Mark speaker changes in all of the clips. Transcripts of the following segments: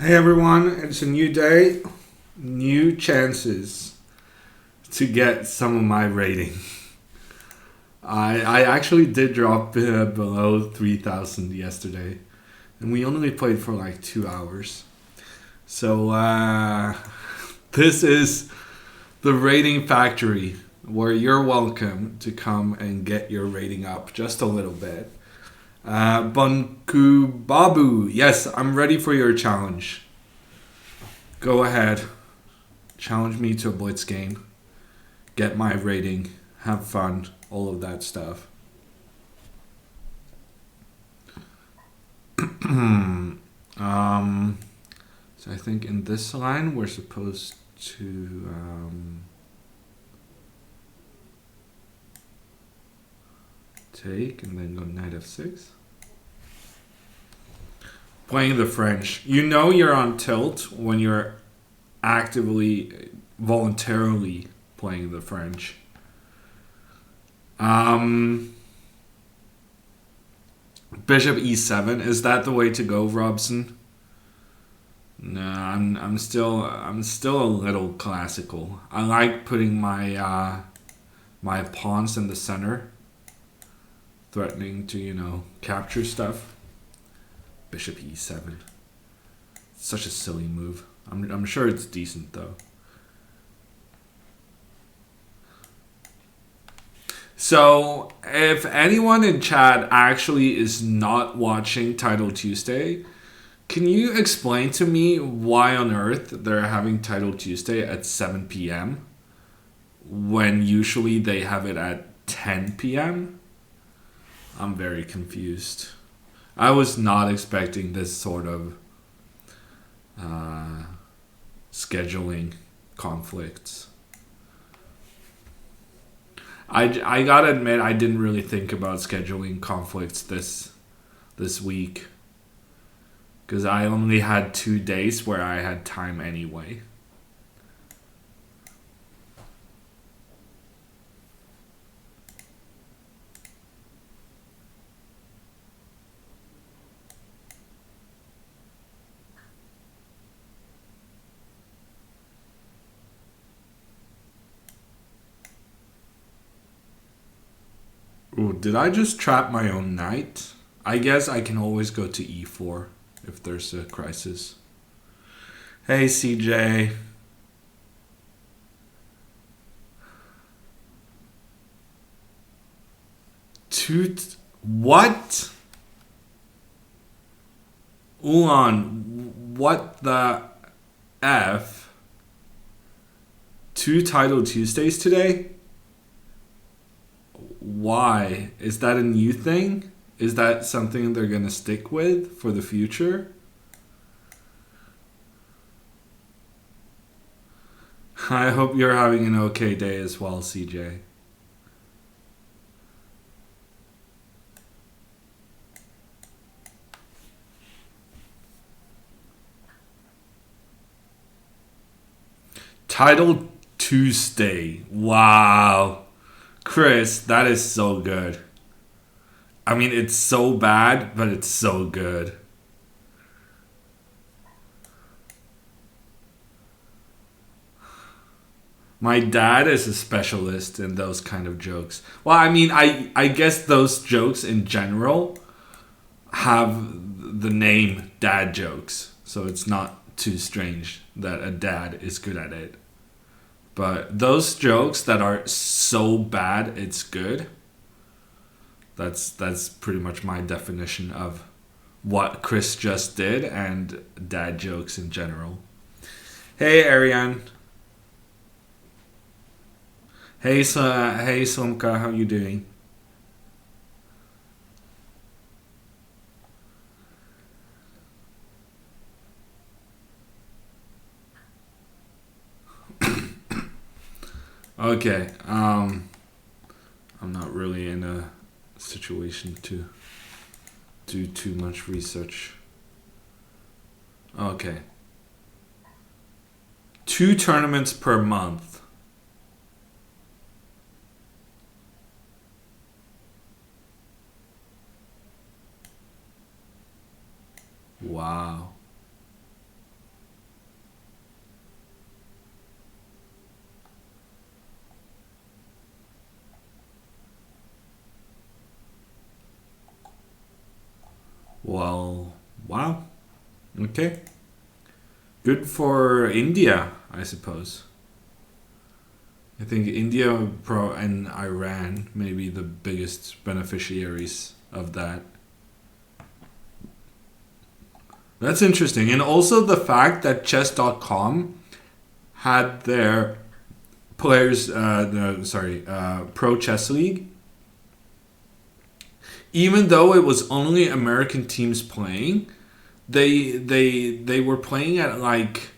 Speaker 1: Hey everyone, it's a new day, new chances to get some of my rating. I actually did drop below 3,000 yesterday, and we only played for like 2 hours. So, this is the rating factory where you're welcome to come and get your rating up just a little bit. Bunku Babu, yes, I'm ready for your challenge. Go ahead. Challenge me to a blitz game. Get my rating. Have fun. All of that stuff. um, so I think in this line we're supposed to take and then go knight f6. Playing the French. You know you're on tilt when you're actively, voluntarily playing the French. Bishop e7. Is that the way to go, Robson? No, I'm still a little classical. I like putting my pawns in the center, threatening to capture stuff. Bishop e7. Such a silly move. I'm sure it's decent though. So, if anyone in chat actually is not watching Title Tuesday, can you explain to me why on earth they're having Title Tuesday at 7 p.m. when usually they have it at 10 p.m.? I'm very confused. I was not expecting this sort of scheduling conflicts. I gotta admit, I didn't really think about scheduling conflicts this week because I only had 2 days where I had time anyway. Ooh, did I just trap my own knight? I guess I can always go to e4 if there's a crisis. Hey, CJ. What? Ulan, what the F? 2 Title Tuesdays today? Why? Is that a new thing? Is that something they're going to stick with for the future? I hope you're having an okay day as well, CJ. Title Tuesday. Wow. Chris, that is so good. I mean, it's so bad, but it's so good. My dad is a specialist in those kind of jokes. Well, I mean, I guess those jokes in general have the name dad jokes. So it's not too strange that a dad is good at it. But those jokes that are so bad it's good, that's pretty much my definition of what Chris just did and dad jokes in general. Hey Ariane. Hey Slumka, how you doing? Okay, I'm not really in a situation to do too much research. Okay. 2 tournaments per month. Wow. Okay. Good for India, I suppose. I think India and Iran may be the biggest beneficiaries of that. That's interesting. And also the fact that chess.com had their players, Pro Chess League, even though it was only American teams playing, they were playing at like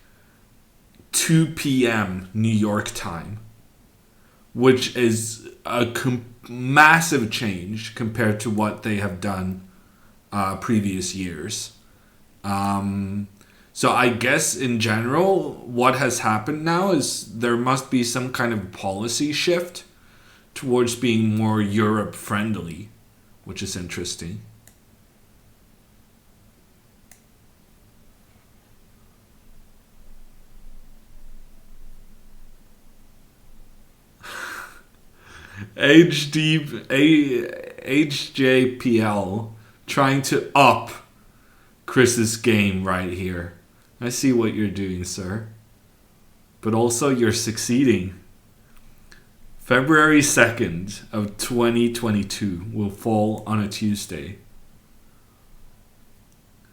Speaker 1: 2 p.m. New York time, which is a massive change compared to what they have done previous years. So I guess in general, what has happened now is there must be some kind of policy shift towards being more Europe friendly, which is interesting. HJPL trying to up Chris's game right here. I see what you're doing, sir. But also you're succeeding. February 2nd of 2022 will fall on a Tuesday.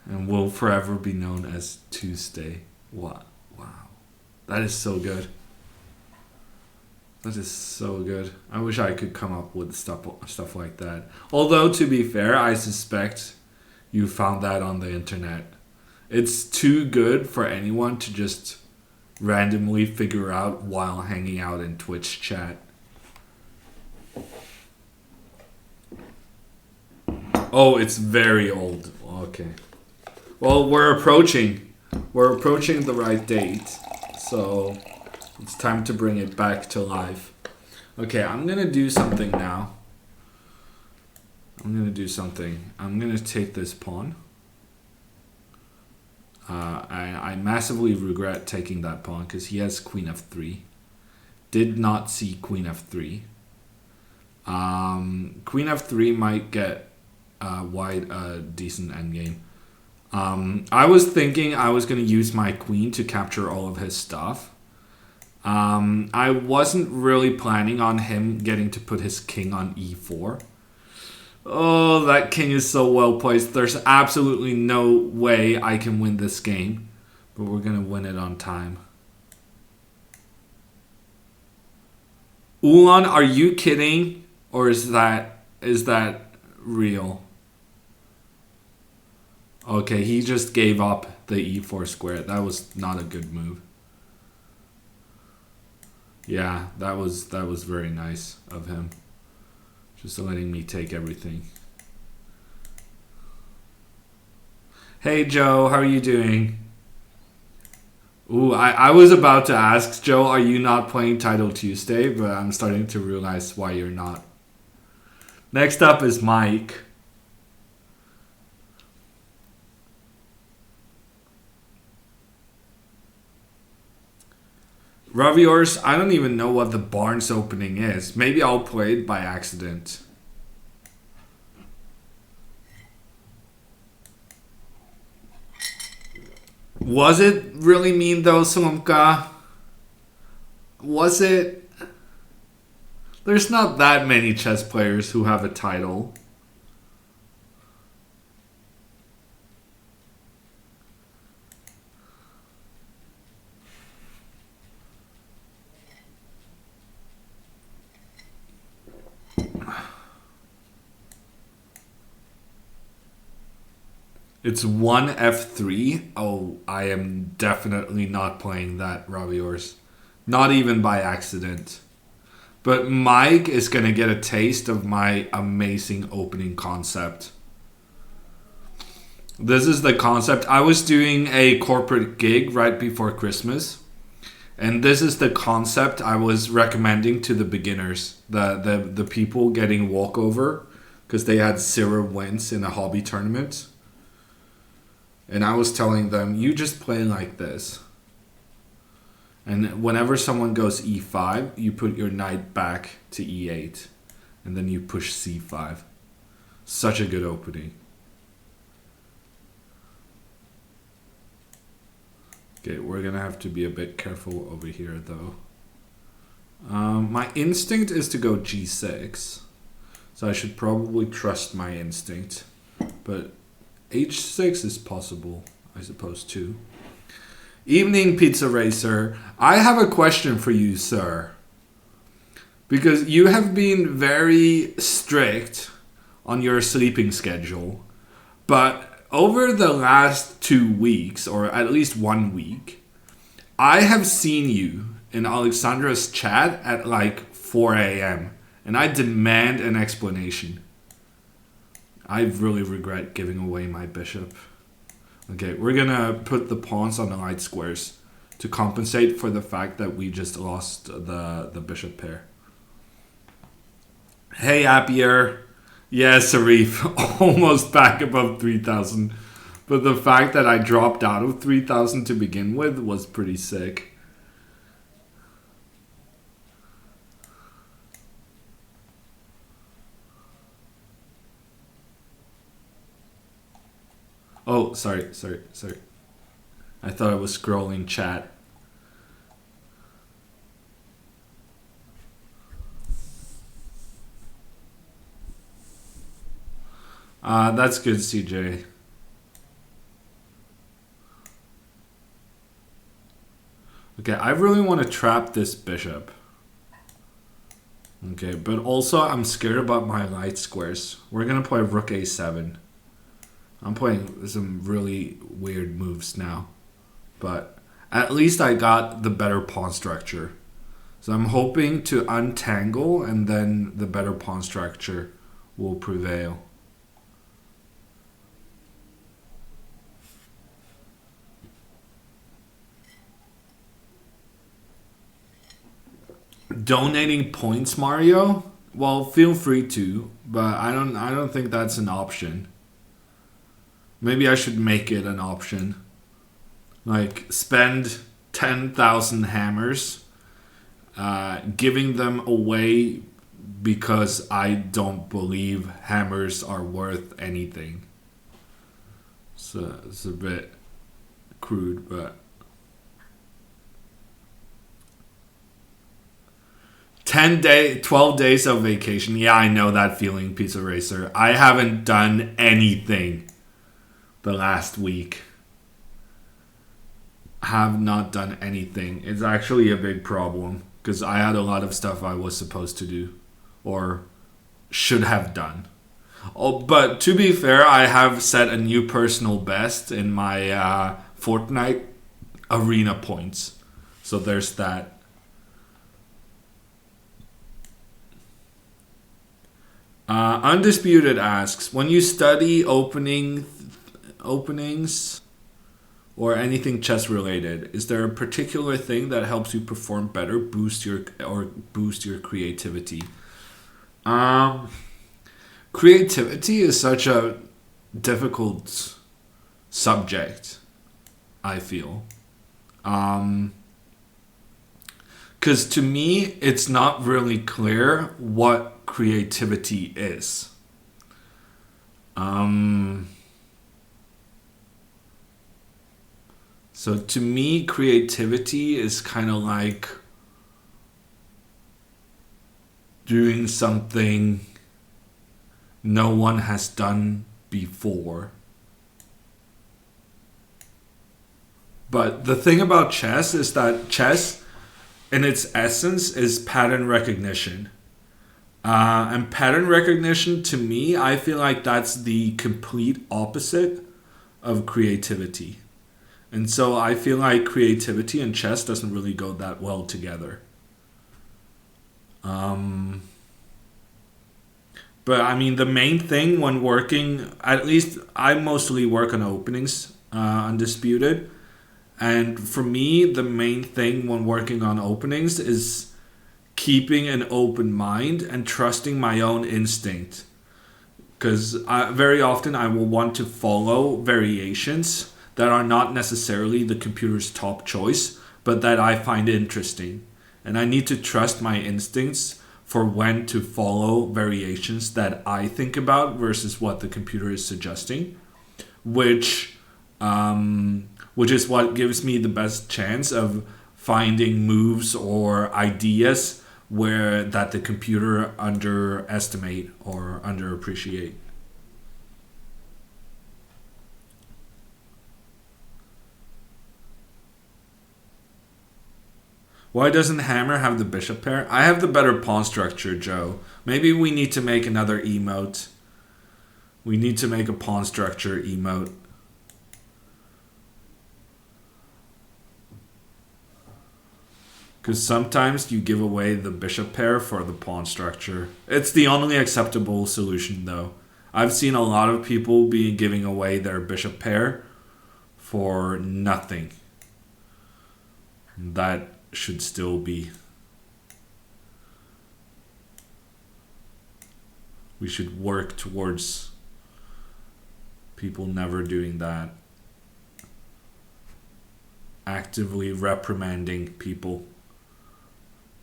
Speaker 1: And will forever be known as Tuesday. What? Wow. That is so good. That is so good. I wish I could come up with stuff like that. Although, to be fair, I suspect you found that on the internet. It's too good for anyone to just randomly figure out while hanging out in Twitch chat. Oh, it's very old. Okay. Well, we're approaching the right date. So it's time to bring it back to life. Okay, I'm going to do something now. I'm going to take this pawn. I massively regret taking that pawn because he has queen f3. Did not see queen f3. Queen f3 might get white a decent endgame. I was thinking I was going to use my queen to capture all of his stuff. I wasn't really planning on him getting to put his king on e4. Oh, that king is so well placed. There's absolutely no way I can win this game. But we're going to win it on time. Ulan, are you kidding? Or is that real? Okay, he just gave up the e4 square. That was not a good move. Yeah, that was very nice of him. Just letting me take everything. Hey Joe, how are you doing? Ooh, I was about to ask, Joe, are you not playing Title Tuesday? But I'm starting to realize why you're not. Next up is Mike. Raviors, I don't even know what the Barnes opening is. Maybe I'll play it by accident. Was it really mean though, Salumka? Was it? There's not that many chess players who have a title. It's 1f3. Oh, I am definitely not playing that, Raviors. Not even by accident. But Mike is going to get a taste of my amazing opening concept. This is the concept. I was doing a corporate gig right before Christmas. And this is the concept I was recommending to the beginners. The people getting walkover because they had 0 wins in a hobby tournament. And I was telling them, you just play like this. And whenever someone goes e5, you put your knight back to e8. And then you push c5. Such a good opening. Okay, we're gonna have to be a bit careful over here, though. My instinct is to go g6, so I should probably trust my instinct. But h6 is possible, I suppose, too. Evening, Pizza Racer. I have a question for you, sir. Because you have been very strict on your sleeping schedule, but over the last 2 weeks, or at least 1 week, I have seen you in Alexandra's chat at like 4 a.m. and I demand an explanation. I really regret giving away my bishop. Okay, we're gonna put the pawns on the light squares to compensate for the fact that we just lost the bishop pair. Hey, Appier. Yes, Arif, almost back above 3,000. But the fact that I dropped out of 3,000 to begin with was pretty sick. Oh, sorry. I thought I was scrolling chat. That's good, CJ. Okay, I really want to trap this bishop. Okay, but also I'm scared about my light squares. We're gonna play rook a7. I'm playing some really weird moves now. But at least I got the better pawn structure. So I'm hoping to untangle and then the better pawn structure will prevail. Donating points, Mario? Well, feel free to, but I don't think that's an option. Maybe I should make it an option. Like spend 10,000 hammers, giving them away because I don't believe hammers are worth anything. So it's a bit crude, but 12 days of vacation. Yeah, I know that feeling, Pizza Racer. I haven't done anything the last week. Have not done anything. It's actually a big problem because I had a lot of stuff I was supposed to do or should have done. Oh, but to be fair, I have set a new personal best in my Fortnite arena points. So there's that. Undisputed asks, when you study openings or anything chess related, is there a particular thing that helps you perform better, boost your creativity? Creativity is such a difficult subject, I feel. Because to me, it's not really clear what creativity is. So to me, creativity is kind of like doing something no one has done before. But the thing about chess is that chess, in its essence, is pattern recognition. And pattern recognition, to me, I feel like that's the complete opposite of creativity. And so I feel like creativity and chess doesn't really go that well together. But I mean, the main thing when working, at least I mostly work on openings, Undisputed. And for me, the main thing when working on openings is keeping an open mind and trusting my own instinct. Because very often I will want to follow variations that are not necessarily the computer's top choice, but that I find interesting. And I need to trust my instincts for when to follow variations that I think about versus what the computer is suggesting, which which is what gives me the best chance of finding moves or ideas where that the computer underestimate or underappreciate. Why doesn't Hammer have the bishop pair? I have the better pawn structure, Joe. Maybe we need to make another emote. We need to make a pawn structure emote. Because sometimes you give away the bishop pair for the pawn structure. It's the only acceptable solution, though. I've seen a lot of people be giving away their bishop pair for nothing. That should still be. We should work towards people never doing that. Actively reprimanding people.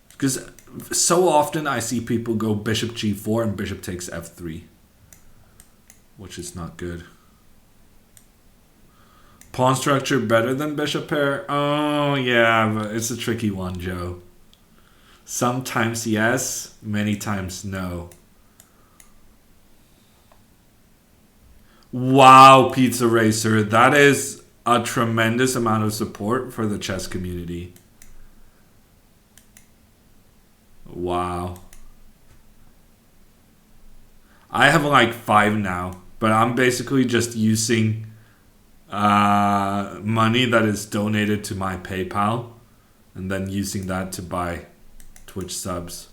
Speaker 1: Because so often I see people go bishop g4 and bishop takes f3. Which is not good. Pawn structure better than bishop pair? Oh yeah, but it's a tricky one, Joe. Sometimes yes, many times no. Wow, Pizza Racer. That is a tremendous amount of support for the chess community. Wow. I have like 5 now, but I'm basically just using money that is donated to my PayPal and then using that to buy Twitch subs.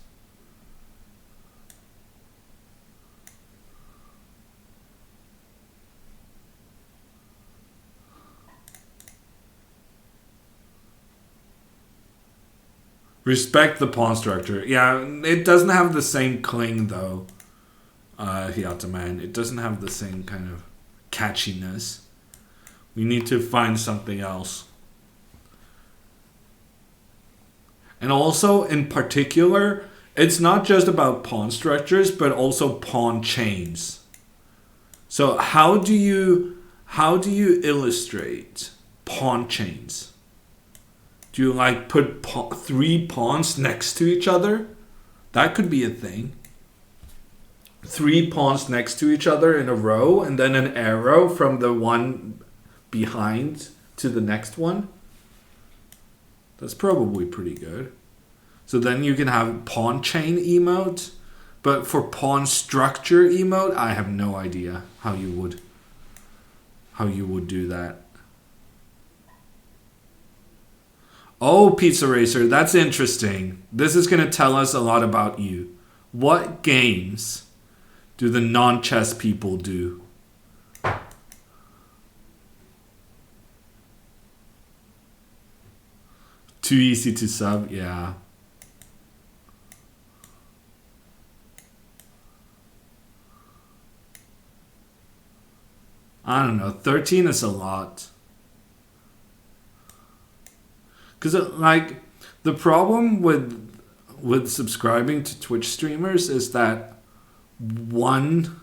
Speaker 1: Respect the pawn structure. Yeah, it doesn't have the same cling though, Hyataman. It doesn't have the same kind of catchiness. We need to find something else. And also, in particular, it's not just about pawn structures, but also pawn chains. So how do you illustrate pawn chains? Do you like put 3 pawns next to each other? That could be a thing. 3 pawns next to each other in a row, and then an arrow from the one behind to the next one. That's probably pretty good. So then you can have pawn chain emote, but for pawn structure emote, I have no idea how you would do that. Oh, Pizza Racer, that's interesting. This is going to tell us a lot about you. What games do the non-chess people do? Too easy to sub? Yeah. I don't know. 13 is a lot. Because like the problem with subscribing to Twitch streamers is that one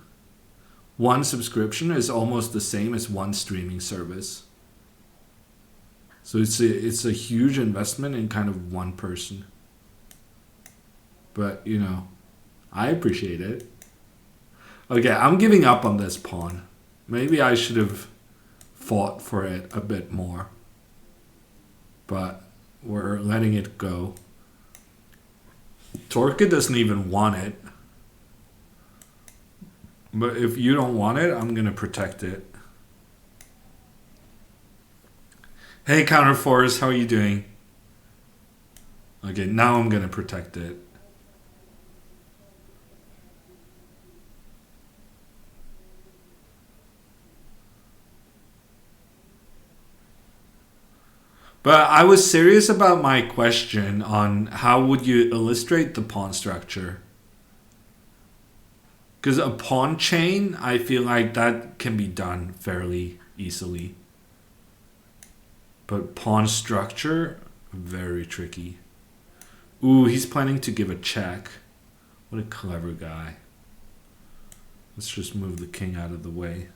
Speaker 1: subscription is almost the same as one streaming service. So it's a huge investment in kind of one person. But you know, I appreciate it. Okay, I'm giving up on this pawn. Maybe I should have fought for it a bit more. But we're letting it go. Torka doesn't even want it. But if you don't want it, I'm going to protect it. Hey, Counterforce, how are you doing? Okay, now I'm going to protect it. But I was serious about my question on how would you illustrate the pawn structure. Because a pawn chain, I feel like that can be done fairly easily. But pawn structure, very tricky. Ooh, he's planning to give a check. What a clever guy. Let's just move the king out of the way.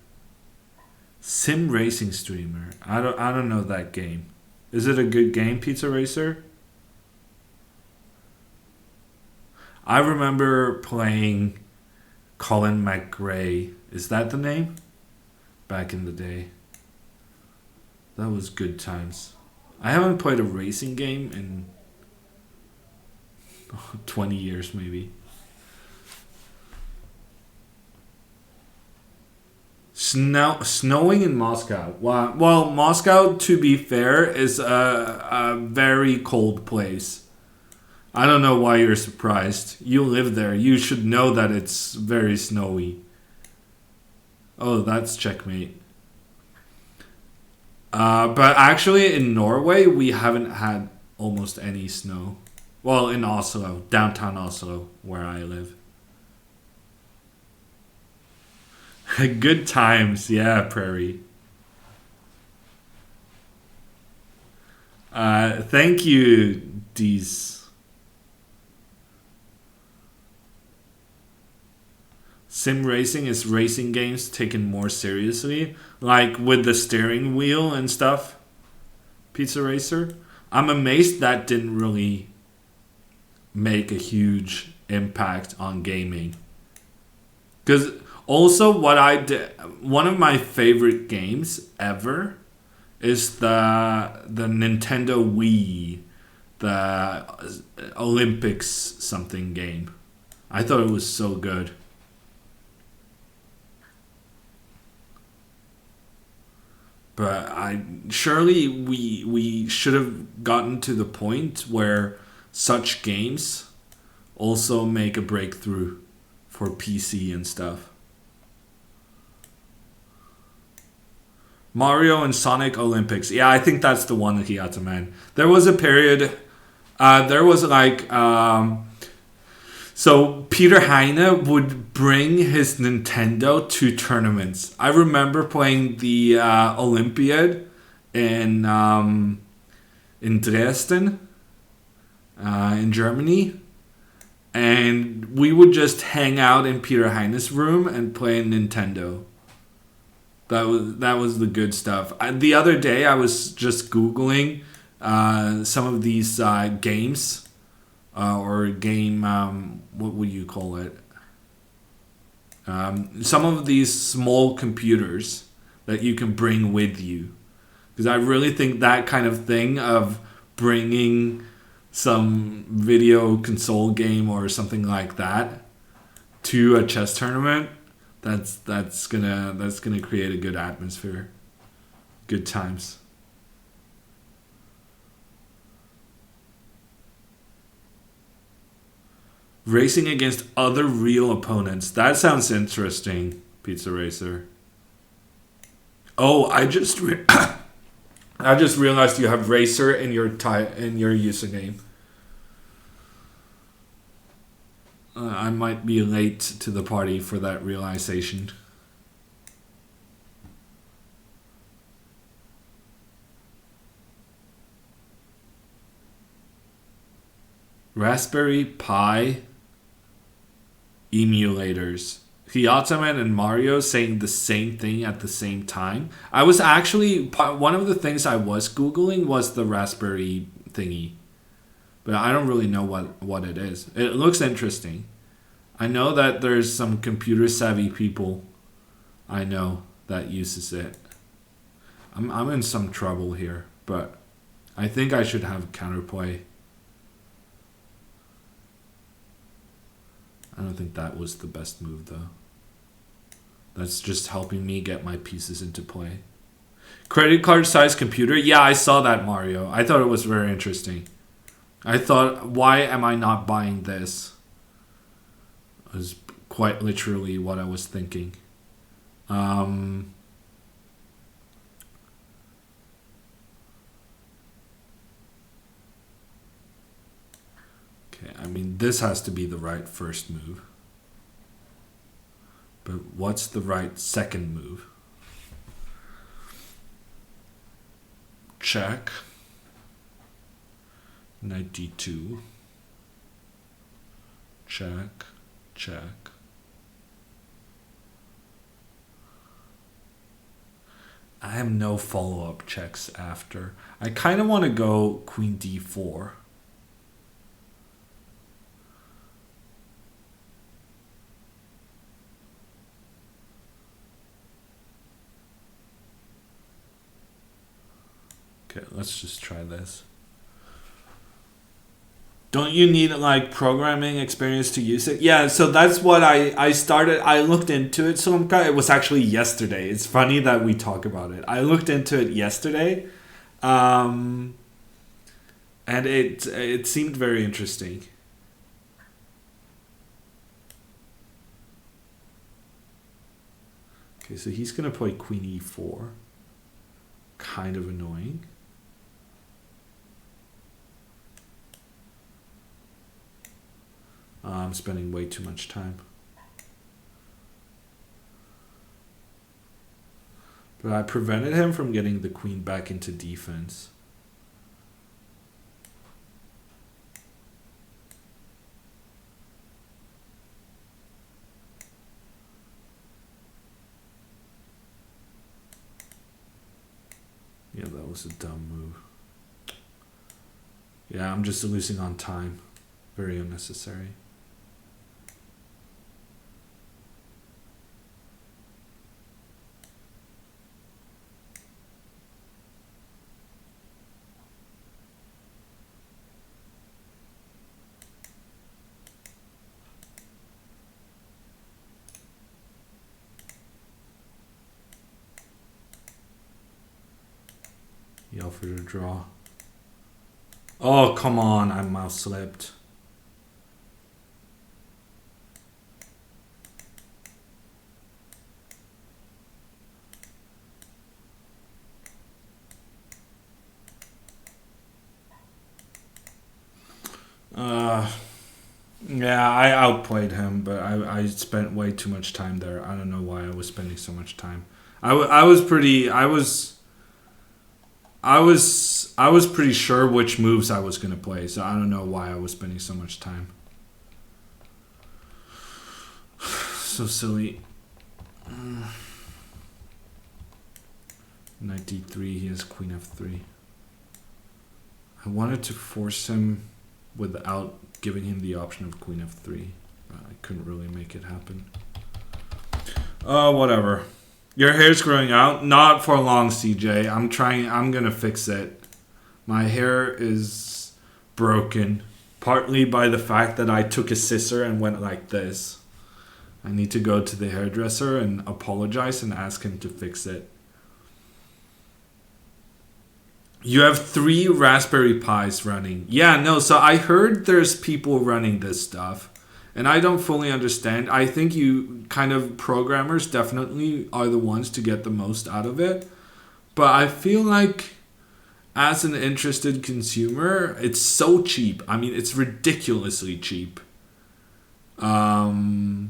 Speaker 1: Sim racing streamer. I don't know that game. Is it a good game, Pizza Racer? I remember playing Colin McRae. Is that the name? Back in the day. That was good times. I haven't played a racing game in 20 years maybe. Snowing in Moscow. Well, Moscow, to be fair, is a very cold place. I don't know why you're surprised. You live there. You should know that it's very snowy. Oh, that's checkmate. But actually, in Norway, we haven't had almost any snow. Well, in Oslo, downtown Oslo, where I live. Good times, yeah, Prairie. Thank you, Dees. Sim racing is racing games taken more seriously, like with the steering wheel and stuff. Pizza Racer. I'm amazed that didn't really make a huge impact on gaming. Because also, what I did, one of my favorite games ever is the Nintendo Wii, the Olympics something game. I thought it was so good. But I surely we should have gotten to the point where such games also make a breakthrough for PC and stuff. Mario and Sonic Olympics. Yeah, I think that's the one that he had to man. There was a period. There was like so Peter Heine would bring his Nintendo to tournaments. I remember playing the Olympiad in Dresden, in Germany, and we would just hang out in Peter Heine's room and play Nintendo. That was the good stuff. The other day I was just googling some of these games or game. What would you call it? Some of these small computers that you can bring with you, because I really think that kind of thing of bringing some video console game or something like that to a chess tournament, that's gonna create a good atmosphere, good times. Racing against other real opponents. That sounds interesting, Pizza Racer. Oh, I just realized you have Racer in your in your username. I might be late to the party for that realization. Raspberry Pi emulators. Hiyataman and Mario saying the same thing at the same time. I was actually one of the things I was googling was the Raspberry thingy, but I don't really know what it is. It looks interesting. I know that there's some computer savvy people I know that uses it. I'm in some trouble here, but I think I should have counterplay. I don't think that was the best move though. That's just helping me get my pieces into play. Credit card size computer? Yeah, I saw that, Mario. I thought it was very interesting. I thought, why am I not buying this? Was quite literally what I was thinking. Okay, I mean, this has to be the right first move. But what's the right second move? Check. Knight d2. Check. Check. I have no follow-up checks after. I kind of want to go queen d4. Okay, let's just try this. Don't you need like programming experience to use it? Yeah, so that's what I started. I looked into it. So it was actually yesterday. It's funny that we talk about it. I looked into it yesterday, and it seemed very interesting. Okay, so he's gonna play queen e4. Kind of annoying. I'm spending way too much time. But I prevented him from getting the queen back into defense. Yeah, that was a dumb move. Yeah, I'm just losing on time. Very unnecessary. He offered a draw. Oh, come on. I mouse slipped. Yeah, I outplayed him, but I spent way too much time there. I don't know why I was spending so much time. I was pretty sure which moves I was gonna play, so I don't know why I was spending so much time. So silly. Knight d3, he has queen f3. I wanted to force him without giving him the option of queen f3. I couldn't really make it happen. Whatever. Your hair's growing out? Not for long, CJ. I'm gonna fix it. My hair is broken. Partly by the fact that I took a scissor and went like this. I need to go to the hairdresser and apologize and ask him to fix it. You have 3 Raspberry Pis running. Yeah, no, so I heard there's people running this stuff. And I don't fully understand. I think you kind of programmers definitely are the ones to get the most out of it. But I feel like as an interested consumer, it's so cheap. I mean, it's ridiculously cheap. I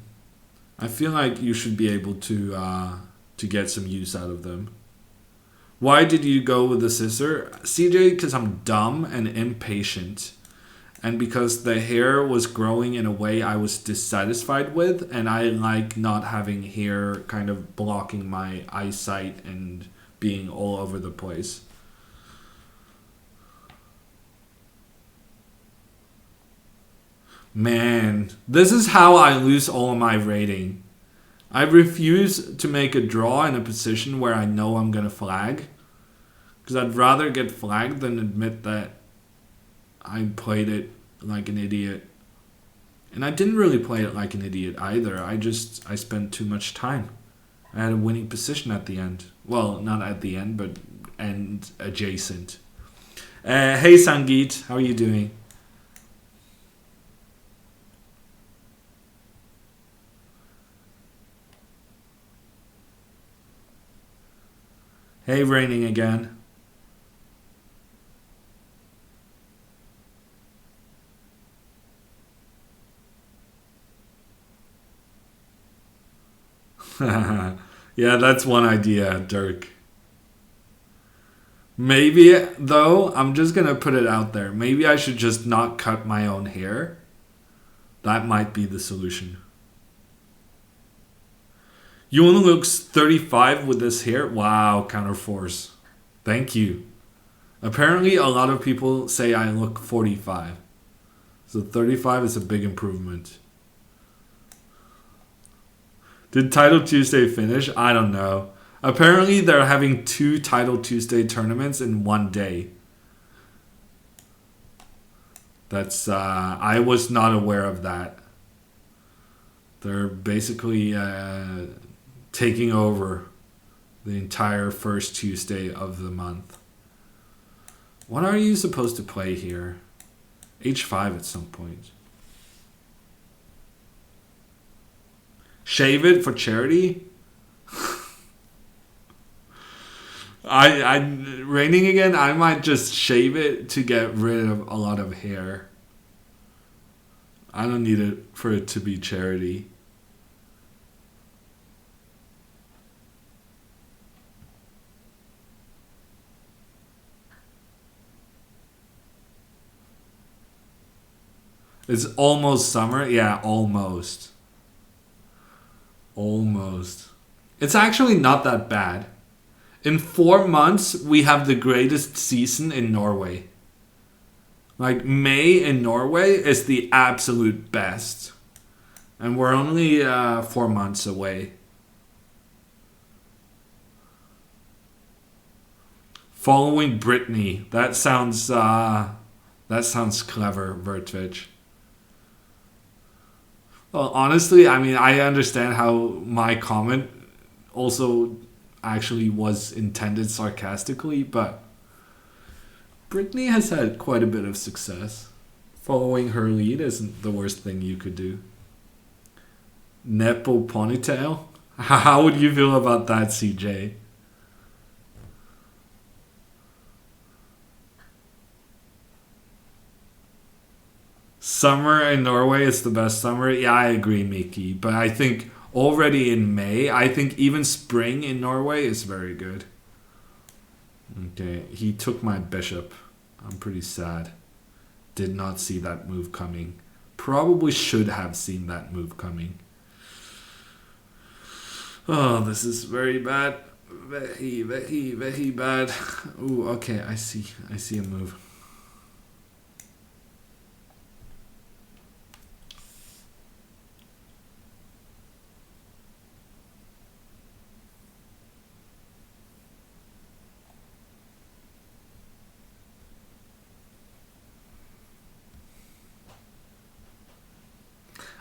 Speaker 1: feel like you should be able to get some use out of them. Why did you go with the scissor? CJ, because I'm dumb and impatient. And because the hair was growing in a way I was dissatisfied with. And I like not having hair kind of blocking my eyesight and being all over the place. Man, this is how I lose all of my rating. I refuse to make a draw in a position where I know I'm going to flag. Because I'd rather get flagged than admit that I played it like an idiot. And I didn't really play it like an idiot either. I spent too much time. I had a winning position at the end. Well, not at the end, but end adjacent. Hey Sangeet, how are you doing? Hey, raining again. Yeah, that's one idea, Dirk. Maybe, though, I'm just going to put it out there. Maybe I should just not cut my own hair. That might be the solution. Yuna looks 35 with this hair. Wow, counterforce. Thank you. Apparently, a lot of people say I look 45. So 35 is a big improvement. Did Title Tuesday finish? I don't know. Apparently, they're having 2 Title Tuesday tournaments in one day. That's I was not aware of that. They're basically taking over the entire first Tuesday of the month. What are you supposed to play here? H5 at some point. Shave it for charity? I raining again. I might just shave it to get rid of a lot of hair. I don't need it for it to be charity. It's almost summer. Yeah, almost. Almost. It's actually not that bad. In 4 months, we have the greatest season in Norway. Like, May in Norway is the absolute best. And we're only 4 months away. Following Britney. That sounds clever, Vertvich. Well, honestly, I mean, I understand how my comment also actually was intended sarcastically, but Britney has had quite a bit of success. Following her lead isn't the worst thing you could do. Nepo ponytail? How would you feel about that, CJ? Summer in Norway is the best summer. Yeah, I agree, Miki. But I think already in May, I think even spring in Norway is very good. Okay, he took my bishop. I'm pretty sad. Did not see that move coming. Probably should have seen that move coming. Oh, this is very bad. Very, very, very bad. Ooh, okay, I see. I see a move.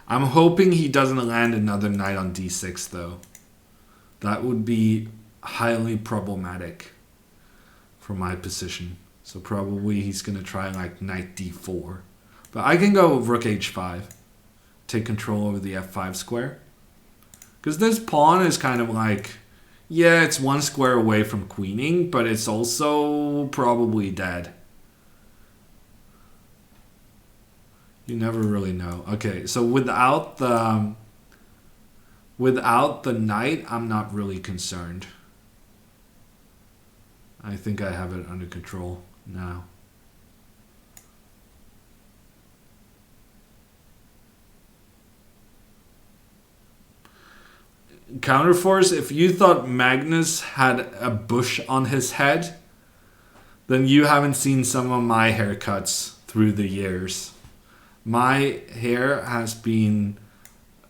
Speaker 1: I'm hoping he doesn't land another knight on d6, though. That would be highly problematic for my position. So probably he's going to try like knight d4. But I can go rook h5. Take control over the f5 square. Because this pawn is kind of like, yeah, it's 1 square away from queening, but it's also probably dead. You never really know. Okay, so without the knight, I'm not really concerned. I think I have it under control now. Counterforce, if you thought Magnus had a bush on his head, then you haven't seen some of my haircuts through the years. My hair has been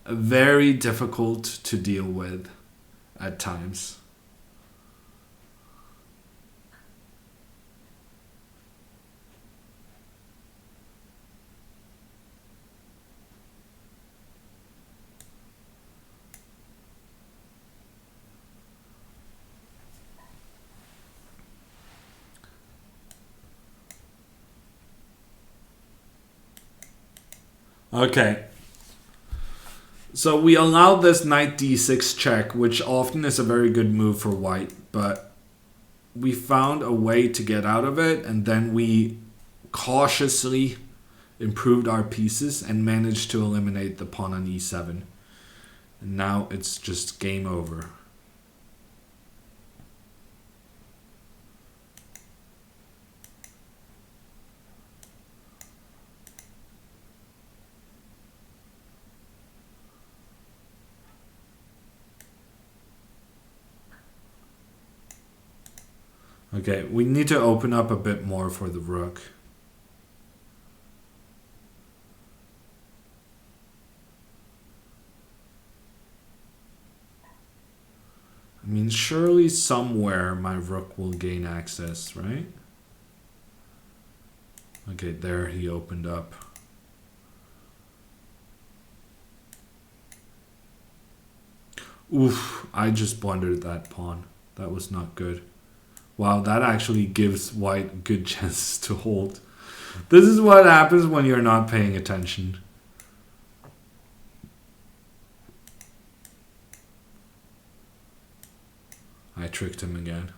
Speaker 1: very difficult to deal with at times. Okay. So we allowed this knight d6 check, which often is a very good move for white, but we found a way to get out of it, and then we cautiously improved our pieces and managed to eliminate the pawn on e7. And now it's just game over. Okay, we need to open up a bit more for the rook. I mean, surely somewhere my rook will gain access, right? Okay, there he opened up. Oof, I just blundered that pawn. That was not good. Wow, that actually gives white good chances to hold. This is what happens when you're not paying attention. I tricked him again.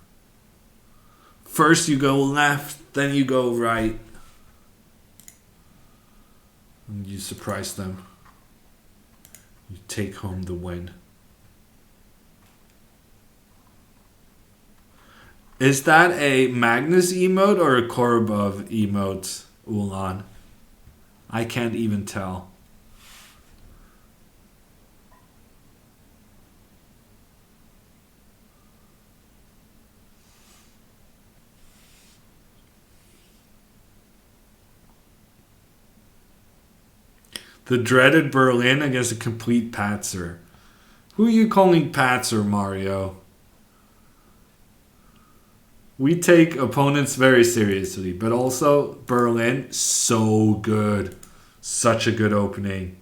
Speaker 1: First you go left, then you go right. And you surprise them. You take home the win. Is that a Magnus emote or a Korbov emote, Ulan? I can't even tell. The dreaded Berlin against a complete patzer. Who are you calling patzer, Mario? We take opponents very seriously, but also Berlin, so good. Such a good opening.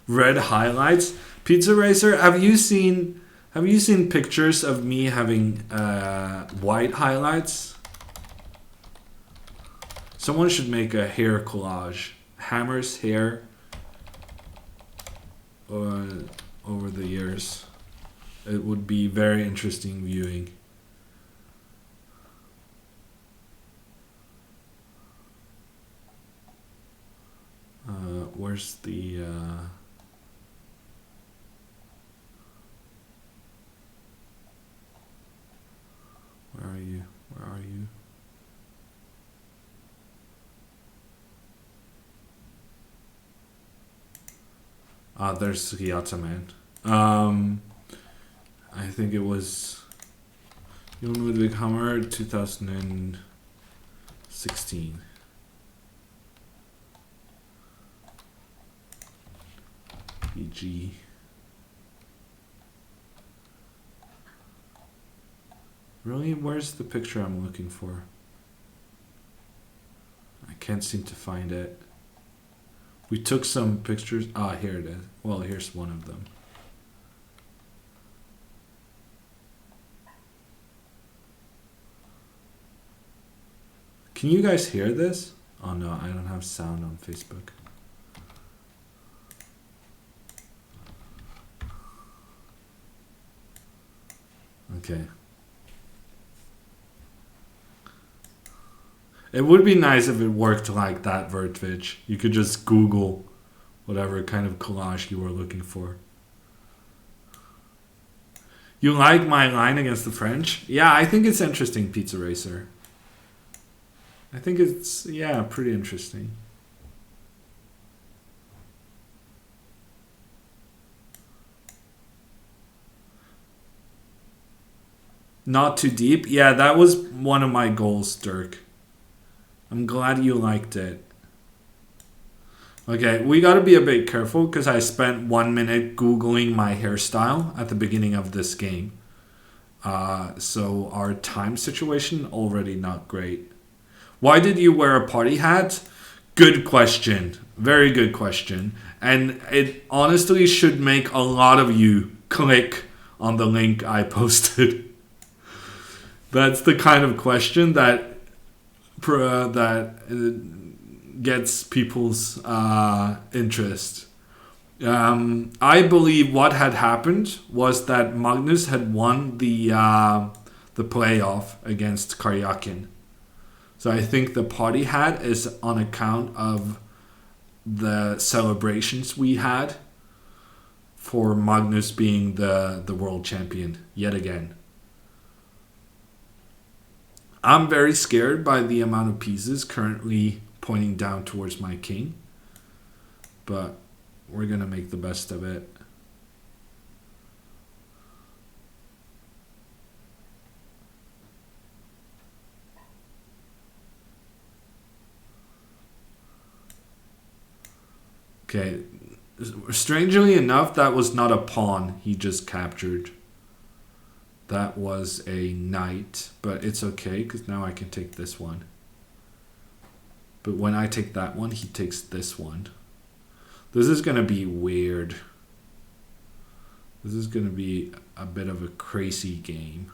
Speaker 1: Red highlights. Pizza Racer, have you seen pictures of me having white highlights? Someone should make a hair collage. Hammer's hair over the years. It would be very interesting viewing. Where's the... Where are you? Where are you? Ah, there's Sugiyata Man. I think it was Jon Ludwig Hammer 2016. PG. Really? Where's the picture I'm looking for? I can't seem to find it. We took some pictures. Ah, here it is. Well, here's one of them. Can you guys hear this? Oh no, I don't have sound on Facebook. Okay. It would be nice if it worked like that, Vertvich. You could just Google whatever kind of collage you were looking for. You like my line against the French? Yeah, I think it's interesting, Pizza Racer. I think it's, yeah, pretty interesting. Not too deep? Yeah, that was one of my goals, Dirk. I'm glad you liked it. Okay, we gotta be a bit careful because I spent 1 minute Googling my hairstyle at the beginning of this game. So our time situation already not great. Why did you wear a party hat? Good question. Very good question. And it honestly should make a lot of you click on the link I posted. That's the kind of question that gets people's interest. I believe what had happened was that Magnus had won the playoff against Karyakin. So I think the party hat is on account of the celebrations we had for Magnus being the world champion yet again. I'm very scared by the amount of pieces currently pointing down towards my king. But we're going to make the best of it. Okay. Strangely enough, that was not a pawn he just captured. That was a knight, but it's okay because now I can take this one. But when I take that one, he takes this one. This is going to be weird. This is going to be a bit of a crazy game.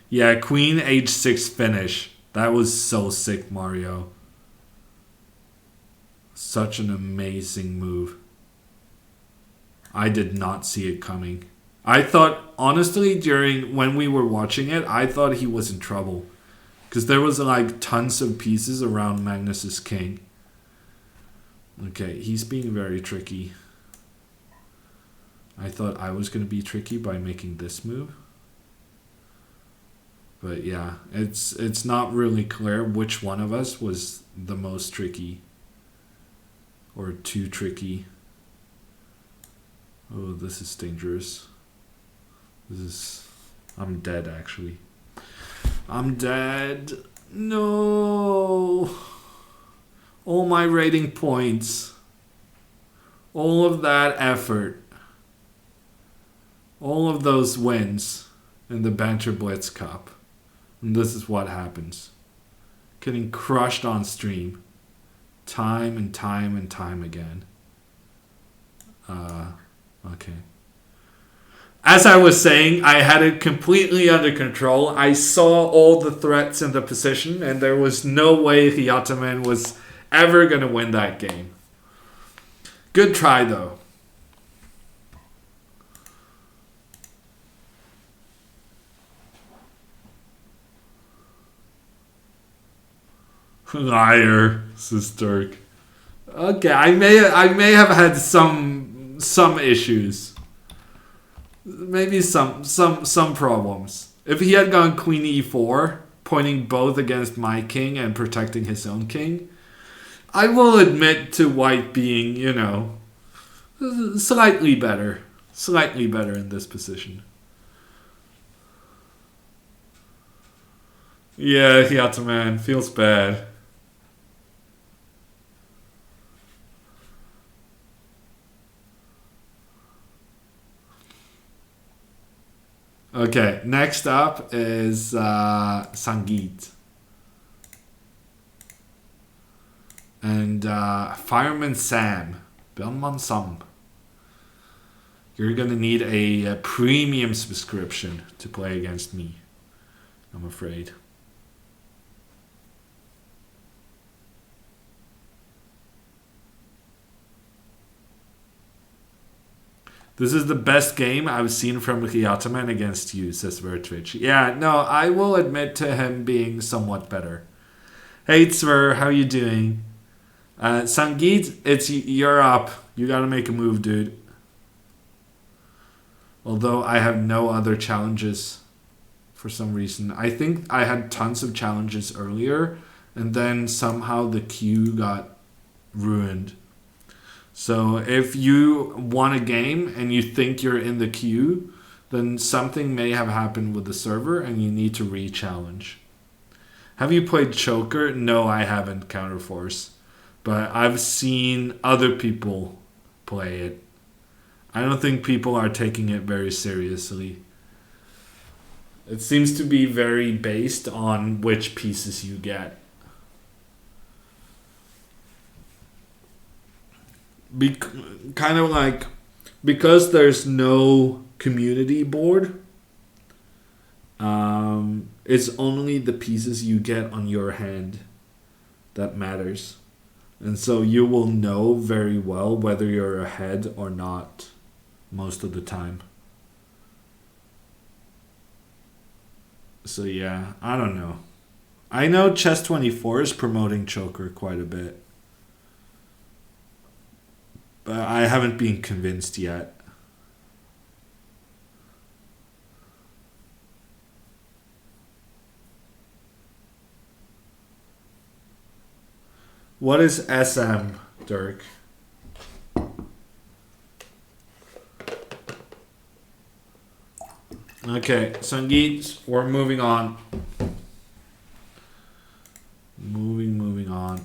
Speaker 1: Yeah, queen h6 finish. That was so sick, Mario. Such an amazing move. I did not see it coming. I thought, honestly, when we were watching it, I thought he was in trouble. Because there was like tons of pieces around Magnus's king. Okay, he's being very tricky. I thought I was going to be tricky by making this move. But yeah, it's not really clear which one of us was the most tricky. Or too tricky. Oh, this is dangerous. I'm dead, actually. I'm dead. No. All my rating points. All of that effort. All of those wins in the Banter Blitz Cup. And this is what happens. Getting crushed on stream. Time and time and time again. Okay. As I was saying, I had it completely under control. I saw all the threats in the position, and there was no way Hyataman was ever going to win that game. Good try, though. Liar, says Dirk. Okay, I may have had some issues. Maybe some problems. If he had gone queen e4, pointing both against my king and protecting his own king, I will admit to white being, slightly better. Slightly better in this position. Yeah, Hyataman, feels bad. Okay, next up is Sangeet. And Fireman Sam. Belmont Sam. You're going to need a premium subscription to play against me, I'm afraid. This is the best game I've seen from Hyataman against you, says Vertwitch. Yeah, no, I will admit to him being somewhat better. Hey, Tzver, how you doing? Sangeet, you're up. You gotta make a move, dude. Although I have no other challenges for some reason. I think I had tons of challenges earlier, and then somehow the queue got ruined. So if you won a game and you think you're in the queue, then something may have happened with the server and you need to re-challenge. Have you played Choker? No, I haven't, Counterforce. But I've seen other people play it. I don't think people are taking it very seriously. It seems to be very based on which pieces you get. Kind of like, because there's no community board, it's only the pieces you get on your hand that matters. And so you will know very well whether you're ahead or not most of the time. So yeah, I don't know. I know Chess24 is promoting Choker quite a bit. but I haven't been convinced yet. What is SM, Dirk? Okay, Sangeet, we're moving on. Moving on.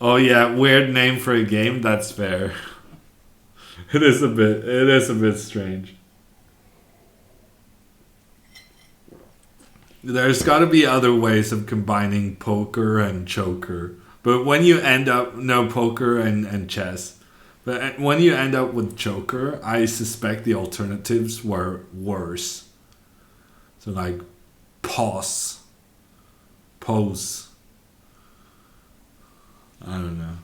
Speaker 1: Oh yeah, weird name for a game. That's fair. It is a bit. It is a bit strange. There's got to be other ways of combining poker and choker. But when you end up no poker and chess. But when you end up with choker, I suspect the alternatives were worse. So like pose. I don't know.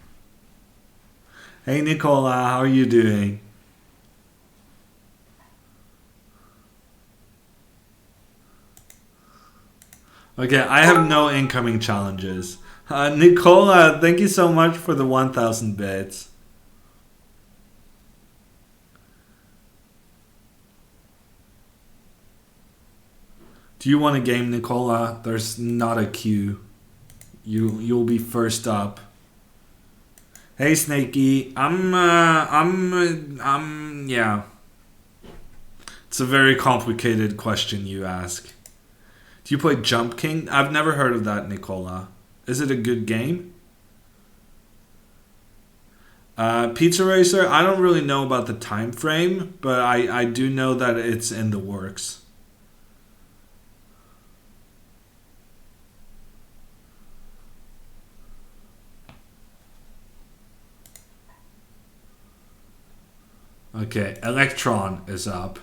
Speaker 1: Hey Nicola, how are you doing? Okay, I have no incoming challenges. Nicola, thank you so much for the 1,000 bits. Do you want a game, Nicola? There's not a queue. You'll be first up. Hey, Snakey. Yeah. It's a very complicated question you ask. Do you play Jump King? I've never heard of that, Nicola. Is it a good game? Pizza Racer, I don't really know about the time frame, but I do know that it's in the works. Okay, Electron is up.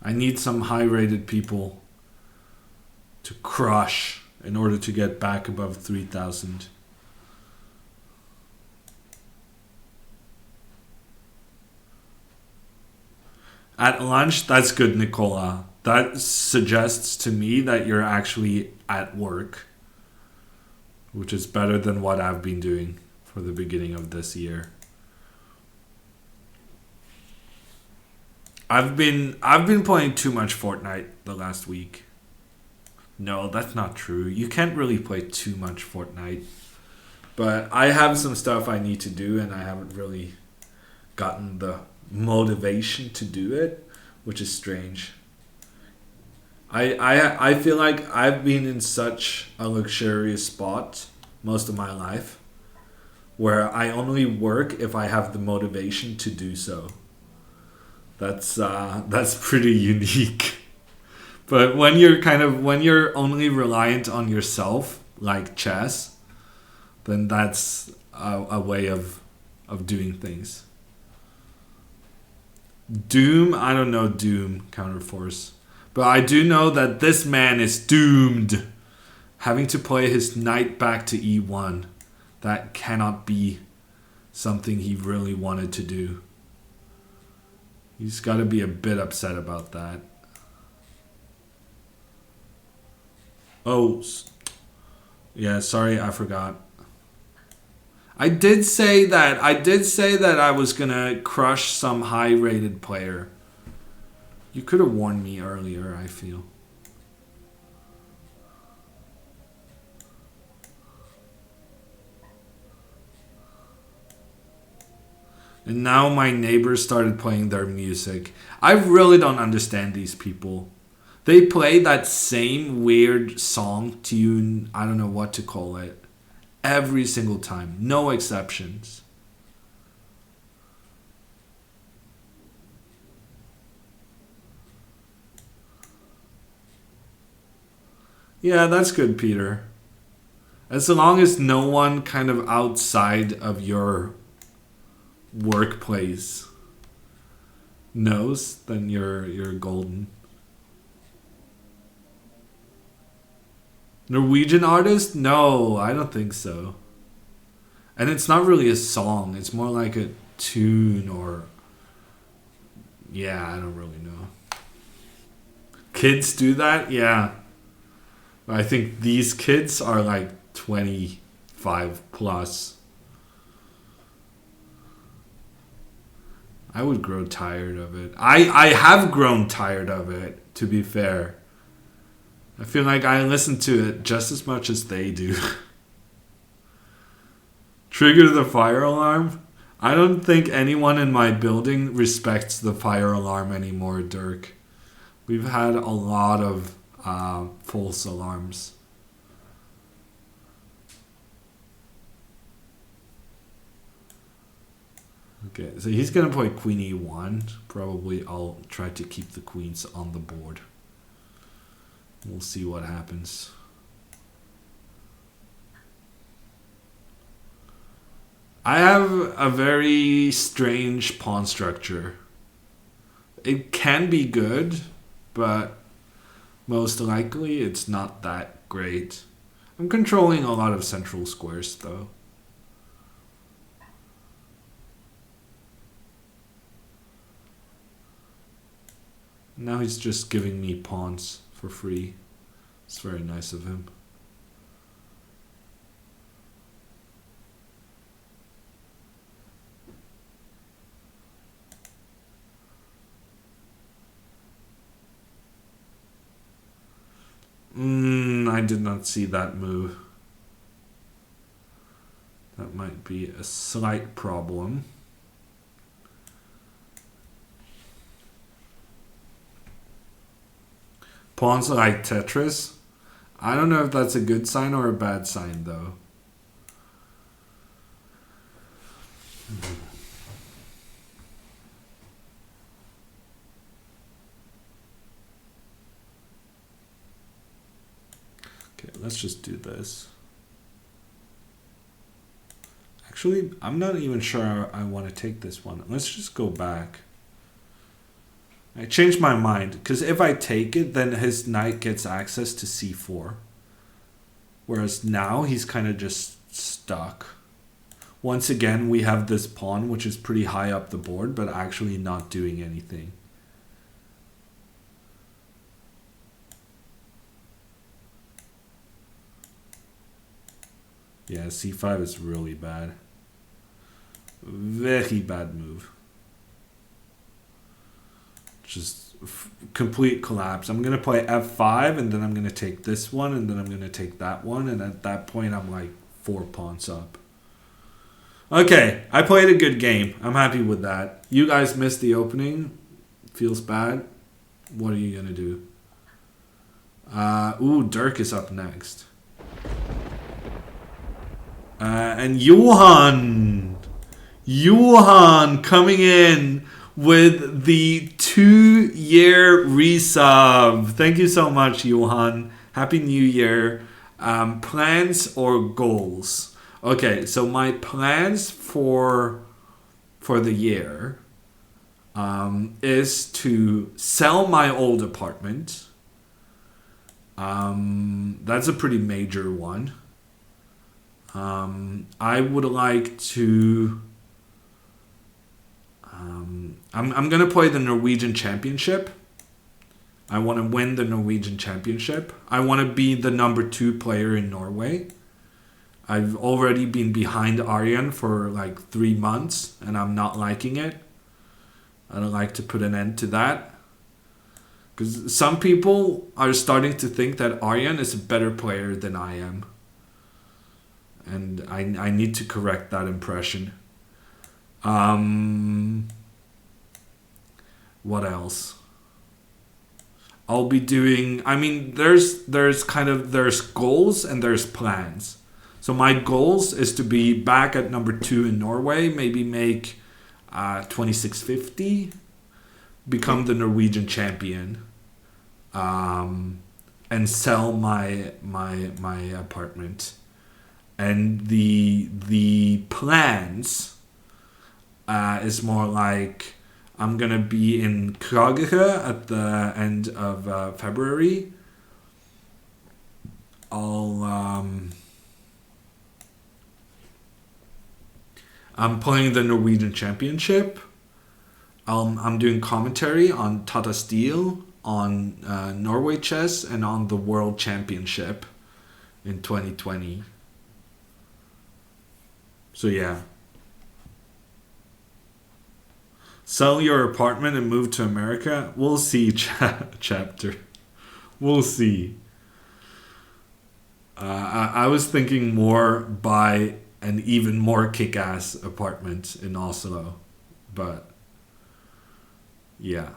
Speaker 1: I need some high rated people to crush in order to get back above 3,000. At lunch, that's good, Nicola. That suggests to me that you're actually at work, which is better than what I've been doing for the beginning of this year. I've been playing too much Fortnite the last week. No, that's not true. You can't really play too much Fortnite. But I have some stuff I need to do and I haven't really gotten the motivation to do it, which is strange. I feel like I've been in such a luxurious spot most of my life where I only work if I have the motivation to do so. That's pretty unique. But when you're only reliant on yourself, like chess, then that's a way of doing things. Doom, I don't know Doom Counterforce, but I do know that this man is doomed, having to play his knight back to e1. That cannot be something he really wanted to do. He's got to be a bit upset about that. Oh, yeah, sorry, I forgot. I did say that I was going to crush some high-rated player. You could have warned me earlier, I feel. And now my neighbors started playing their music. I really don't understand these people. They play that same weird song tune, I don't know what to call it, every single time. No exceptions. Yeah, that's good, Peter. As long as no one kind of outside of your workplace knows, then you're golden. Norwegian artist? No, I don't think so. And it's not really a song. It's more like a tune or... Yeah, I don't really know. Kids do that? Yeah. I think these kids are like 25 plus. I would grow tired of it. I have grown tired of it, to be fair. I feel like I listen to it just as much as they do. Trigger the fire alarm? I don't think anyone in my building respects the fire alarm anymore, Dirk. We've had a lot of false alarms. Okay, so he's going to play queen e1. Probably I'll try to keep the queens on the board. We'll see what happens. I have a very strange pawn structure. It can be good, but most likely it's not that great. I'm controlling a lot of central squares though. Now he's just giving me pawns for free. It's very nice of him. I did not see that move. That might be a slight problem. Pawns like Tetris. I don't know if that's a good sign or a bad sign, though. Okay, let's just do this. Actually, I'm not even sure I want to take this one. Let's just go back. I changed my mind, because if I take it, then his knight gets access to c4. Whereas now, he's kind of just stuck. Once again, we have this pawn, which is pretty high up the board, but actually not doing anything. Yeah, c5 is really bad. Very bad move. Just complete collapse. I'm going to play f5, and then I'm going to take this one, and then I'm going to take that one, and at that point I'm like 4 pawns up. Okay, I played a good game. I'm happy with that. You guys missed the opening. Feels bad. What are you going to do? Ooh, Dirk is up next. And Johan coming in with the 2-year resub. Thank you so much, Johan. Happy New Year. Plans or goals? Okay, so my plans for the year is to sell my old apartment. That's a pretty major one. I would like to... I'm going to play the Norwegian Championship. I want to win the Norwegian Championship. I want to be the number 2 player in Norway. I've already been behind Arjen for like 3 months, and I'm not liking it. I'd like to put an end to that. Because some people are starting to think that Arjen is a better player than I am. And I need to correct that impression. What else? I'll be doing... I mean, there's goals and there's plans. So my goals is to be back at number 2 in Norway. Maybe make 2650. Become the Norwegian champion. And sell my apartment. And the plans is more like I'm going to be in Kragerø at the end of February. I'm playing the Norwegian Championship. I'm doing commentary on Tata Steel. on Norway Chess and on the World Championship in 2020. So yeah. Sell your apartment and move to America? We'll see, chapter. We'll see. I was thinking more buy an even more kick-ass apartment in Oslo. But, yeah.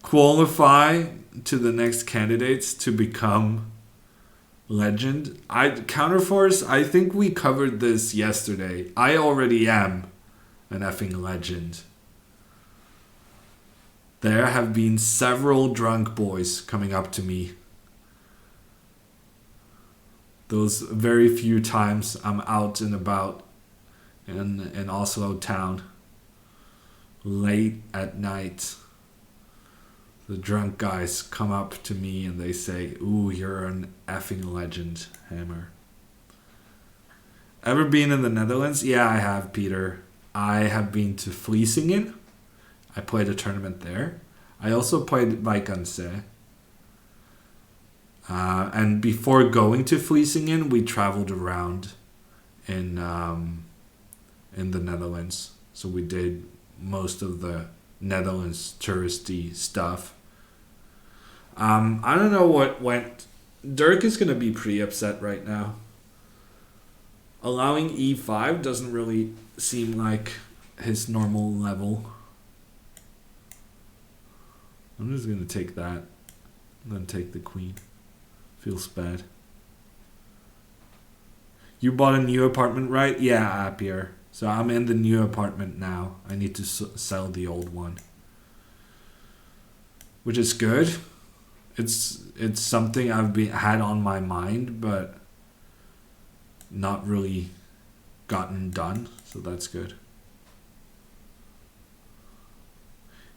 Speaker 1: Qualify to the next candidates to become legend. Counterforce, I think we covered this yesterday. I already am an effing legend. There have been several drunk boys coming up to me. Those very few times I'm out and about in Oslo town. Late at night. The drunk guys come up to me and they say, "Ooh, you're an effing legend, Hammer." Ever been in the Netherlands? Yeah, I have, Peter. I have been to Vlissingen. I played a tournament there. I also played Weikanse. And before going to Vlissingen, we traveled around in the Netherlands. So we did most of the Netherlands touristy stuff. I don't know what went. Dirk is going to be pretty upset right now. Allowing e5 doesn't really seem like his normal level. I'm just going to take that. Then take the queen. Feels bad. You bought a new apartment, right? Yeah, Appier. So I'm in the new apartment now. I need to sell the old one. Which is good. It's something I've had on my mind, but not really gotten done. So that's good.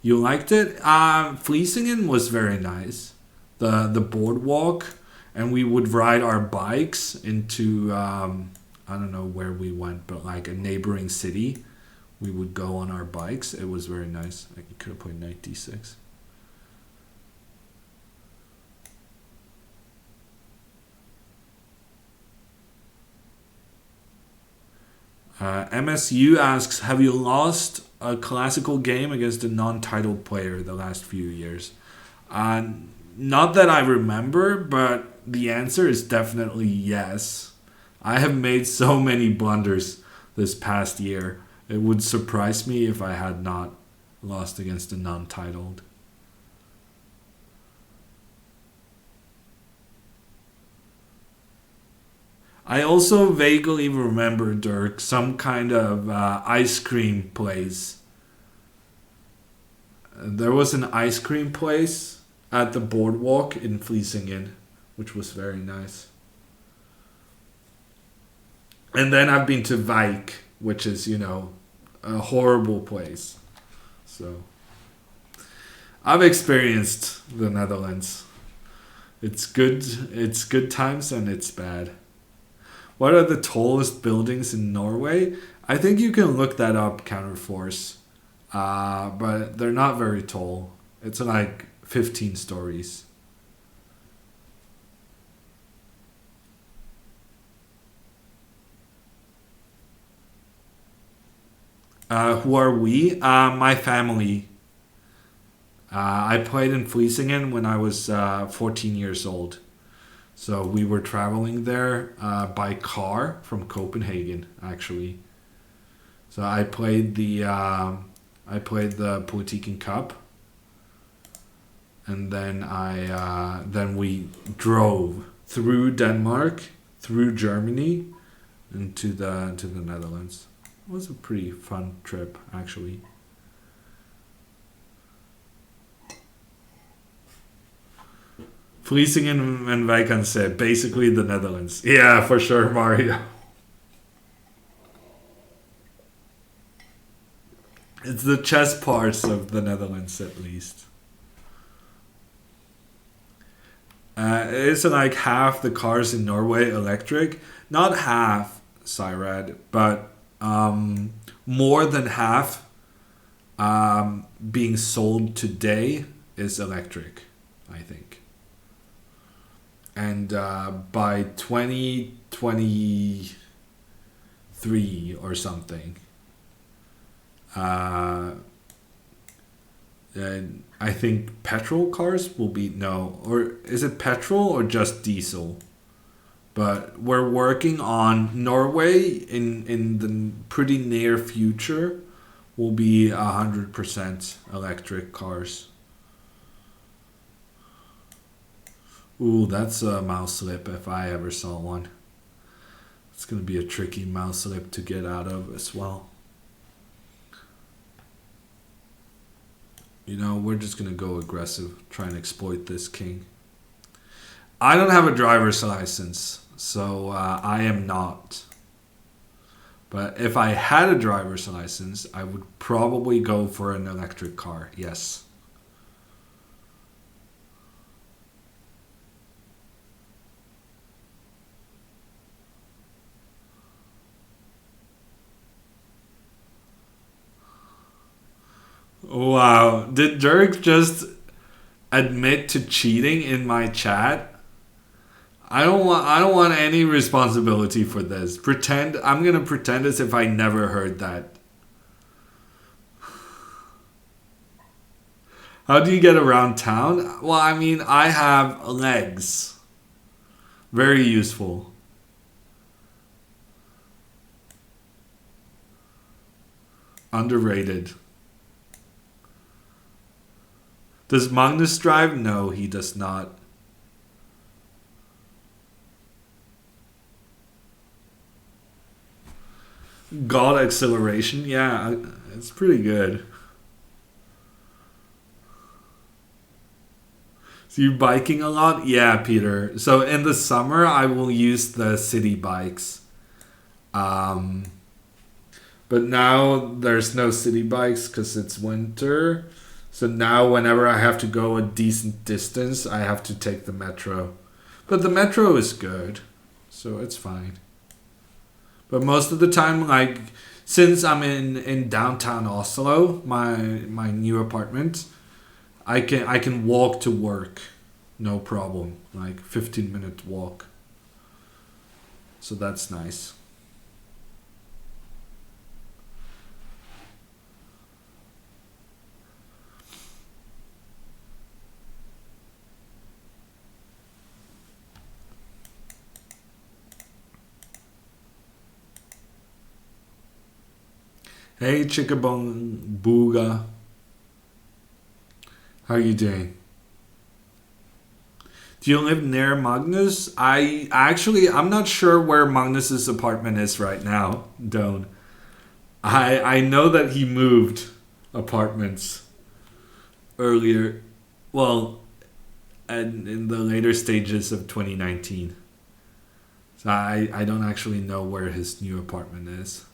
Speaker 1: You liked it? Vlissingen was very nice. The boardwalk, and we would ride our bikes into I don't know where we went, but like a neighboring city. We would go on our bikes. It was very nice. Like you could have played knight d6. MSU asks, have you lost a classical game against a non-titled player the last few years? Not that I remember, but the answer is definitely yes. I have made so many blunders this past year. It would surprise me if I had not lost against a non-titled. I also vaguely remember, Dirk, some kind of ice cream place. There was an ice cream place at the boardwalk in Vlissingen, which was very nice. And then I've been to Wijk, which is, a horrible place. So I've experienced the Netherlands. It's good times and it's bad. What are the tallest buildings in Norway? I think you can look that up, Counterforce. But they're not very tall. It's like 15 stories. Who are we? My family. I played in Vlissingen when I was 14 years old. So we were traveling there by car from Copenhagen, actually. So I played the Politiken Cup, and then we drove through Denmark, through Germany, and to the Netherlands. It was a pretty fun trip, actually. Vlissingen and Weikanse, basically the Netherlands. Yeah, for sure, Mario. It's the chess parts of the Netherlands, at least. It's like half the cars in Norway electric. Not half, Cyrad, but more than half being sold today is electric, I think. And by 2023 or something, uh, and I think petrol cars will be no, or is it petrol or just diesel? But we're working on Norway in the pretty near future will be 100% electric cars. Ooh, that's a mouse slip if I ever saw one. It's gonna be a tricky mouse slip to get out of as well. You know, we're just gonna go aggressive, try and exploit this king. I don't have a driver's license, so I am not. But if I had a driver's license, I would probably go for an electric car, yes. Wow, did Dirk just admit to cheating in my chat? I don't want any responsibility for this. I'm going to pretend as if I never heard that. How do you get around town? Well, I mean, I have legs. Very useful. Underrated. Does Magnus drive? No, he does not. God acceleration? Yeah, it's pretty good. So you biking a lot? Yeah, Peter. So in the summer, I will use the city bikes. Um, but now there's no city bikes because it's winter. So now whenever I have to go a decent distance, I have to take the metro. But the metro is good, so it's fine. But most of the time, like since I'm in downtown Oslo, my new apartment, I can walk to work, no problem. Like 15-minute walk. So that's nice. Hey Chickabong Booga. How are you doing? Do you live near Magnus? I'm not sure where Magnus's apartment is right now, Don't. I know that he moved apartments earlier, well, and in the later stages of 2019. So I don't actually know where his new apartment is.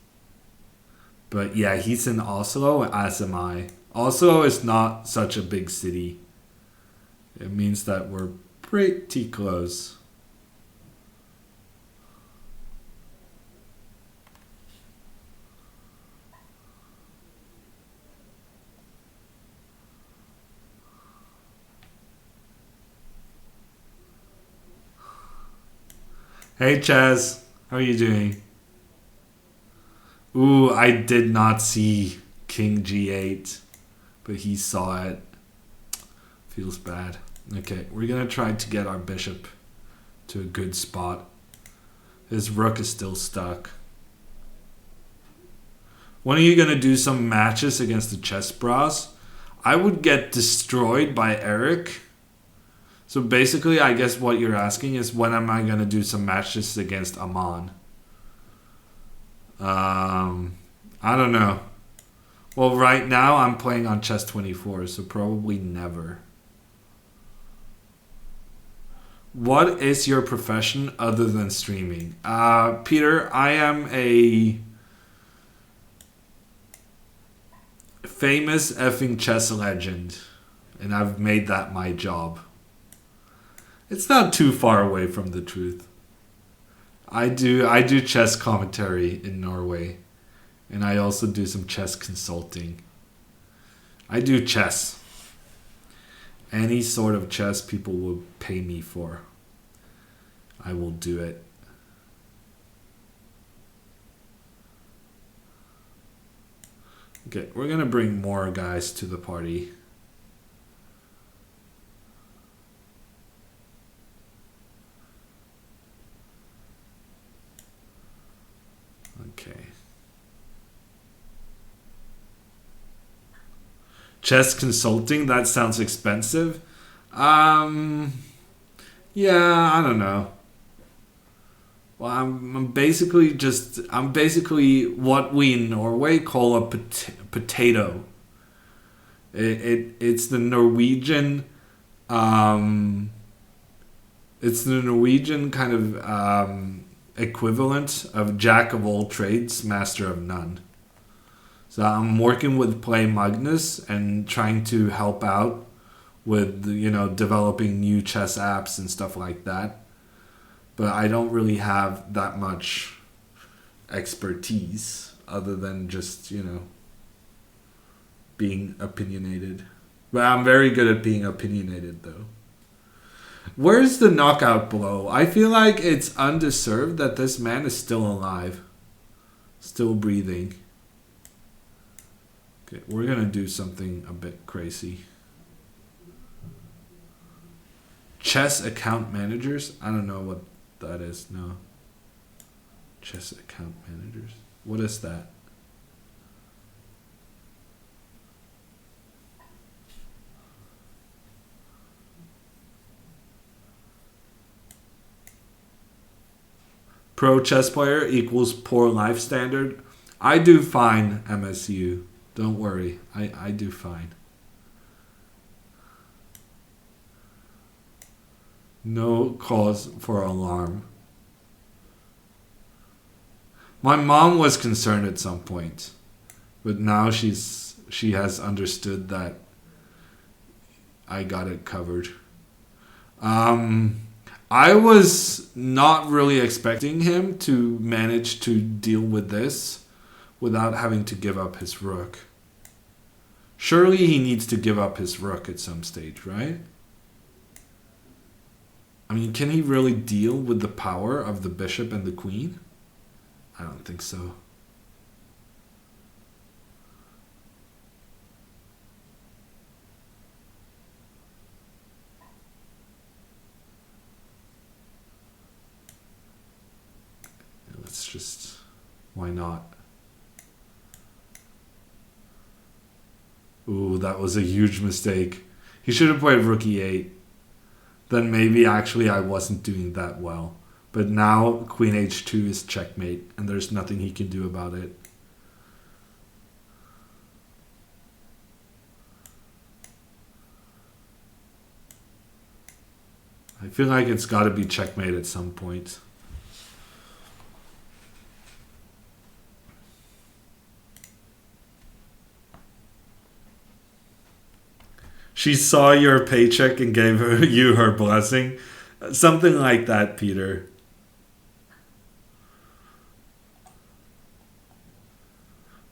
Speaker 1: But yeah, he's in Oslo, as am I. Oslo is not such a big city. It means that we're pretty close. Hey Chaz, how are you doing? Ooh, I did not see King G8, but he saw it. Feels bad. Okay, we're gonna try to get our bishop to a good spot. His rook is still stuck. When are you gonna do some matches against the chess bras? I would get destroyed by Eric. So basically, I guess what you're asking is when am I gonna do some matches against Aman? I don't know. Well, right now I'm playing on Chess 24, so probably never. What is your profession other than streaming? Peter, I am a famous effing chess legend, and I've made that my job. It's not too far away from the truth. I do chess commentary in Norway, and I also do some chess consulting. I do chess. Any sort of chess people will pay me for, I will do it. Okay, we're gonna bring more guys to the party. Okay. Chess consulting, that sounds expensive. Um, yeah, I don't know. Well, I'm basically what we in Norway call a potato. It's the Norwegian, um, it's the Norwegian kind of equivalent of jack of all trades, master of none. So I'm working with Play Magnus and trying to help out with developing new chess apps and stuff like that. But I don't really have that much expertise other than just being opinionated. But I'm very good at being opinionated though. Where's the knockout blow? I feel like it's undeserved that this man is still alive, still breathing. Okay, we're gonna do something a bit crazy. Chess account managers? I don't know what that is. No. Chess account managers. What is that? Pro chess player equals poor life standard. I do fine, MSU. Don't worry. I do fine. No cause for alarm. My mom was concerned at some point, but now she has understood that I got it covered. I was not really expecting him to manage to deal with this without having to give up his rook. Surely he needs to give up his rook at some stage, right? I mean, can he really deal with the power of the bishop and the queen? I don't think so. Let's just... Why not? Ooh, that was a huge mistake. He should have played rook e8. Then maybe actually I wasn't doing that well. But now queen h2 is checkmate, and there's nothing he can do about it. I feel like it's got to be checkmate at some point. She saw your paycheck and gave you her blessing. Something like that, Peter.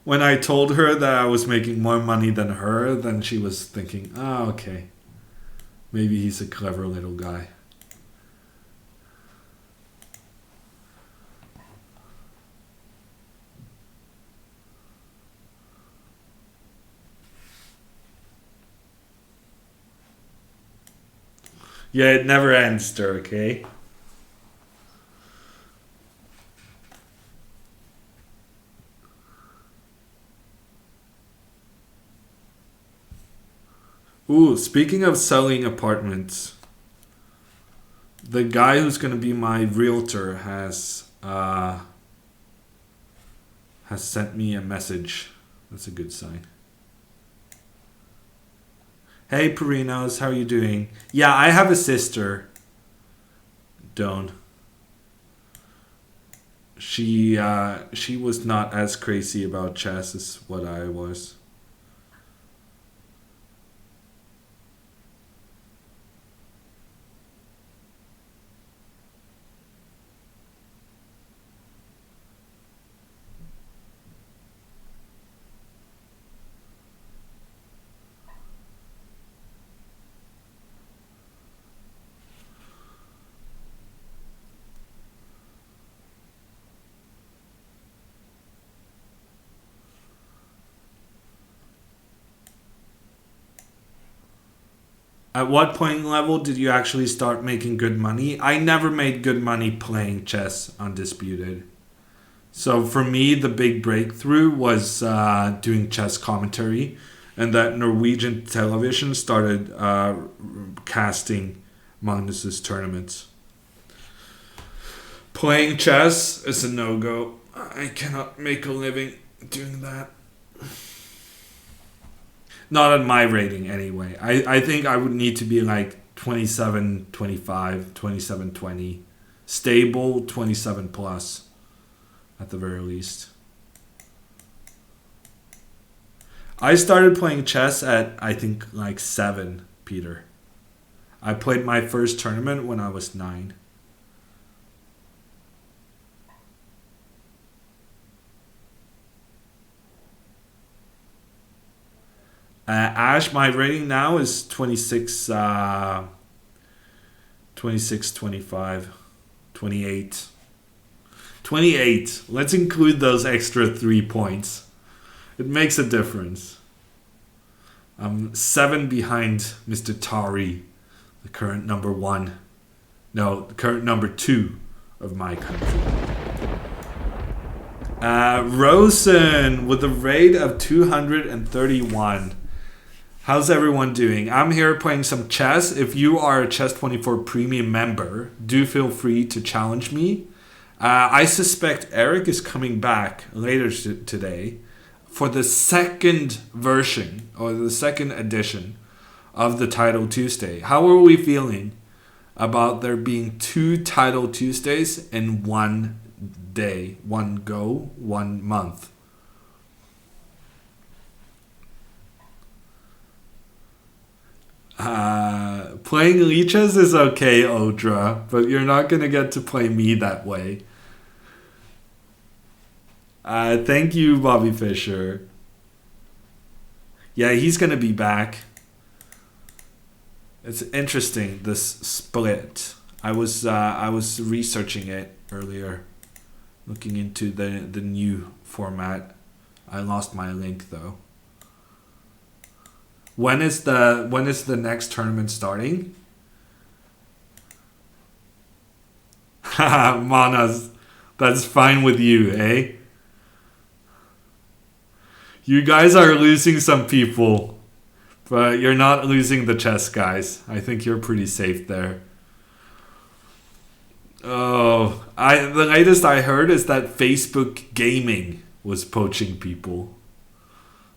Speaker 1: When I told her that I was making more money than her, then she was thinking, oh, okay. Maybe he's a clever little guy. Yeah, it never ends, Dirk, okay? Ooh, speaking of selling apartments, the guy who's going to be my realtor has sent me a message. That's a good sign. Hey, Perinos, how are you doing? Yeah, I have a sister. Don't. She was not as crazy about chess as what I was. At what point level did you actually start making good money? I never made good money playing chess undisputed. So for me, the big breakthrough was doing chess commentary, and that Norwegian television started casting Magnus's tournaments. Playing chess is a no go. I cannot make a living doing that. Not at my rating, anyway. I think I would need to be like 27, 25, 27, 20. Stable 27 plus, at the very least. I started playing chess at, I think, like 7, Peter. I played my first tournament when I was 9. Ash, my rating now is 26, 26, 25, 28. 28. Let's include those extra 3 points. It makes a difference. I'm 7 behind Mr. Tari, the current number 1. No, the current number 2 of my country. Rosen with a rate of 231. How's everyone doing? I'm here playing some chess. If you are a Chess24 premium member, do feel free to challenge me. I suspect Eric is coming back later today for the second version or the second edition of the Title Tuesday. How are we feeling about there being 2 Title Tuesdays in one day, one go, 1 month? Playing leeches is okay, Odra, but you're not going to get to play me that way. Thank you, Bobby Fischer. Yeah, he's going to be back. It's interesting, this split. I was researching it earlier, looking into the new format. I lost my link though. When is the next tournament starting? Haha, Manas, that's fine with you, eh? You guys are losing some people, but you're not losing the chess guys. I think you're pretty safe there. Oh, the latest I heard is that Facebook Gaming was poaching people.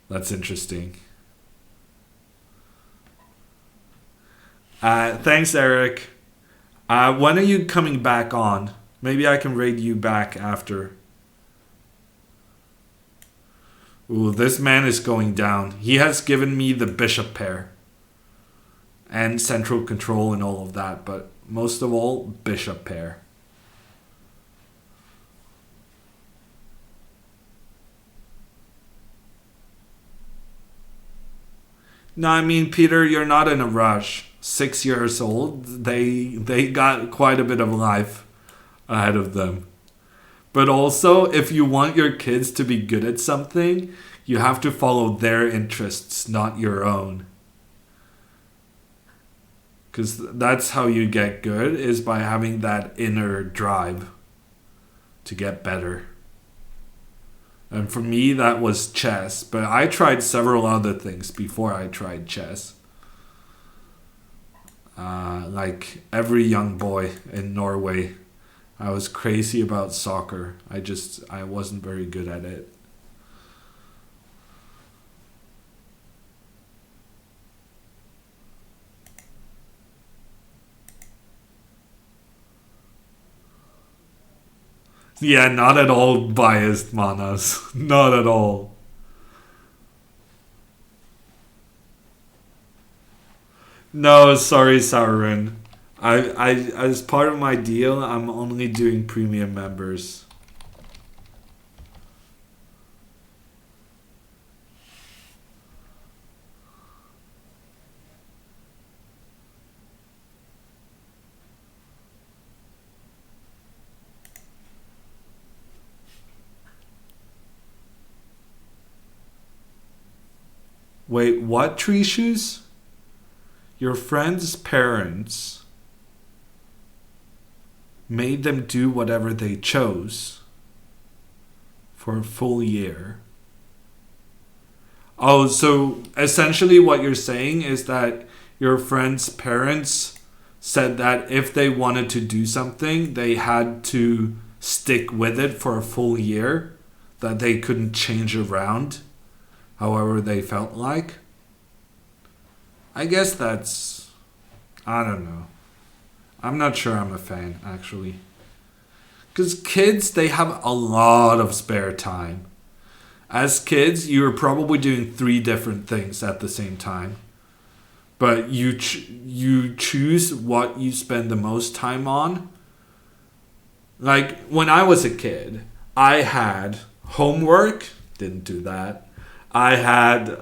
Speaker 1: That's interesting. Thanks, Eric. When are you coming back on? Maybe I can raid you back after. Ooh, this man is going down. He has given me the bishop pair. And central control and all of that, but most of all, bishop pair. No, I mean, Peter, you're not in a rush. 6 years old, they got quite a bit of life ahead of them. But also, if you want your kids to be good at something, you have to follow their interests, not your own. Because that's how you get good, is by having that inner drive to get better. And for me, that was chess. But I tried several other things before I tried chess. Like every young boy in Norway, I was crazy about soccer. I wasn't very good at it. Yeah, not at all biased, Manas. Not at all. No, sorry, Sauron. I as part of my deal, I'm only doing premium members. Wait, what tree shoes? Your friend's parents made them do whatever they chose for a full year. Oh, so essentially what you're saying is that your friend's parents said that if they wanted to do something, they had to stick with it for a full year, that they couldn't change around however they felt like. I guess that's, I don't know. I'm not sure I'm a fan, actually. Because kids, they have a lot of spare time. As kids, you're probably doing three different things at the same time. But you choose what you spend the most time on. Like, when I was a kid, I had homework. Didn't do that. I had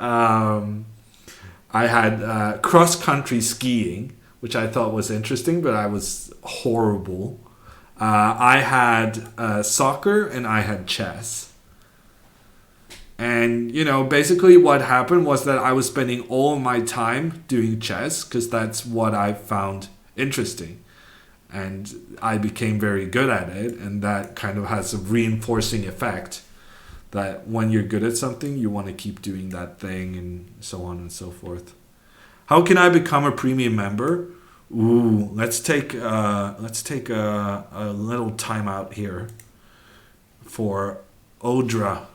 Speaker 1: cross country skiing, which I thought was interesting, but I was horrible. I had soccer and I had chess. And, basically what happened was that I was spending all of my time doing chess because that's what I found interesting. And I became very good at it, and that kind of has a reinforcing effect that when you're good at something, you want to keep doing that thing and so on and so forth. How can I become a premium member? Ooh, let's take a little time out here for Odra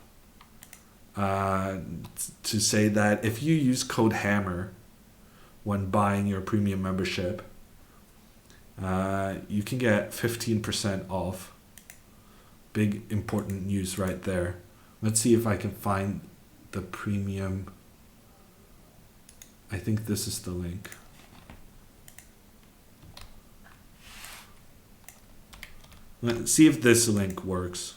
Speaker 1: to say that if you use code HAMMER when buying your premium membership, you can get 15% off. Big important news right there. Let's see if I can find the premium. I think this is the link. Let's see if this link works.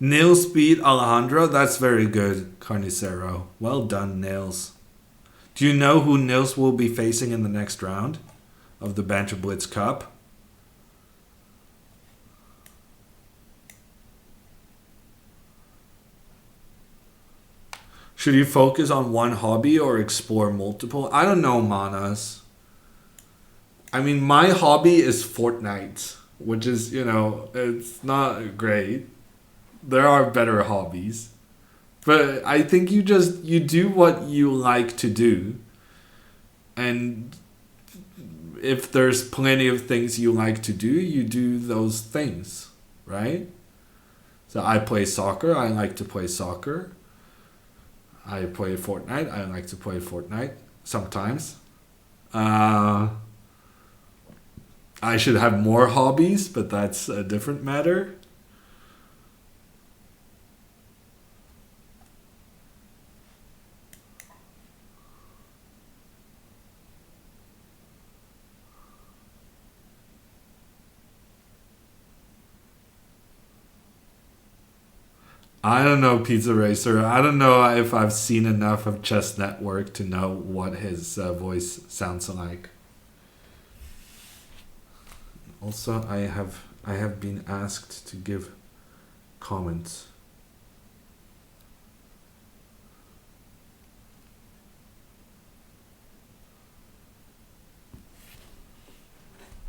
Speaker 1: Nails beat Alejandro. That's very good, Carnicero. Well done, Nails. Do you know who Nails will be facing in the next round of the Banter Blitz Cup? Should you focus on one hobby or explore multiple? I don't know, Manas. I mean, my hobby is Fortnite, which is, it's not great. There are better hobbies. But I think you do what you like to do. And if there's plenty of things you like to do, you do those things, right? So I play soccer. I like to play soccer. I play Fortnite. I like to play Fortnite sometimes. I should have more hobbies, but that's a different matter. I don't know, Pizza Racer. I don't know if I've seen enough of Chess Network to know what his voice sounds like. Also, I have been asked to give comments.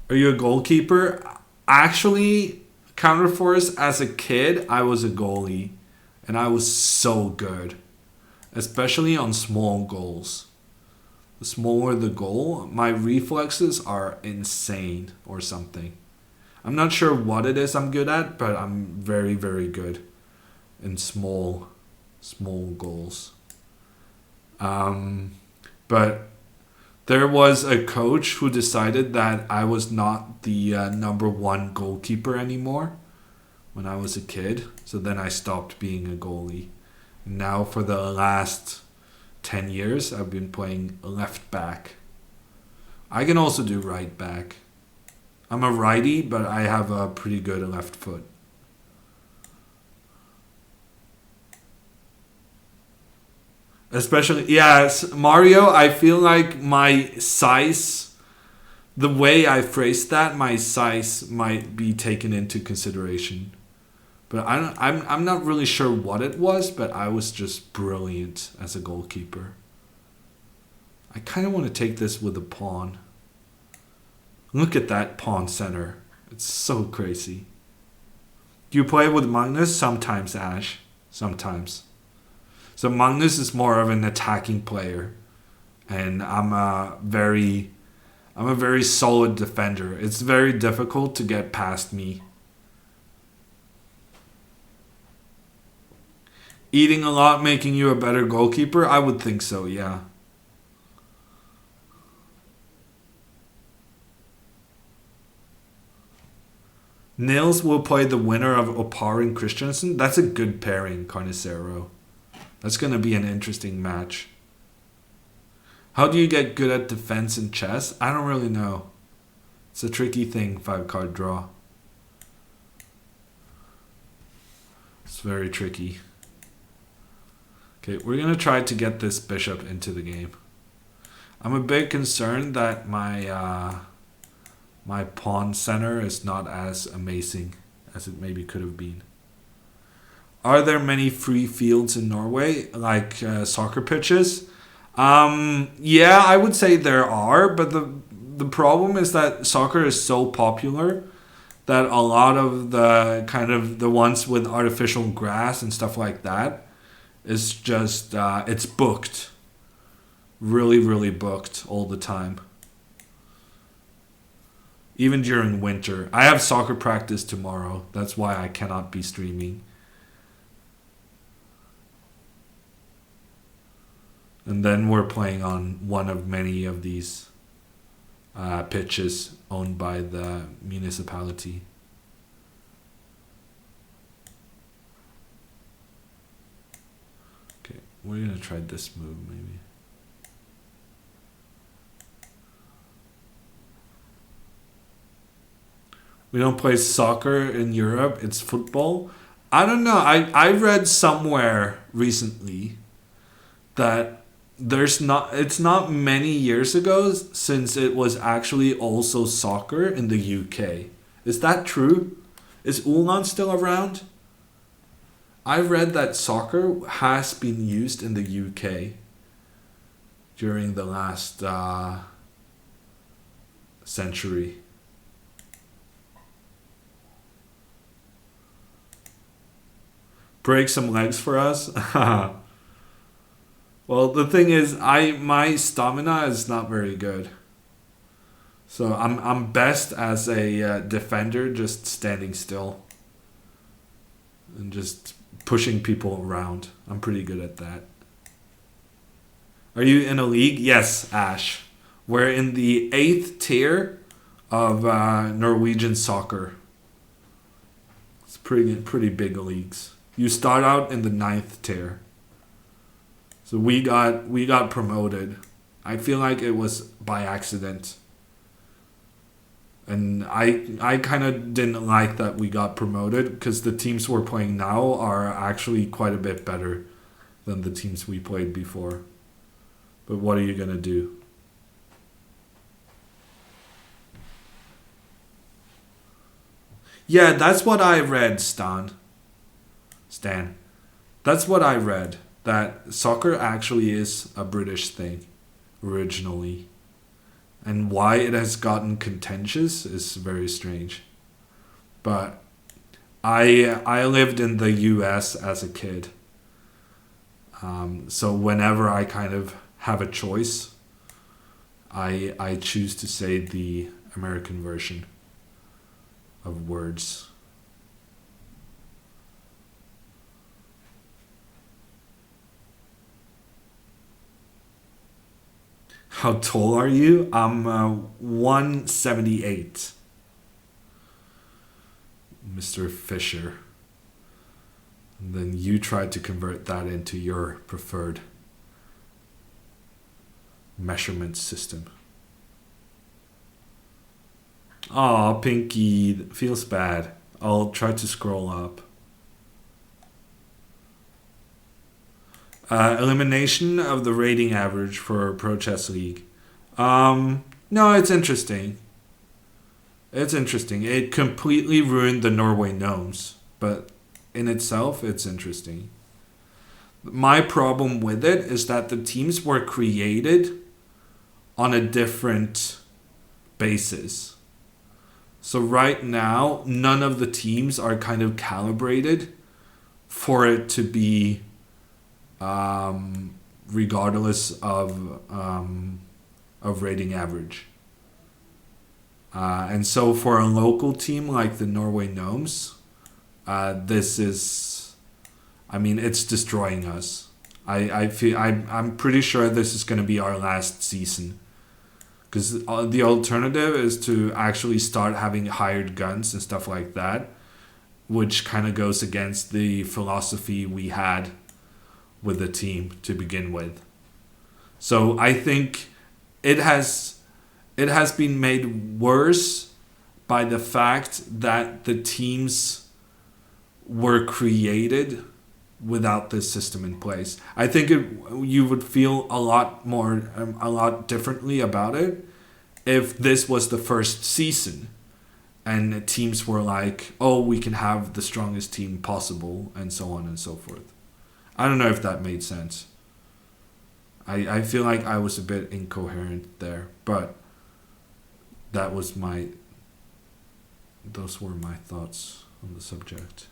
Speaker 1: Are you a goalkeeper? Actually, Counterforce, as a kid, I was a goalie. And I was so good. Especially on small goals. The smaller the goal, my reflexes are insane or something. I'm not sure what it is I'm good at, but I'm very, very good in small goals. But there was a coach who decided that I was not the number one goalkeeper anymore when I was a kid. So then I stopped being a goalie. And now for the last 10 years, I've been playing left back. I can also do right back. I'm a righty, but I have a pretty good left foot. Especially, yes, Mario, I feel like my size The way I phrased that, my size might be taken into consideration. But I'm not really sure what it was, but I was just brilliant as a goalkeeper. I kind of want to take this with a pawn. Look at that pawn center. It's so crazy. Do you play with Magnus? Sometimes, Ash. Sometimes. So Magnus is more of an attacking player. And I'm a very solid defender. It's very difficult to get past me. Eating a lot making you a better goalkeeper? I would think so, yeah. Nils will play the winner of Opar and Christensen. That's a good pairing, Carnicero. That's going to be an interesting match. How do you get good at defense in chess? I don't really know. It's a tricky thing, 5-card draw. It's very tricky. Okay, we're going to try to get this bishop into the game. I'm a bit concerned that my pawn center is not as amazing as it maybe could have been. Are there many free fields in Norway, like soccer pitches? Yeah, I would say there are, but the problem is that soccer is so popular that a lot of the kind of the ones with artificial grass and stuff like that is just it's booked, really booked all the time. Even during winter. I have soccer practice tomorrow. That's why I cannot be streaming. And then we're playing on one of many of these pitches owned by the municipality. Okay, we're going to try this move maybe. We don't play soccer in Europe. It's football. I don't know. I read somewhere recently that it's not many years ago since it was actually also soccer in the UK. Is that true? Is Ulan still around? I read that soccer has been used in the UK during the last century. Break some legs for us. Well, the thing is, my stamina is not very good. So I'm best as a defender, just standing still and just pushing people around. I'm pretty good at that. Are you in a league? Yes, Ash. We're in the 8th tier of Norwegian soccer. It's pretty big leagues. You start out in the 9th tier. So we got promoted. I feel like it was by accident. And I kind of didn't like that we got promoted because the teams we're playing now are actually quite a bit better than the teams we played before. But what are you going to do? Yeah, that's what I read, Stan. That's what I read. That soccer actually is a British thing originally. And why it has gotten contentious is very strange. But I lived in the US as a kid. So whenever I kind of have a choice, I choose to say the American version of words. How tall are you? I'm 178. Mr. Fisher. And then you tried to convert that into your preferred measurement system. Aw, Pinky, feels bad. I'll try to scroll up. Elimination of the rating average for Pro Chess League. No, it's interesting. It's interesting. It completely ruined the Norway gnomes, but in itself, it's interesting. My problem with it is that the teams were created on a different basis. So right now, none of the teams are kind of calibrated for it to be regardless of rating average. And so for a local team like the Norway Gnomes, this is, I mean, it's destroying us. I feel I'm pretty sure this is going to be our last season, because the alternative is to actually start having hired guns and stuff like that, which kind of goes against the philosophy we had with the team to begin with. So I think it has been made worse by the fact that the teams were created without this system in place. I think you would feel a lot differently about it if this was the first season and teams were like, oh, we can have the strongest team possible, and so on and so forth. I don't know if that made sense. I feel like I was a bit incoherent there, but those were my thoughts on the subject.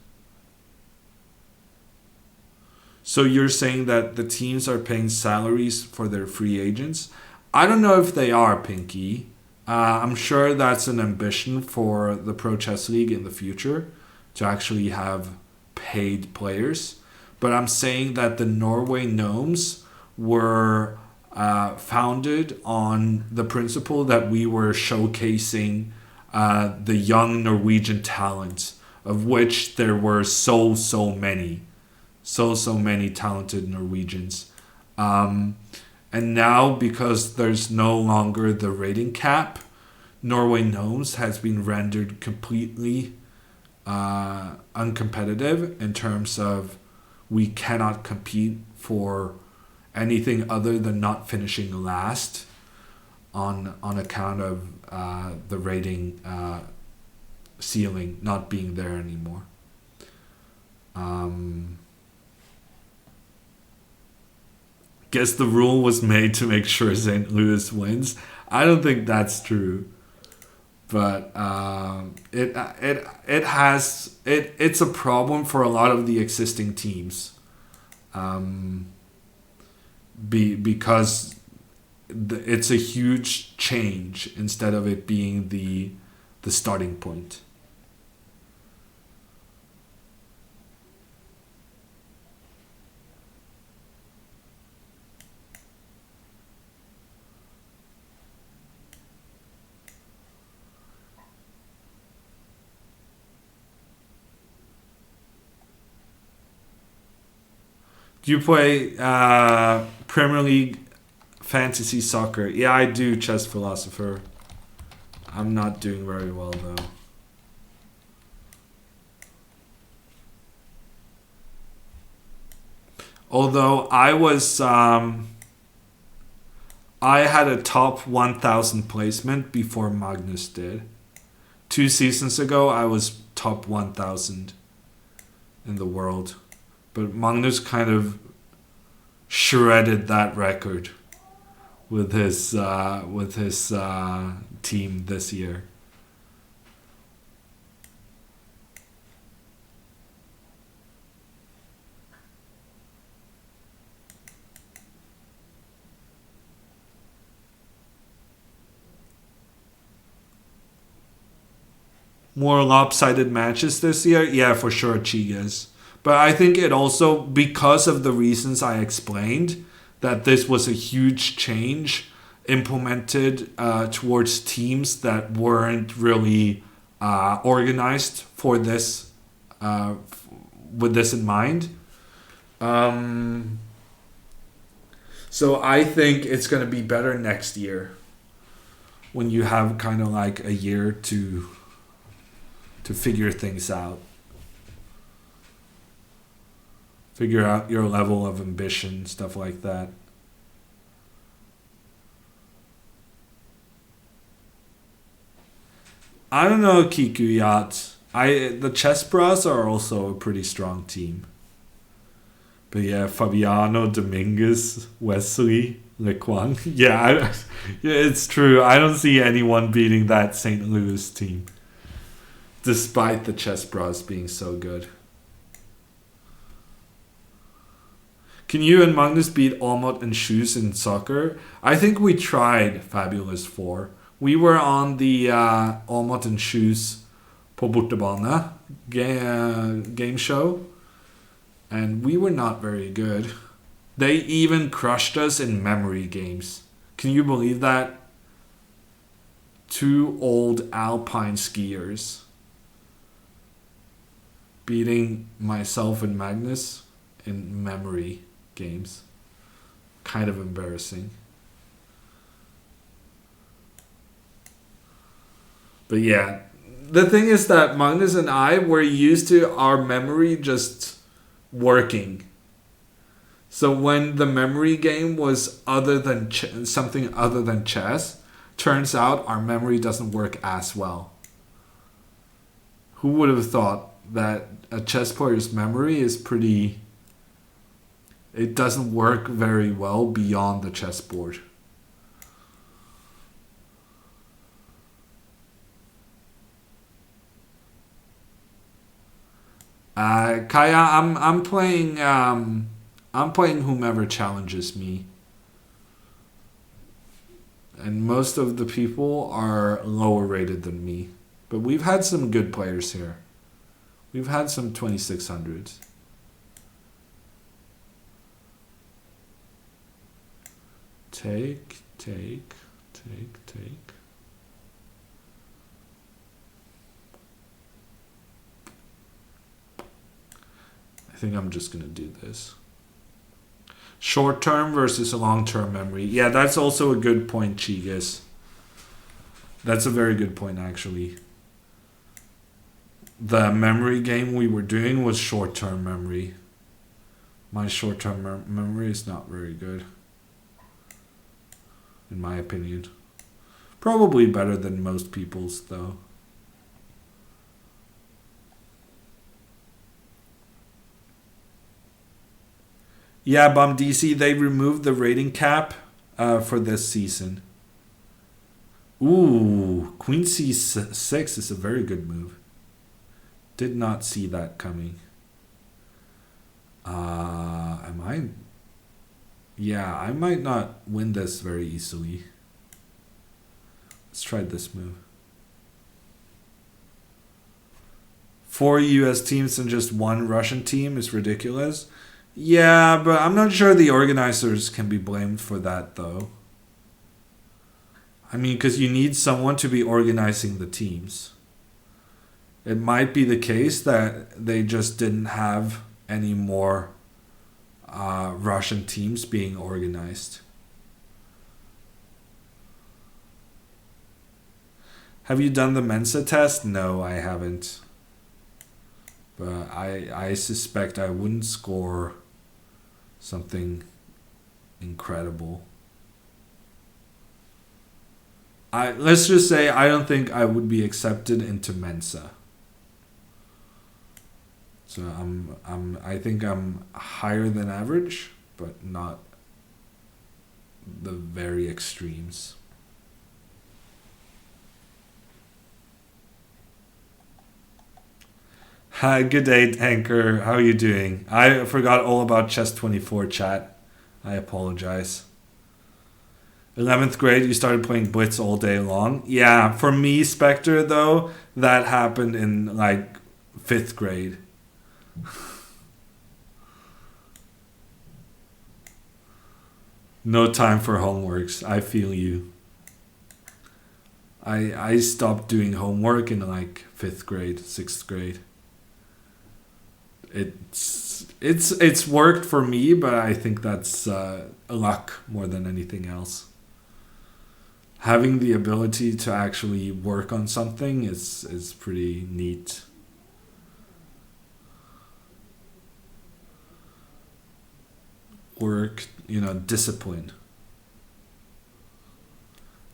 Speaker 1: So you're saying that the teams are paying salaries for their free agents? I don't know if they are, Pinky. I'm sure that's an ambition for the Pro Chess League in the future, to actually have paid players. But I'm saying that the Norway Gnomes were founded on the principle that we were showcasing the young Norwegian talent, of which there were so many. So many talented Norwegians. And now, because there's no longer the rating cap, Norway Gnomes has been rendered completely uncompetitive in terms of we cannot compete for anything other than not finishing last on account of the rating ceiling not being there anymore. Guess the rule was made to make sure St. Louis wins. I don't think that's true, but it's a problem for a lot of the existing teams, because it's a huge change instead of it being the starting point. Do you play Premier League fantasy soccer? Yeah, I do, Chess Philosopher. I'm not doing very well, though. Although I had a top 1,000 placement before Magnus did. 2 seasons ago, I was top 1,000 in the world. But Magnus kind of shredded that record with his team this year. More lopsided matches this year? Yeah, for sure, Chigas. But I think it also, because of the reasons I explained, that this was a huge change implemented towards teams that weren't really organized for this, with this in mind. So I think it's going to be better next year, when you have kind of like a year to figure things out. Figure out your level of ambition, stuff like that. I don't know Kikuyat. The Chess Bros are also a pretty strong team. But yeah, Fabiano, Dominguez, Wesley, Lequan. Yeah, it's true. I don't see anyone beating that St. Louis team, despite the Chess Bros being so good. Can you and Magnus beat Almut and Shoes in soccer? I think we tried Fabulous 4. We were on the Almut and Shoes på bortebane game show, and we were not very good. They even crushed us in memory games. Can you believe that? Two old alpine skiers beating myself and Magnus in memory games. Kind of embarrassing. But yeah, the thing is that Magnus and I were used to our memory just working. So when the memory game was something other than chess, turns out our memory doesn't work as well. Who would have thought that a chess player's memory is pretty... It doesn't work very well beyond the chessboard. Kaya, I'm playing whomever challenges me. And most of the people are lower rated than me. But we've had some good players here. We've had some 2600s. Take. I think I'm just going to do this. Short term versus a long term memory. Yeah, that's also a good point, Chigas. That's a very good point, actually. The memory game we were doing was short term memory. My short term memory is not very good, in my opinion. Probably better than most people's, though. Yeah, Bum DC, they removed the rating cap for this season. Ooh, Queen C6 is a very good move. Did not see that coming. Am I... Yeah, I might not win this very easily. Let's try this move. 4 US teams and just 1 Russian team is ridiculous. Yeah, but I'm not sure the organizers can be blamed for that, though. I mean, because you need someone to be organizing the teams. It might be the case that they just didn't have any more Russian teams being organized. Have you done the Mensa test? No, I haven't. But I suspect I wouldn't score something incredible. Let's just say I don't think I would be accepted into Mensa. So I think I'm higher than average, but not the very extremes. Hi, good day, Anchor. How are you doing? I forgot all about Chess24 chat. I apologize. 11th grade, you started playing Blitz all day long. Yeah, for me, Spectre, though, that happened in, 5th grade. No time for homeworks. I feel you. I stopped doing homework in, 5th grade, 6th grade. It's worked for me, but I think that's luck more than anything else. Having the ability to actually work on something is pretty neat. Work, discipline.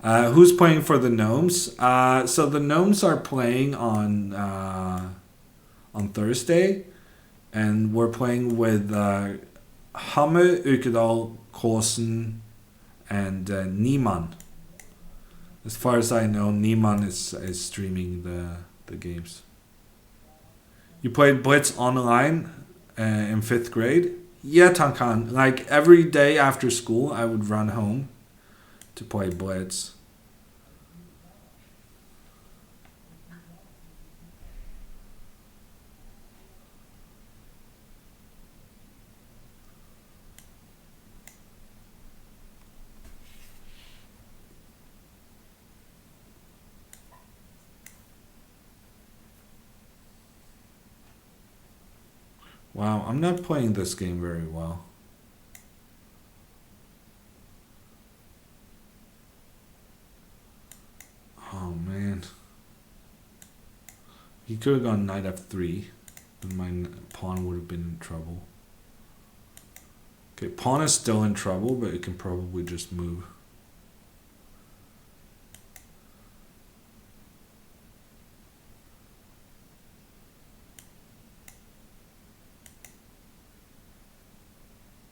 Speaker 1: Who's playing for the gnomes? So the gnomes are playing on Thursday, and we're playing with Hammer, Ukedal, Korsen, and Niemann. As far as I know, Niemann is streaming the games. You played Blitz online in fifth grade? Yeah, Tankan. Like every day after school, I would run home to play Blitz. Wow, I'm not playing this game very well. Oh man. He could have gone knight f3, and my pawn would have been in trouble. Okay, pawn is still in trouble, but it can probably just move.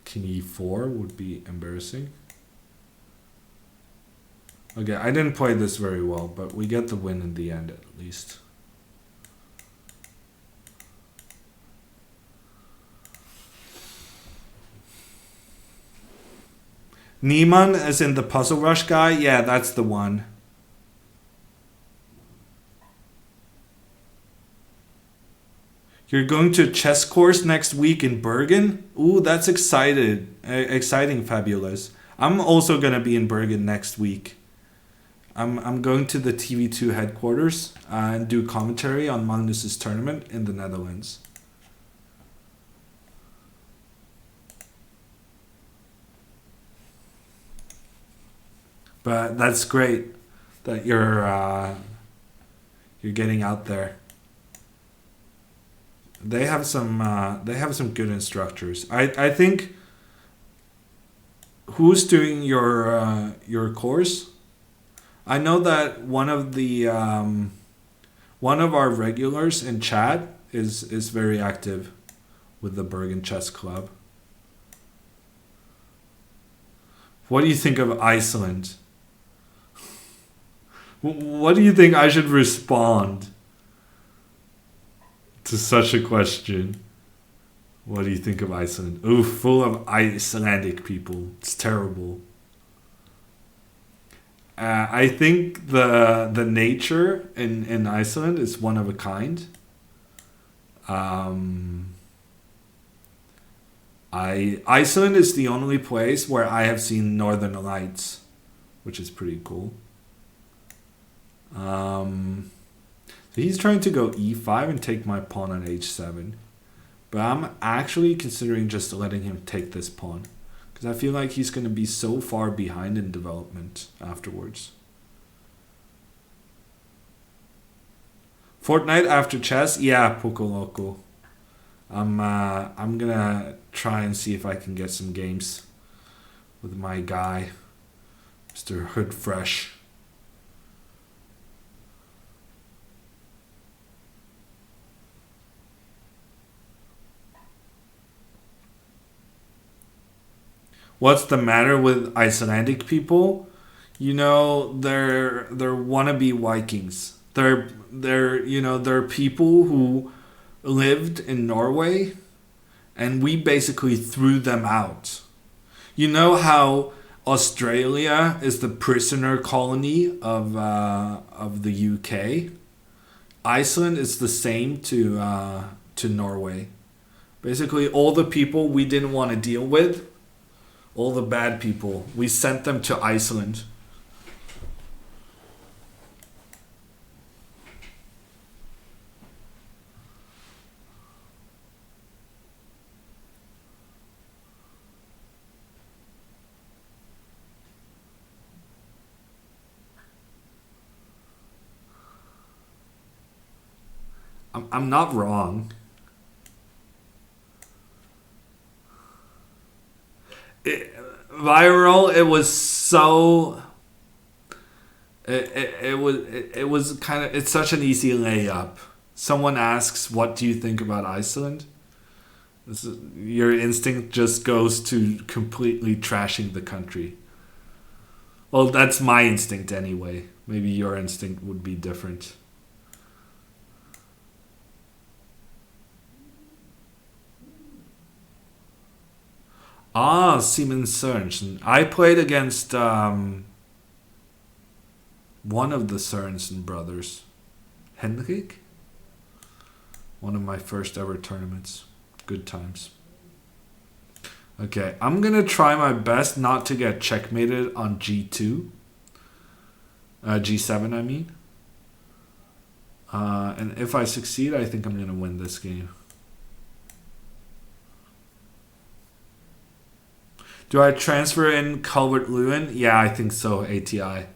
Speaker 1: King e4 would be embarrassing. Okay, I didn't play this very well, but we get the win in the end at least. Niemann as in the Puzzle Rush guy? Yeah, that's the one. You're going to a chess course next week in Bergen? Ooh, that's exciting, Fabulous. I'm also going to be in Bergen next week. I'm going to the TV2 headquarters and do commentary on Magnus's tournament in the Netherlands. But that's great that you're getting out there. They have some good instructors. I think who's doing your course? I know that one of our regulars in chat is very active with the Bergen Chess Club. What do you think of Iceland? What do you think I should respond to such a question? What do you think of Iceland? Ooh, full of Icelandic people. It's terrible. I think the nature in Iceland is one of a kind. Iceland is the only place where I have seen Northern Lights, which is pretty cool. He's trying to go e5 and take my pawn on h7. But I'm actually considering just letting him take this pawn. Because I feel like he's going to be so far behind in development afterwards. Fortnite after chess? Yeah, Poco Loco. I'm gonna try and see if I can get some games with my guy, Mr. Hood Fresh. What's the matter with Icelandic people? You know, they're wannabe Vikings. They're people who lived in Norway, and we basically threw them out. You know how Australia is the prisoner colony of the UK? Iceland is the same to Norway. Basically, all the people we didn't want to deal with, all the bad people, we sent them to Iceland. I'm not wrong. Viral, it was so It was kind of, it's such an easy layup. Someone asks, "What do you think about Iceland?" Your instinct just goes to completely trashing the country. Well, that's my instinct anyway. Maybe your instinct would be different. Ah, Simon Sørensen. I played against one of the Sørensen brothers. Henrik? One of my first ever tournaments. Good times. Okay, I'm gonna try my best not to get checkmated on G2. G7, I mean. And if I succeed, I think I'm gonna win this game. Do I transfer in Calvert-Lewin? Yeah, I think so, ATI.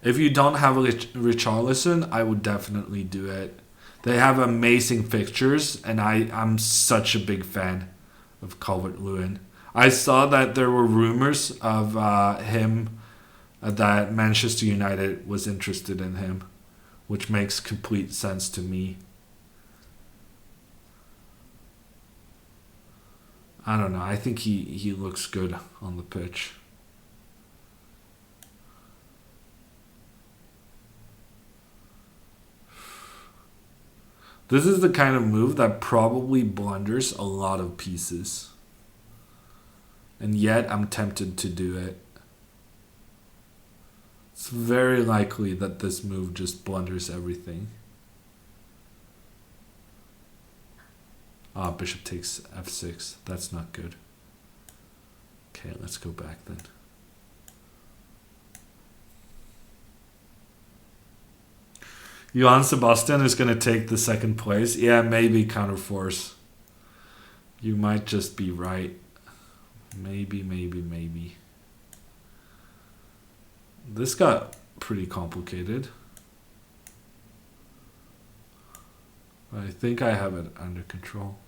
Speaker 1: If you don't have Richarlison, I would definitely do it. They have amazing fixtures, and I'm such a big fan of Calvert-Lewin. I saw that there were rumors of him, that Manchester United was interested in him, which makes complete sense to me. I don't know. I think he looks good on the pitch. This is the kind of move that probably blunders a lot of pieces. And yet I'm tempted to do it. It's very likely that this move just blunders everything. Ah, bishop takes f6. That's not good. Okay, let's go back then. Johann Sebastian is going to take the second place. Yeah, maybe counterforce. You might just be right. Maybe. This got pretty complicated. I think I have it under control.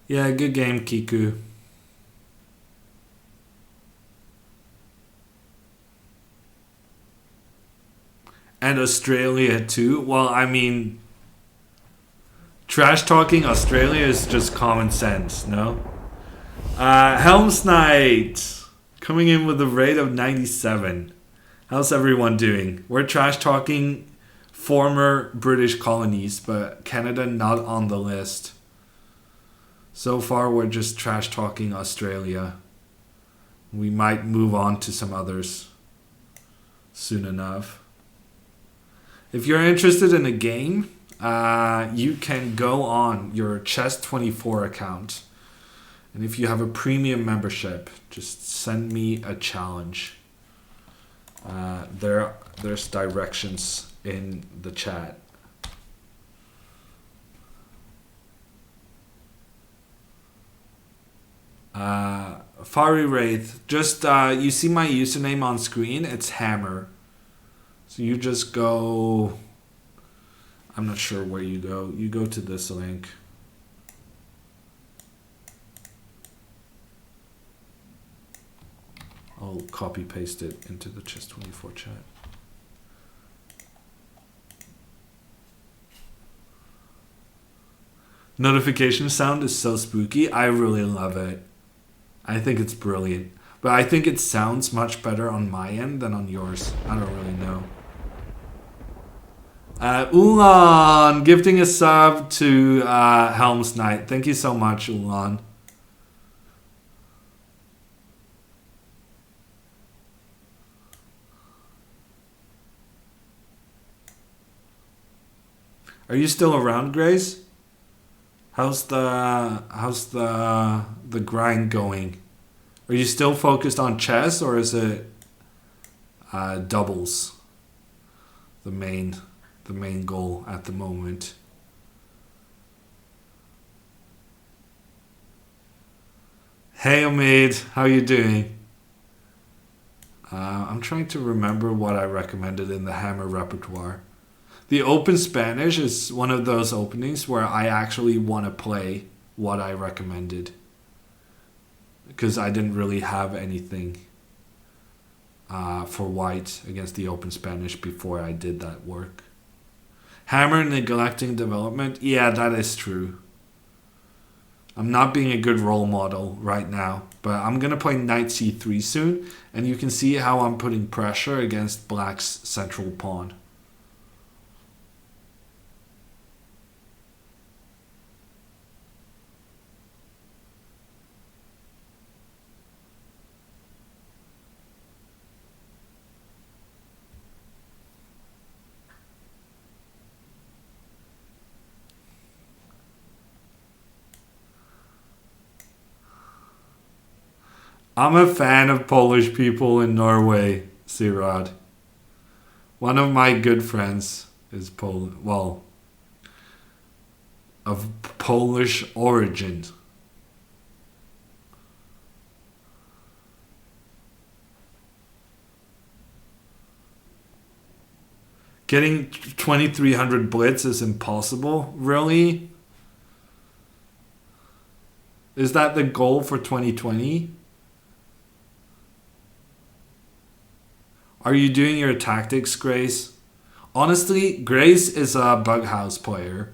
Speaker 1: Yeah, good game, Kiku. And Australia too. Well, I mean, trash talking Australia is just common sense, no? Helms Knight coming in with a rate of 97. How's everyone doing? We're trash talking former British colonies, but Canada not on the list. So far, we're just trash talking Australia. We might move on to some others soon enough. If you're interested in a game, you can go on your Chess24 account. And if you have a premium membership, just send me a challenge. There's directions in the chat. Fiery Wraith, just you see my username on screen, it's Hammer. So you just go, I'm not sure where you go. You go to this link. I'll copy paste it into the Chess24 chat. Notification sound is so spooky. I really love it. I think it's brilliant. But I think it sounds much better on my end than on yours. I don't really know. Ulan gifting a sub to Helms Knight. Thank you so much, Ulan. Are you still around, Grace? How's the grind going? Are you still focused on chess, or is it doubles the main goal at the moment? Hey Omid, how you doing? I'm trying to remember what I recommended in the Hammer repertoire. The Open Spanish is one of those openings where I actually want to play what I recommended, because I didn't really have anything for white against the Open Spanish before I did that work. Hammer neglecting development. Yeah, that is true. I'm not being a good role model right now, but I'm going to play knight c3 soon, and you can see how I'm putting pressure against black's central pawn. I'm a fan of Polish people in Norway, Sirad. One of my good friends is of Polish origin. Getting 2300 blitz is impossible? Really? Is that the goal for 2020? Are you doing your tactics, Grace? Honestly, Grace is a Bughouse player.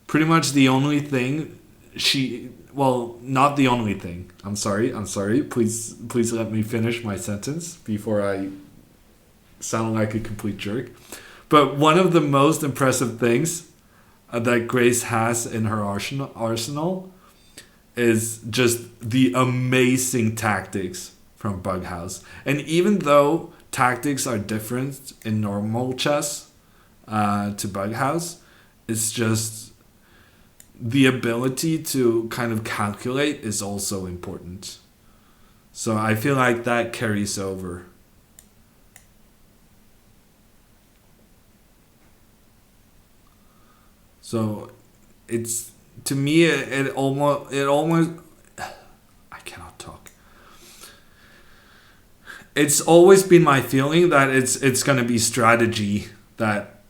Speaker 1: Pretty much the only thing not the only thing. I'm sorry. Please let me finish my sentence before I sound like a complete jerk. But one of the most impressive things that Grace has in her arsenal is just the amazing tactics from Bughouse. And even though tactics are different in normal chess to Bughouse, it's just the ability to kind of calculate is also important. So I feel like that carries over. So it's, to me, it almost I cannot talk. It's always been my feeling that it's gonna be strategy that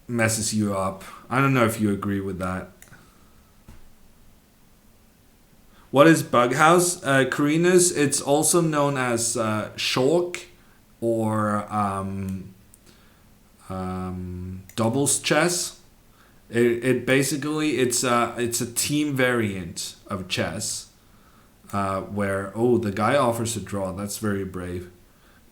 Speaker 1: messes you up. I don't know if you agree with that. What is Bughouse? Karina's, it's also known as Shulk or doubles chess. It basically it's a team variant of chess, where the guy offers a draw. That's very brave,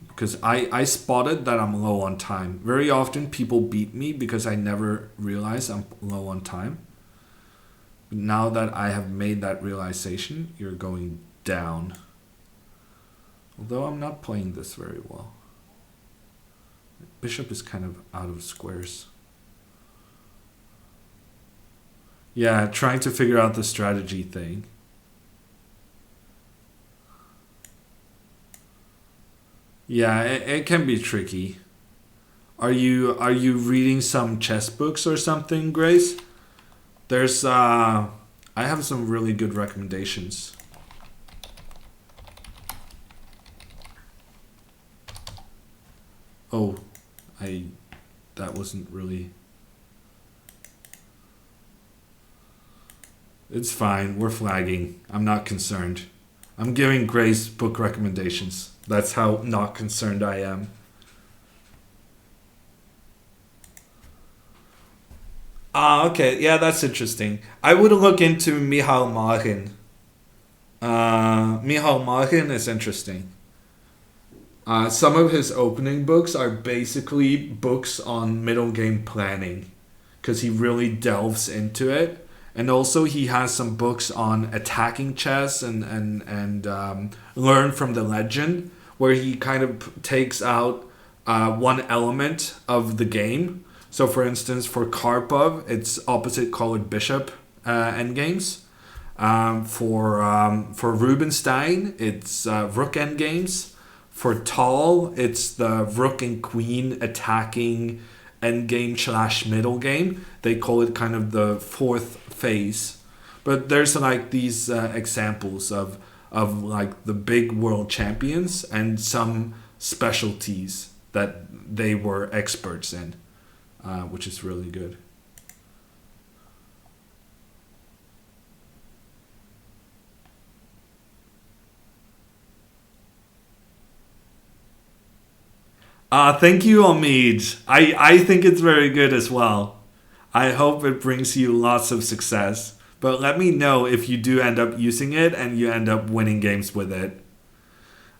Speaker 1: because I spotted that I'm low on time. Very often people beat me because I never realize I'm low on time. Now that I have made that realization, you're going down. Although I'm not playing this very well. Bishop is kind of out of squares. Yeah, trying to figure out the strategy thing. Yeah, it can be tricky. Are you reading some chess books or something, Grace? There's I have some really good recommendations. Oh, that wasn't really. It's fine. We're flagging. I'm not concerned. I'm giving Grace book recommendations. That's how not concerned I am. Ah, okay. Yeah, that's interesting. I would look into Michal Marin. Michal Marin is interesting. Some of his opening books are basically books on middle game planning, because he really delves into it. And also he has some books on attacking chess and learn from the legend, where he kind of takes out one element of the game. So for instance, for Karpov, it's opposite colored bishop endgames. For Rubinstein, it's rook endgames. For Tall, it's the rook and queen attacking endgame slash middle game. They call it kind of the fourth phase. But there's like these examples of like the big world champions and some specialties that they were experts in, which is really good. Thank you, Omid. I think it's very good as well. I hope it brings you lots of success. But let me know if you do end up using it and you end up winning games with it.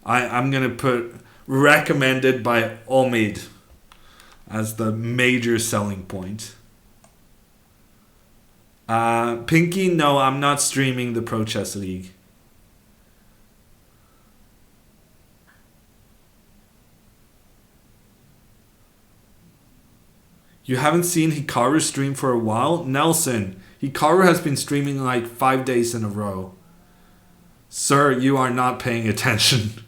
Speaker 1: I'm going to put recommended by Omid as the major selling point. Pinky, no, I'm not streaming the Pro Chess League. You haven't seen Hikaru stream for a while? Nelson, Hikaru has been streaming like 5 days in a row. Sir, you are not paying attention.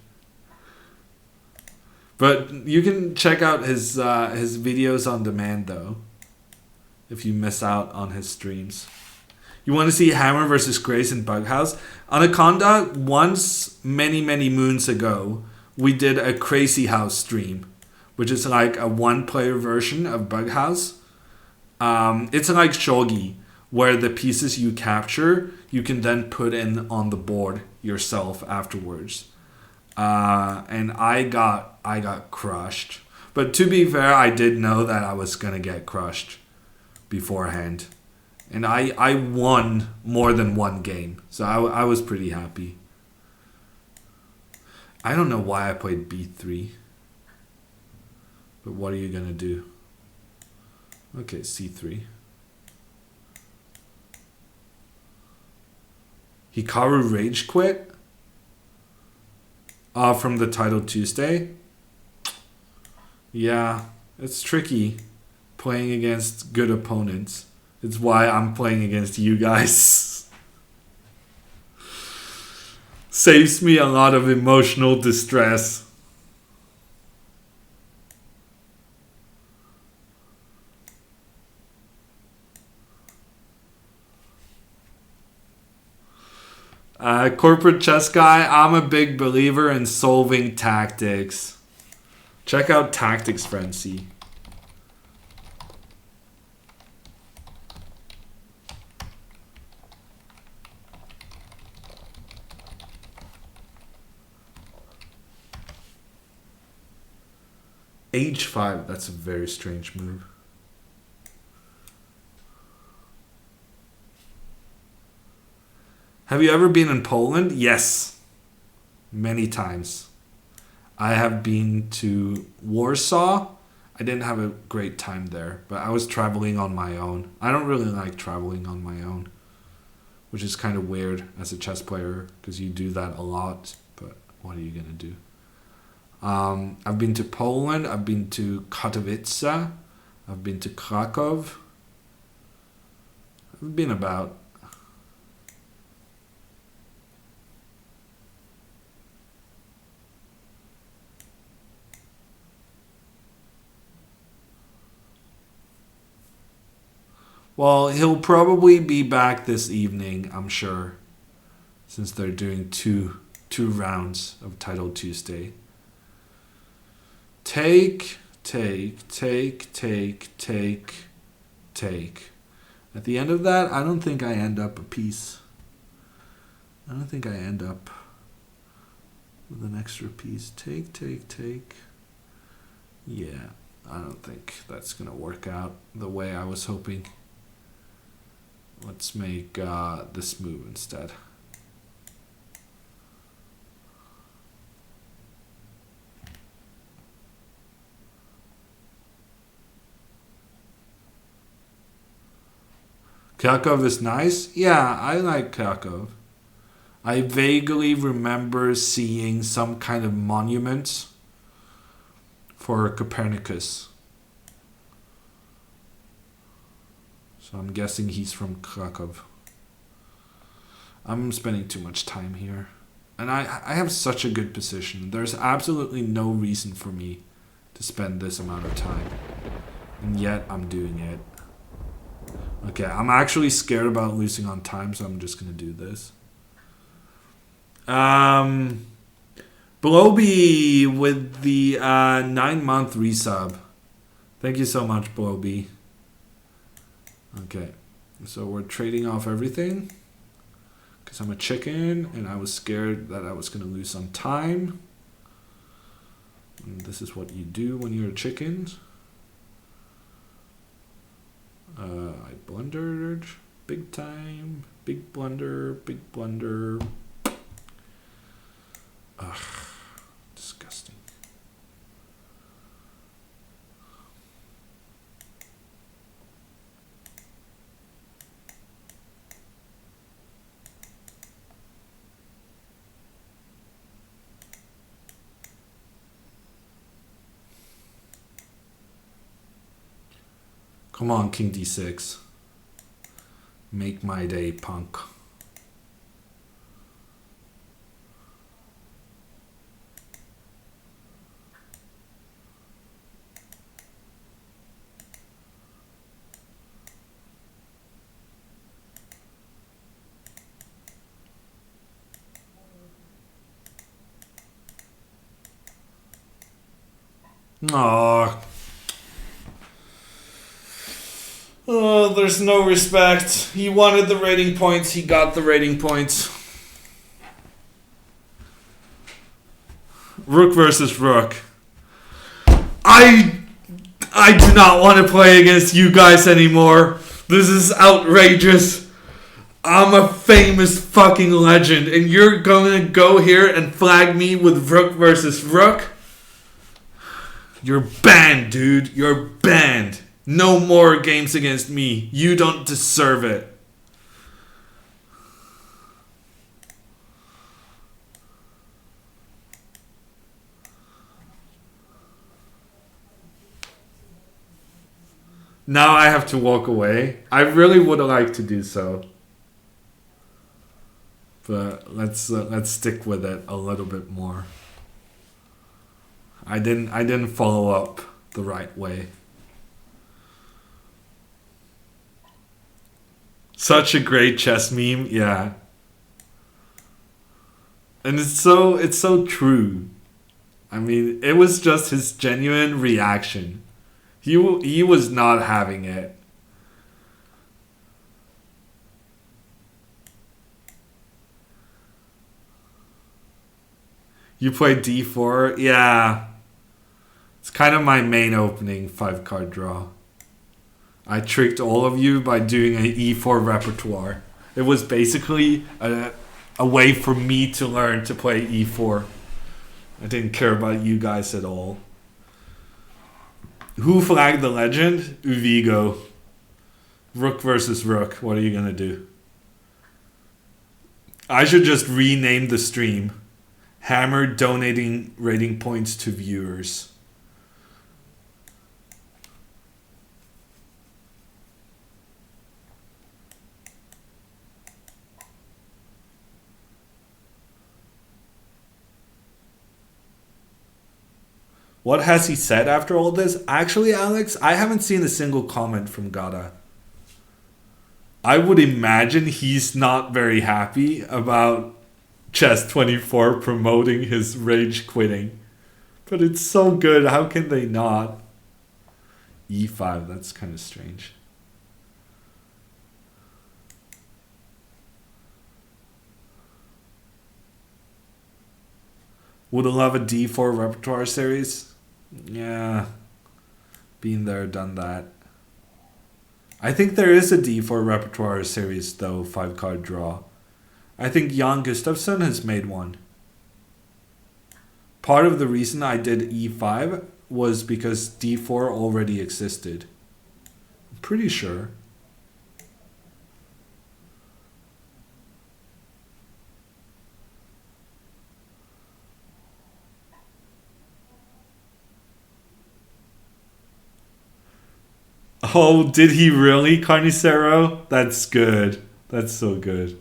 Speaker 1: But you can check out his videos on demand though, if you miss out on his streams. You want to see Hammer versus Grace in Bughouse? Anaconda, once many moons ago, we did a Crazy House stream, which is like a one-player version of Bughouse. It's like shogi, where the pieces you capture, you can then put in on the board yourself afterwards. And I got crushed. But to be fair, I did know that I was gonna get crushed beforehand. And I won more than one game. So I was pretty happy. I don't know why I played B3. But what are you gonna do? Okay, C3. Hikaru rage quit? From the title Tuesday? Yeah, it's tricky playing against good opponents. It's why I'm playing against you guys. Saves me a lot of emotional distress. Corporate chess guy, I'm a big believer in solving tactics. Check out Tactics Frenzy. H5, that's a very strange move. Have you ever been in Poland? Yes. Many times. I have been to Warsaw. I didn't have a great time there, but I was traveling on my own. I don't really like traveling on my own, which is kind of weird as a chess player because you do that a lot, but what are you going to do? I've been to Poland. I've been to Katowice. I've been to Krakow. I've been about. Well, he'll probably be back this evening, I'm sure, since they're doing two rounds of Title Tuesday. Take. At the end of that, I don't think I end up a piece. I don't think I end up with an extra piece. Take. Yeah, I don't think that's going to work out the way I was hoping. Let's make this move instead. Krakow is nice. Yeah, I like Krakow. I vaguely remember seeing some kind of monument for Copernicus. So I'm guessing he's from Krakow. I'm spending too much time here. And I have such a good position. There's absolutely no reason for me to spend this amount of time. And yet I'm doing it. Okay, I'm actually scared about losing on time, so I'm just going to do this. Bloby with the 9-month resub. Thank you so much, Bloby. Okay, so we're trading off everything. Because I'm a chicken, and I was scared that I was going to lose some time. And this is what you do when you're a chicken. I blundered. Big time. Big blunder. Big blunder. Ugh. Disgusting. Come on, King D6. Make my day, punk. Aww. Oh, there's no respect. He wanted the rating points. He got the rating points. Rook versus Rook. I do not want to play against you guys anymore. This is outrageous. I'm a famous fucking legend, and you're going to go here and flag me with Rook versus Rook? You're banned, dude. You're banned. No more games against me. You don't deserve it. Now I have to walk away. I really would like to do so. But let's stick with it a little bit more. I didn't follow up the right way. Such a great chess meme, yeah. And it's so true. I mean, it was just his genuine reaction. He was not having it. You play D4? Yeah. It's kind of my main opening 5-card draw. I tricked all of you by doing an E4 repertoire. It was basically a way for me to learn to play E4. I didn't care about you guys at all. Who flagged the legend? Uvigo. Rook versus Rook. What are you going to do? I should just rename the stream. Hammer donating rating points to viewers. What has he said after all this? Actually, Alex, I haven't seen a single comment from Gada. I would imagine he's not very happy about Chess24 promoting his rage quitting. But it's so good, how can they not? E5, that's kind of strange. Would love a D4 repertoire series. Yeah. Been there, done that. I think there is a D4 repertoire series though, 5-card draw. I think Jan Gustafsson has made one. Part of the reason I did E5 was because D4 already existed. I'm pretty sure. Oh, did he really, Carnicero? That's good. That's so good.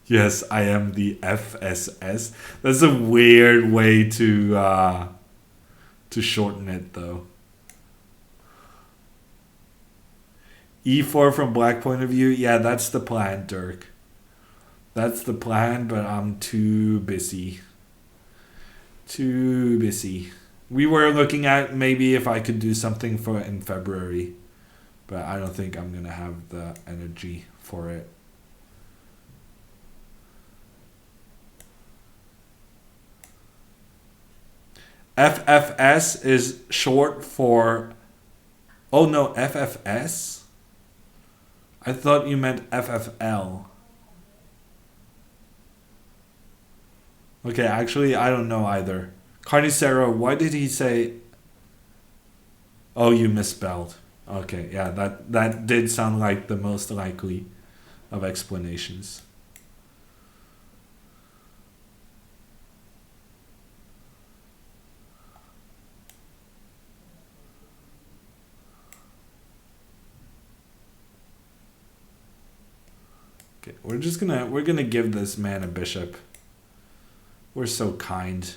Speaker 1: Yes, I am the FSS. That's a weird way to shorten it though. E4 from black point of view, yeah, that's the plan, Dirk. That's the plan, but I'm too busy. Too busy. We were looking at maybe if I could do something for in February, but I don't think I'm gonna have the energy for it. FFS is short for. Oh no, FFS? I thought you meant FFL. Okay, actually, I don't know either. Carnicero, why did he say. Oh, you misspelled. Okay, yeah, that did sound like the most likely of explanations. Okay, we're gonna give this man a bishop. We're so kind.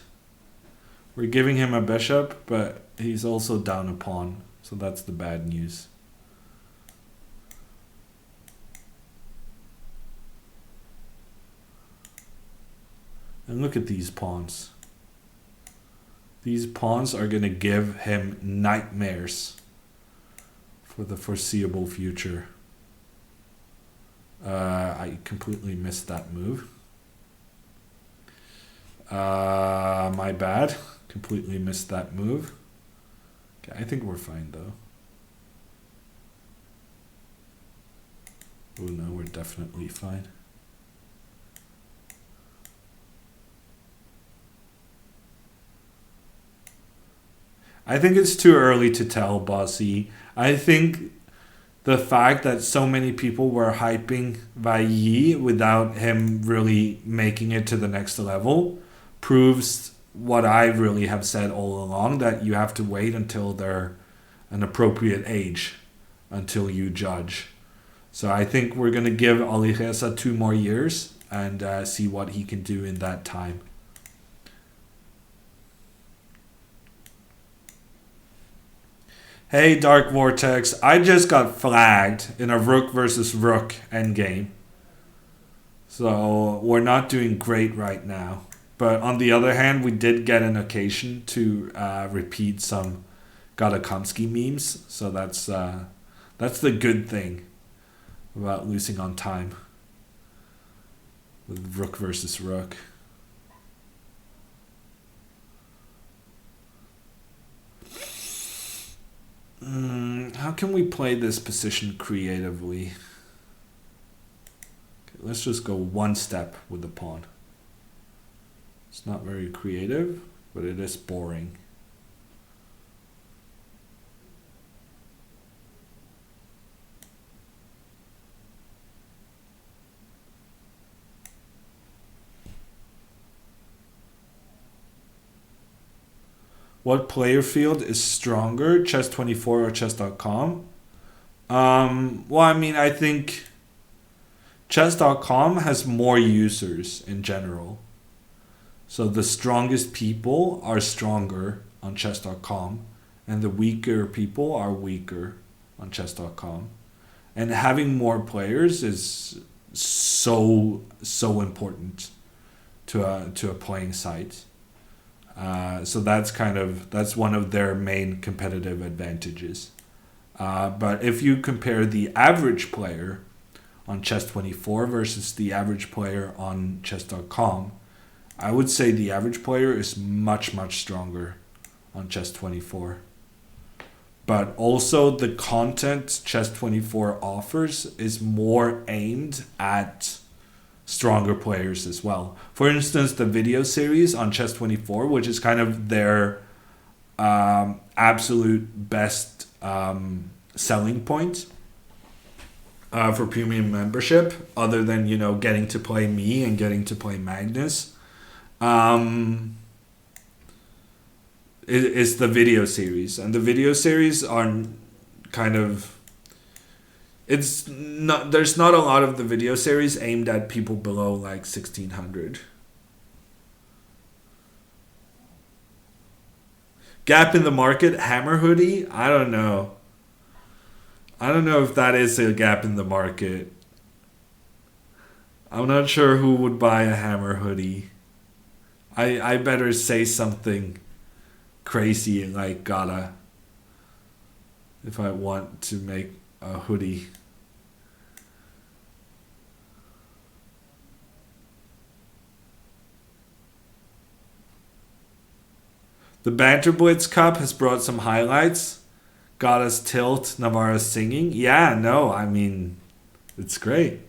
Speaker 1: We're giving him a bishop, but he's also down a pawn, so that's the bad news. And look at these pawns. These pawns are gonna give him nightmares for the foreseeable future. I completely missed that move. My bad. Completely missed that move. Okay, I think we're fine though. Oh no, we're definitely fine. I think it's too early to tell, Bossy. I think the fact that so many people were hyping Yi without him really making it to the next level proves what I really have said all along, that you have to wait until they're an appropriate age until you judge. So I think we're going to give Alireza 2 more years and see what he can do in that time. Hey, Dark Vortex, I just got flagged in a rook versus rook endgame. So we're not doing great right now. But on the other hand, we did get an occasion to repeat some Gadakomsky memes. So that's the good thing about losing on time with rook versus rook. How can we play this position creatively? Okay, let's just go one step with the pawn. It's not very creative, but it is boring. What player field is stronger, Chess24 or Chess.com? Well, I mean, I think Chess.com has more users in general. So the strongest people are stronger on Chess.com, and the weaker people are weaker on Chess.com. And having more players is so important to a playing site. So that's one of their main competitive advantages. But if you compare the average player on Chess24 versus the average player on Chess.com, I would say the average player is much stronger on Chess24. But also the content Chess24 offers is more aimed at stronger players as well. For instance, the video series on Chess24, which is kind of their absolute best selling point for premium membership, other than getting to play me and getting to play Magnus, is the video series. And the video series are kind of It's not. There's not a lot of the video series aimed at people below like 1600. Gap in the market, hammer hoodie. I don't know. I don't know if that is a gap in the market. I'm not sure who would buy a hammer hoodie. I better say something crazy like gotta if I want to make a hoodie. The Banter Blitz Cup has brought some highlights. Got us tilt, Navarra singing. Yeah, no, I mean, it's great.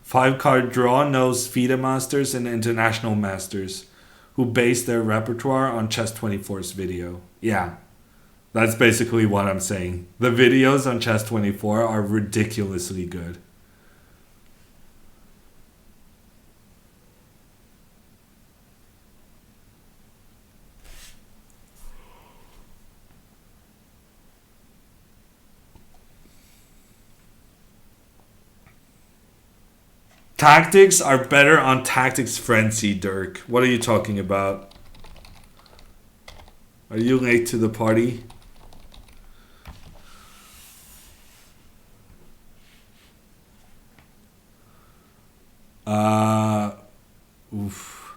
Speaker 1: Five card draw knows FIDE masters and international masters who base their repertoire on Chess 24's video. Yeah, that's basically what I'm saying. The videos on Chess 24 are ridiculously good. Tactics are better on Tactics Frenzy, Dirk. What are you talking about? Are you late to the party? Oof.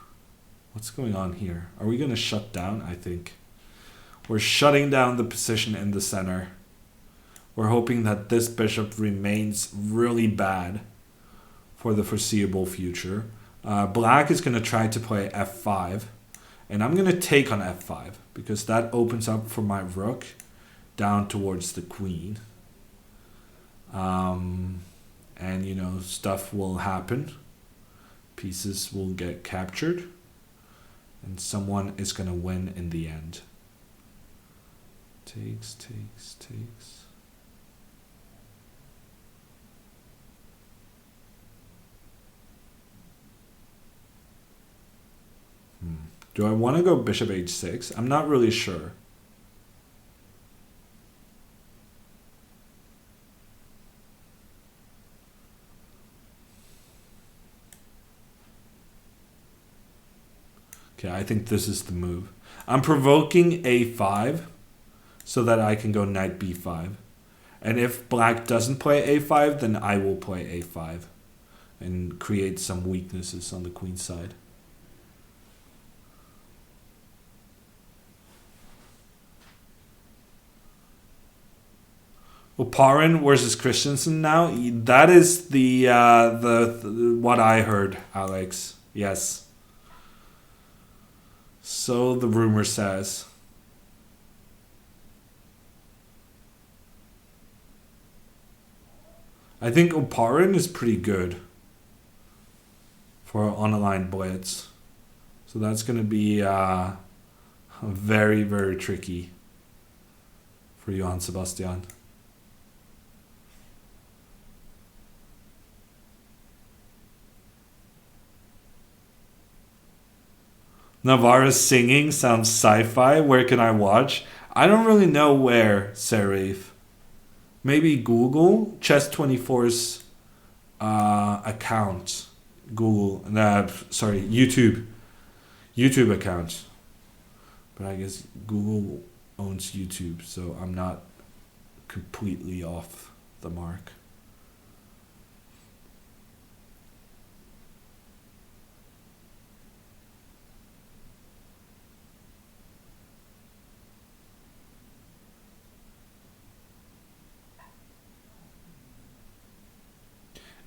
Speaker 1: What's going on here? Are we going to shut down? I think. We're shutting down the position in the center. We're hoping that this bishop remains really bad for the foreseeable future. Black is going to try to play f5. And I'm going to take on f5 because that opens up for my rook down towards the queen. And, you know, stuff will happen. Pieces will get captured. And someone is going to win in the end. Takes, takes, takes. Do I want to go bishop h6? I'm not really sure. Okay, I think this is the move. I'm provoking a5 so that I can go knight b5. And if black doesn't play a5, then I will play a5 and create some weaknesses on the queen side. Oparin versus Christensen now. That is the what I heard, Alex. Yes. So the rumor says. I think Oparin is pretty good for on-a-line blitz. So that's going to be very, very tricky for Johann Sebastian. Navarra's singing sounds sci-fi. Where can I watch? I don't really know where, Serif. Maybe Google? Chess24's account. Google. Sorry, YouTube. YouTube account. But I guess Google owns YouTube, so I'm not completely off the mark.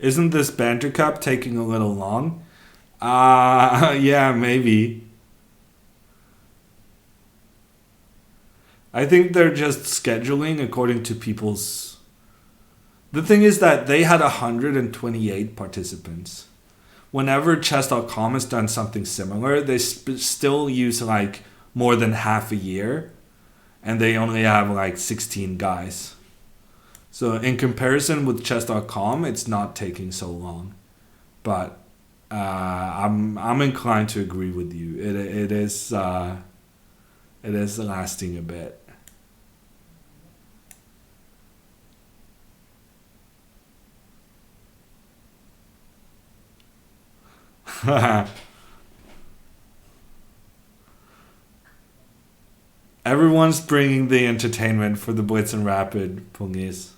Speaker 1: Isn't this Banter Cup taking a little long? Yeah, maybe. I think they're just scheduling according to people's... The thing is that they had 128 participants. Whenever chess.com has done something similar, they still use like more than half a year. and they only have like 16 guys. So in comparison with chess.com, it's not taking so long. But I'm inclined to agree with you. It is lasting a bit. Everyone's bringing the entertainment for the Blitz and Rapid, Pungis.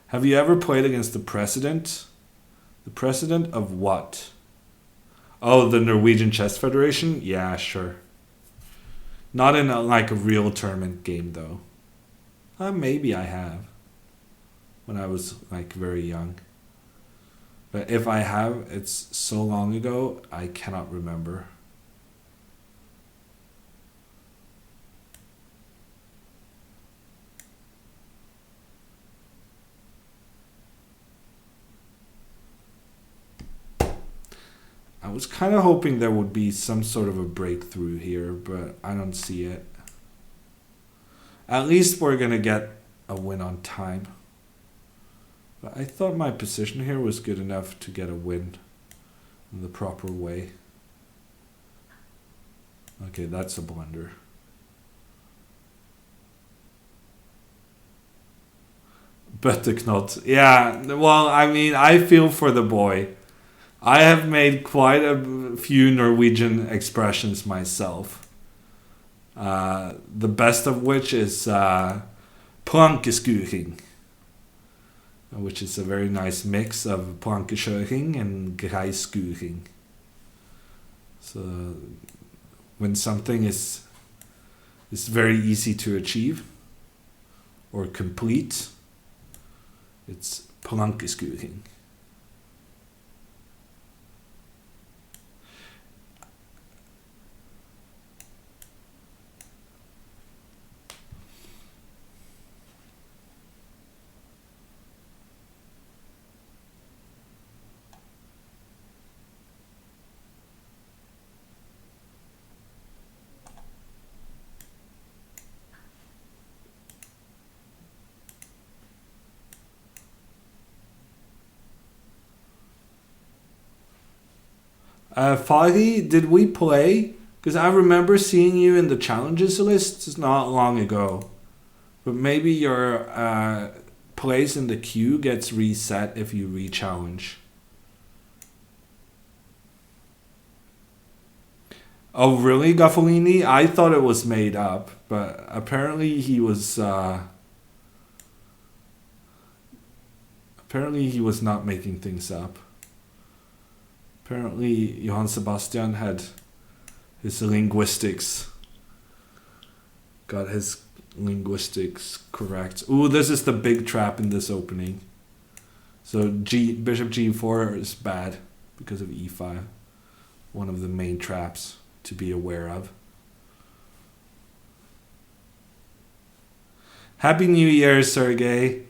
Speaker 1: Have you ever played against the president? The president of what? Oh, the Norwegian Chess Federation? Yeah, sure. Not in like a real tournament game though. Maybe I have when I was like very young. But if I have, it's so long ago, I cannot remember. I was kind of hoping there would be some sort of a breakthrough here, but I don't see it. At least we're going to get a win on time. But I thought my position here was good enough to get a win in the proper way. Okay, that's a blunder. Butteknot. Yeah, well, I mean, I feel for the boy. I have made quite a few Norwegian expressions myself. The best of which is plankeskuring, which is a very nice mix of plankekjøring and greiskuring. So when something is very easy to achieve or complete, it's plankeskuring. Fadi, did we play? Because I remember seeing you in the challenges list not long ago. But maybe your place in the queue gets reset if you re-challenge. Oh, really, Gaffolini? I thought it was made up, but apparently he was... apparently he was not making things up. Apparently, Johann Sebastian had his linguistics. Got his linguistics correct. Ooh, this is the big trap in this opening. So Bishop G4 is bad because of E5. One of the main traps to be aware of. Happy New Year, Sergey.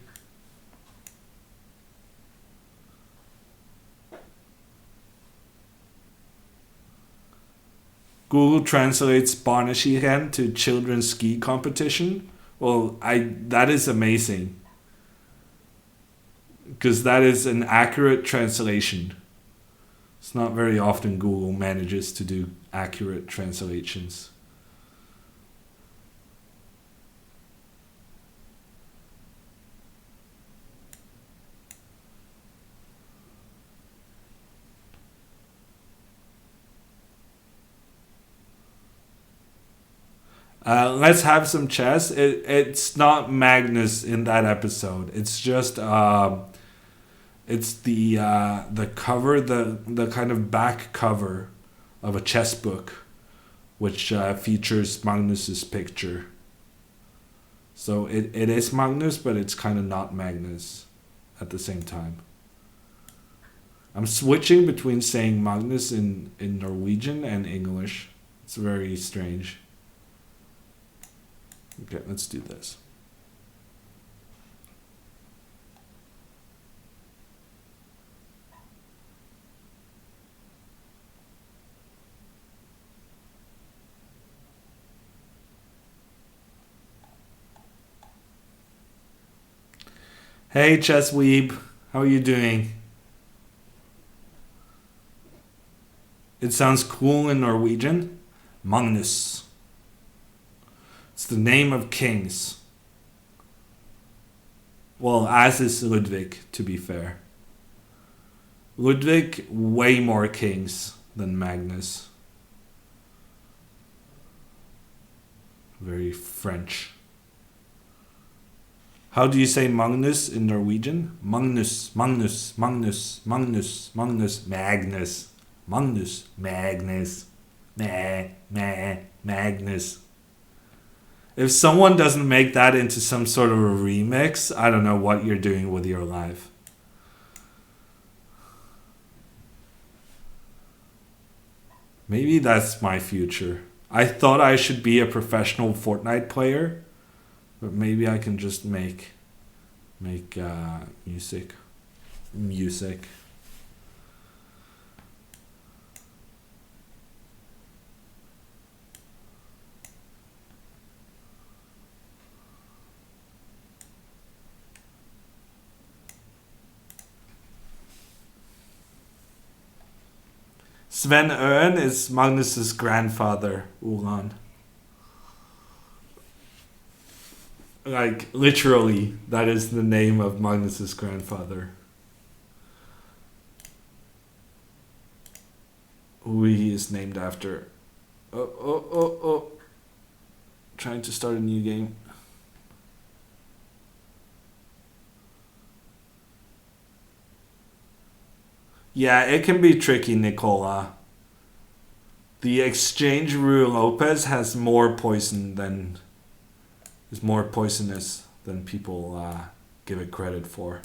Speaker 1: Google translates barneskirenn to children's ski competition. Well, that is amazing. Because that is an accurate translation. It's not very often Google manages to do accurate translations. Let's have some chess. It's not Magnus in that episode. It's just it's the cover, the kind of back cover of a chess book, which features Magnus's picture. So it is Magnus, but it's kind of not Magnus at the same time. I'm switching between saying Magnus in Norwegian and English. It's very strange. Okay, let's do this. Hey, Chess Weeb. How are you doing? It sounds cool in Norwegian. Magnus. It's the name of kings. Well, as is Ludwig, to be fair. Ludwig, way more kings than Magnus. Very French. How do you say Magnus in Norwegian? Magnus, Magnus, Magnus, Magnus, Magnus, Magnus, Magnus, Magnus, Magnus. If someone doesn't make that into some sort of a remix, I don't know what you're doing with your life. Maybe that's my future. I thought I should be a professional Fortnite player, but maybe I can just make music. Sven Øen is Magnus's grandfather, Ulan. Like, literally, that is the name of Magnus's grandfather. Who he is named after. Oh. Trying to start a new game. Yeah, it can be tricky, Nicola. The exchange Rue Lopez has more poison than... is more poisonous than people give it credit for.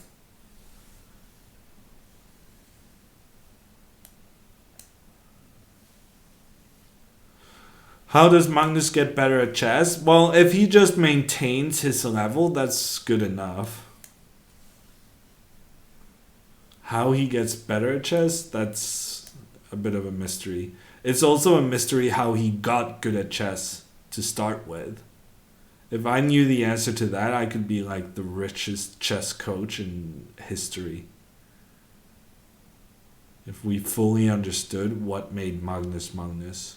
Speaker 1: How does Magnus get better at chess? Well, if he just maintains his level, that's good enough. How he gets better at chess, that's a bit of a mystery. It's also a mystery how he got good at chess to start with. If I knew the answer to that, I could be like the richest chess coach in history. If we fully understood what made Magnus Magnus.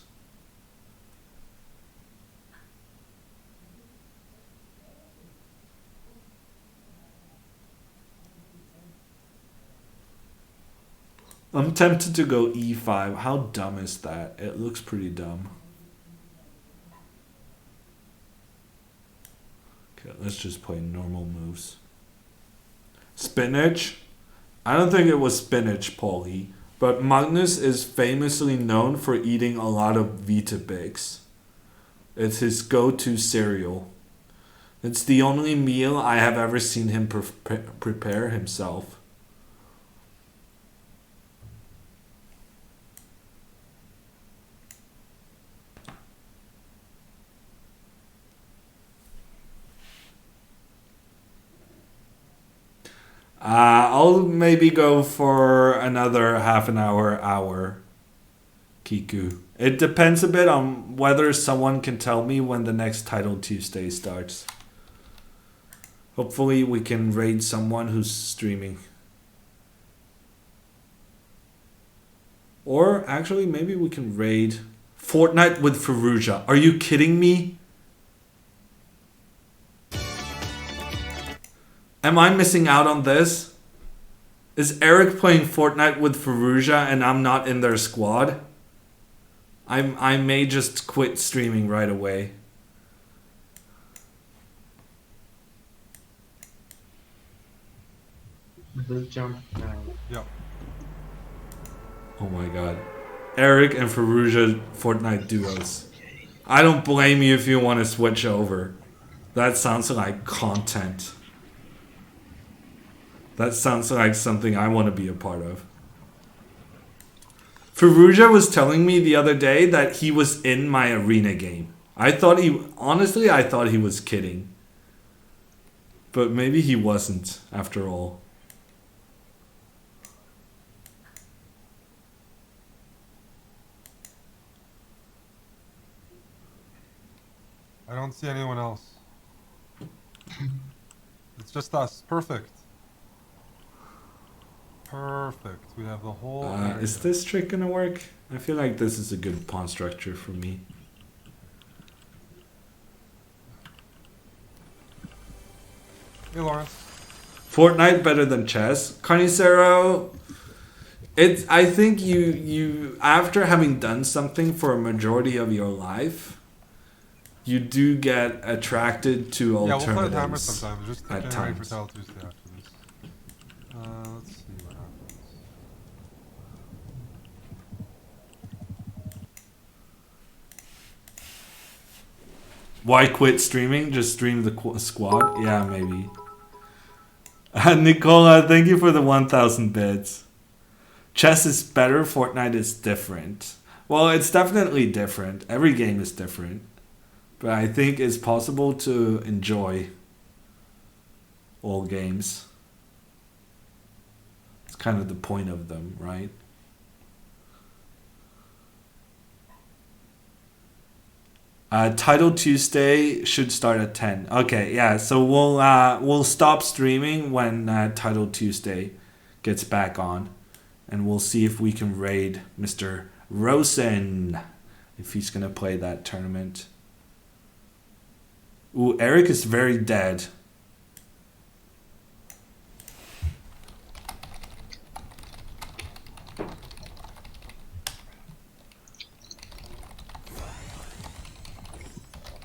Speaker 1: I'm tempted to go e5. How dumb is that? It looks pretty dumb. Okay, let's just play normal moves. Spinach? I don't think it was spinach, Paulie. But Magnus is famously known for eating a lot of Weetabix. It's his go-to cereal. It's the only meal I have ever seen him prepare himself. I'll maybe go for another half an hour, Kiku. It depends a bit on whether someone can tell me when the next Title Tuesday starts. Hopefully we can raid someone who's streaming. Or actually maybe we can raid Fortnite with Faruja. Are you kidding me? Am I missing out on this? Is Eric playing Fortnite with Faruja and I'm not in their squad? I may just quit streaming right away.
Speaker 2: Just jump now.
Speaker 3: Yeah.
Speaker 1: Oh my god. Eric and Faruja Fortnite duos. I don't blame you if you want to switch over. That sounds like content. That sounds like something I want to be a part of. Faruja was telling me the other day that he was in my arena game. I thought he was kidding. But maybe he wasn't, after all.
Speaker 3: I don't see anyone else. It's just us. Perfect.
Speaker 2: Perfect. We have the whole area.
Speaker 1: Is this trick gonna work? I feel like this is a good pawn structure for me.
Speaker 2: Hey, Lawrence.
Speaker 1: Fortnite better than chess. Carnicero, I think you after having done something for a majority of your life, you do get attracted to
Speaker 2: Yeah, we'll play with Hammer
Speaker 1: alternatives
Speaker 2: sometime. Just
Speaker 1: at
Speaker 2: getting ready for
Speaker 1: times.
Speaker 2: Title Tuesday after this. Let's see what happens.
Speaker 1: Why quit streaming? Just stream the squad? Yeah, maybe. Nicola, thank you for the 1,000 bits. Chess is better, Fortnite is different. Well, it's definitely different. Every game is different. But I think it's possible to enjoy all games. It's kind of the point of them, right? Title Tuesday should start at 10. Okay, yeah. So we'll stop streaming when Title Tuesday gets back on, and we'll see if we can raid Mr. Rosen if he's gonna play that tournament. Ooh, Eric is very dead.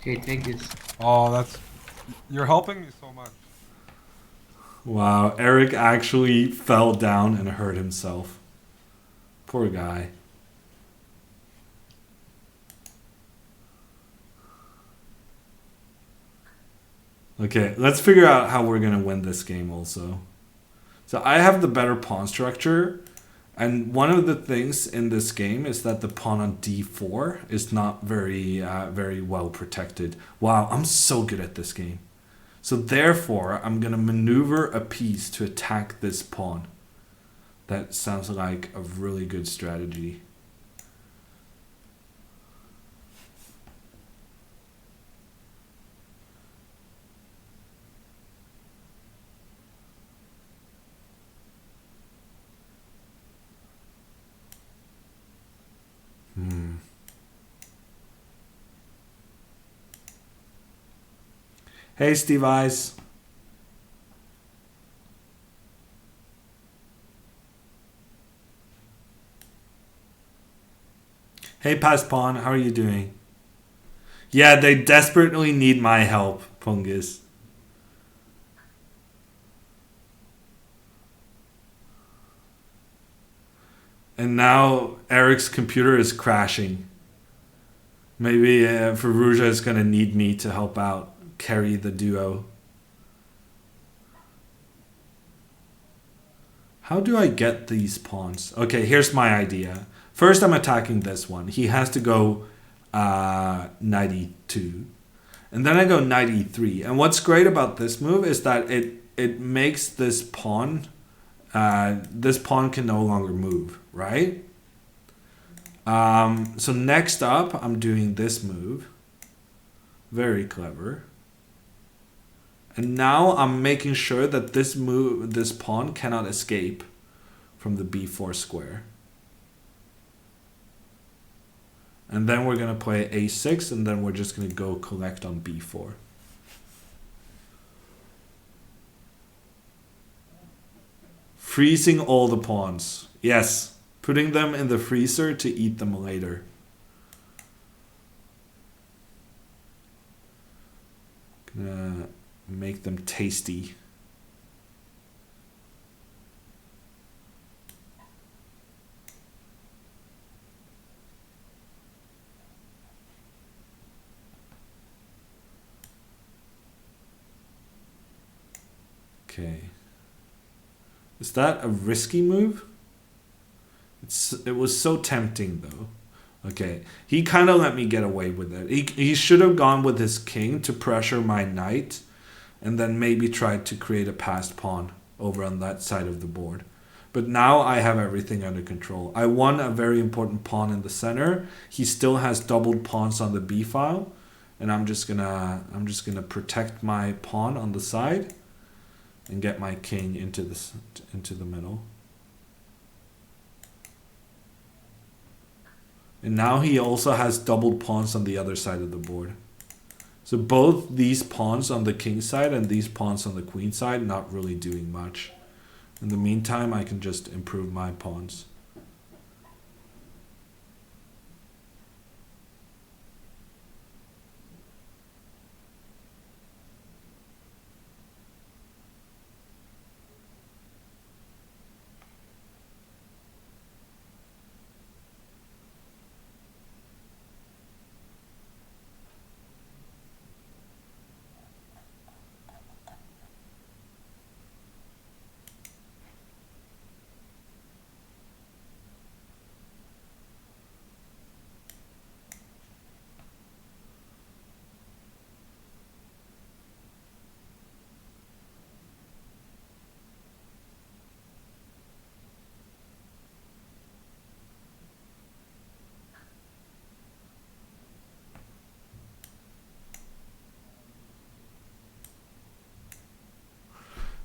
Speaker 3: Okay, take this.
Speaker 2: Oh, that's... You're helping me so much.
Speaker 1: Wow, Eric actually fell down and hurt himself. Poor guy. Okay, let's figure out how we're gonna win this game also. So I have the better pawn structure, and one of the things in this game is that the pawn on d4 is not very well protected. Wow, I'm so good at this game. So therefore, I'm gonna maneuver a piece to attack this pawn. That sounds like a really good strategy. Hey, Steve Eyes. Hey, Past Pawn, how are you doing? Yeah, they desperately need my help, Pungus. And now Eric's computer is crashing. Maybe Faruja is going to need me to help out, carry the duo. How do I get these pawns? Okay, here's my idea. First, I'm attacking this one. He has to go 92. And then I go 93. And what's great about this move is that it makes this pawn can no longer move, right? So next up, I'm doing this move. Very clever. And now I'm making sure that this pawn cannot escape from the b4 square. And then we're going to play a6, and then we're just going to go collect on b4. Freezing all the pawns. Yes, putting them in the freezer to eat them later. Gonna make them tasty. Okay. Is that a risky move? It was so tempting though. Okay, he kind of let me get away with it. He should have gone with his king to pressure my knight, and then maybe tried to create a passed pawn over on that side of the board. But now I have everything under control. I won a very important pawn in the center. He still has doubled pawns on the b file, and I'm just gonna protect my pawn on the side and get my king into the middle. And now he also has doubled pawns on the other side of the board. So both these pawns on the king side and these pawns on the queen side not really doing much. In the meantime, I can just improve my pawns.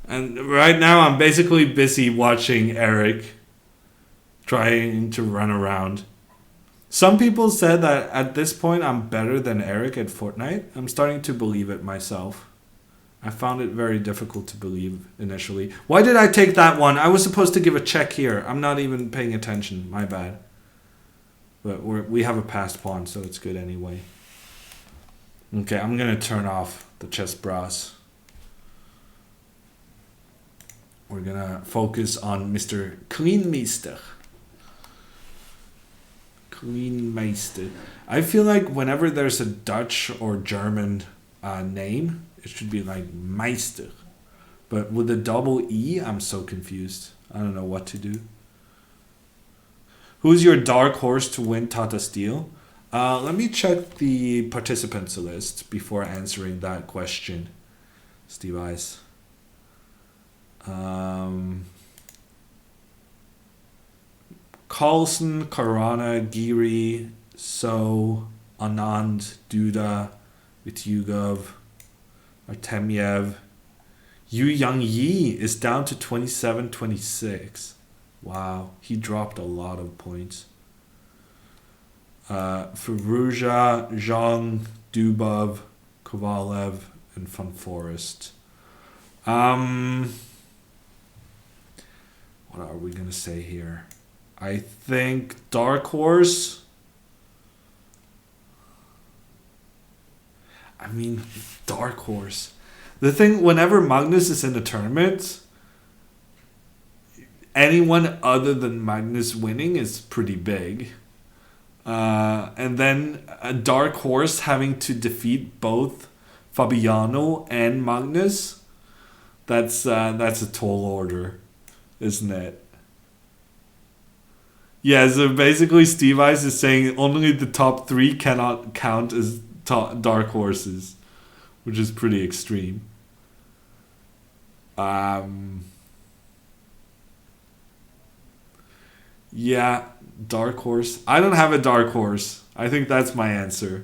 Speaker 1: And right now I'm basically busy watching Eric trying to run around. Some people said that at this point I'm better than Eric at Fortnite. I'm starting to believe it myself. I found it very difficult to believe initially. Why did I take that one? I was supposed to give a check here. I'm not even paying attention. My bad. But we have a passed pawn, so it's good anyway. Okay, I'm going to turn off the chess brass. We're going to focus on Mr. Kleinmeister. Kleinmeister. I feel like whenever there's a Dutch or German name, it should be like Meister. But with a double E, I'm so confused. I don't know what to do. Who's your dark horse to win Tata Steel? Let me check the participants list before answering that question. Steve Ice. Carlson, Karana, Giri, So, Anand, Duda, Vityugov, Artemyev. Yu Yang Yi is down to 27-26. Wow, he dropped a lot of points. Firuza, Zhang, Dubov, Kovalev, and Van Forest. What are we gonna say here? I think Dark Horse. I mean, Dark Horse. The thing, whenever Magnus is in the tournament, anyone other than Magnus winning is pretty big. And then a Dark Horse having to defeat both Fabiano and Magnus, that's a tall order, isn't it? Yeah, so basically Steve Ice is saying only the top 3 cannot count as Dark Horses, which is pretty extreme. Yeah, Dark Horse. I don't have a Dark Horse. I think that's my answer.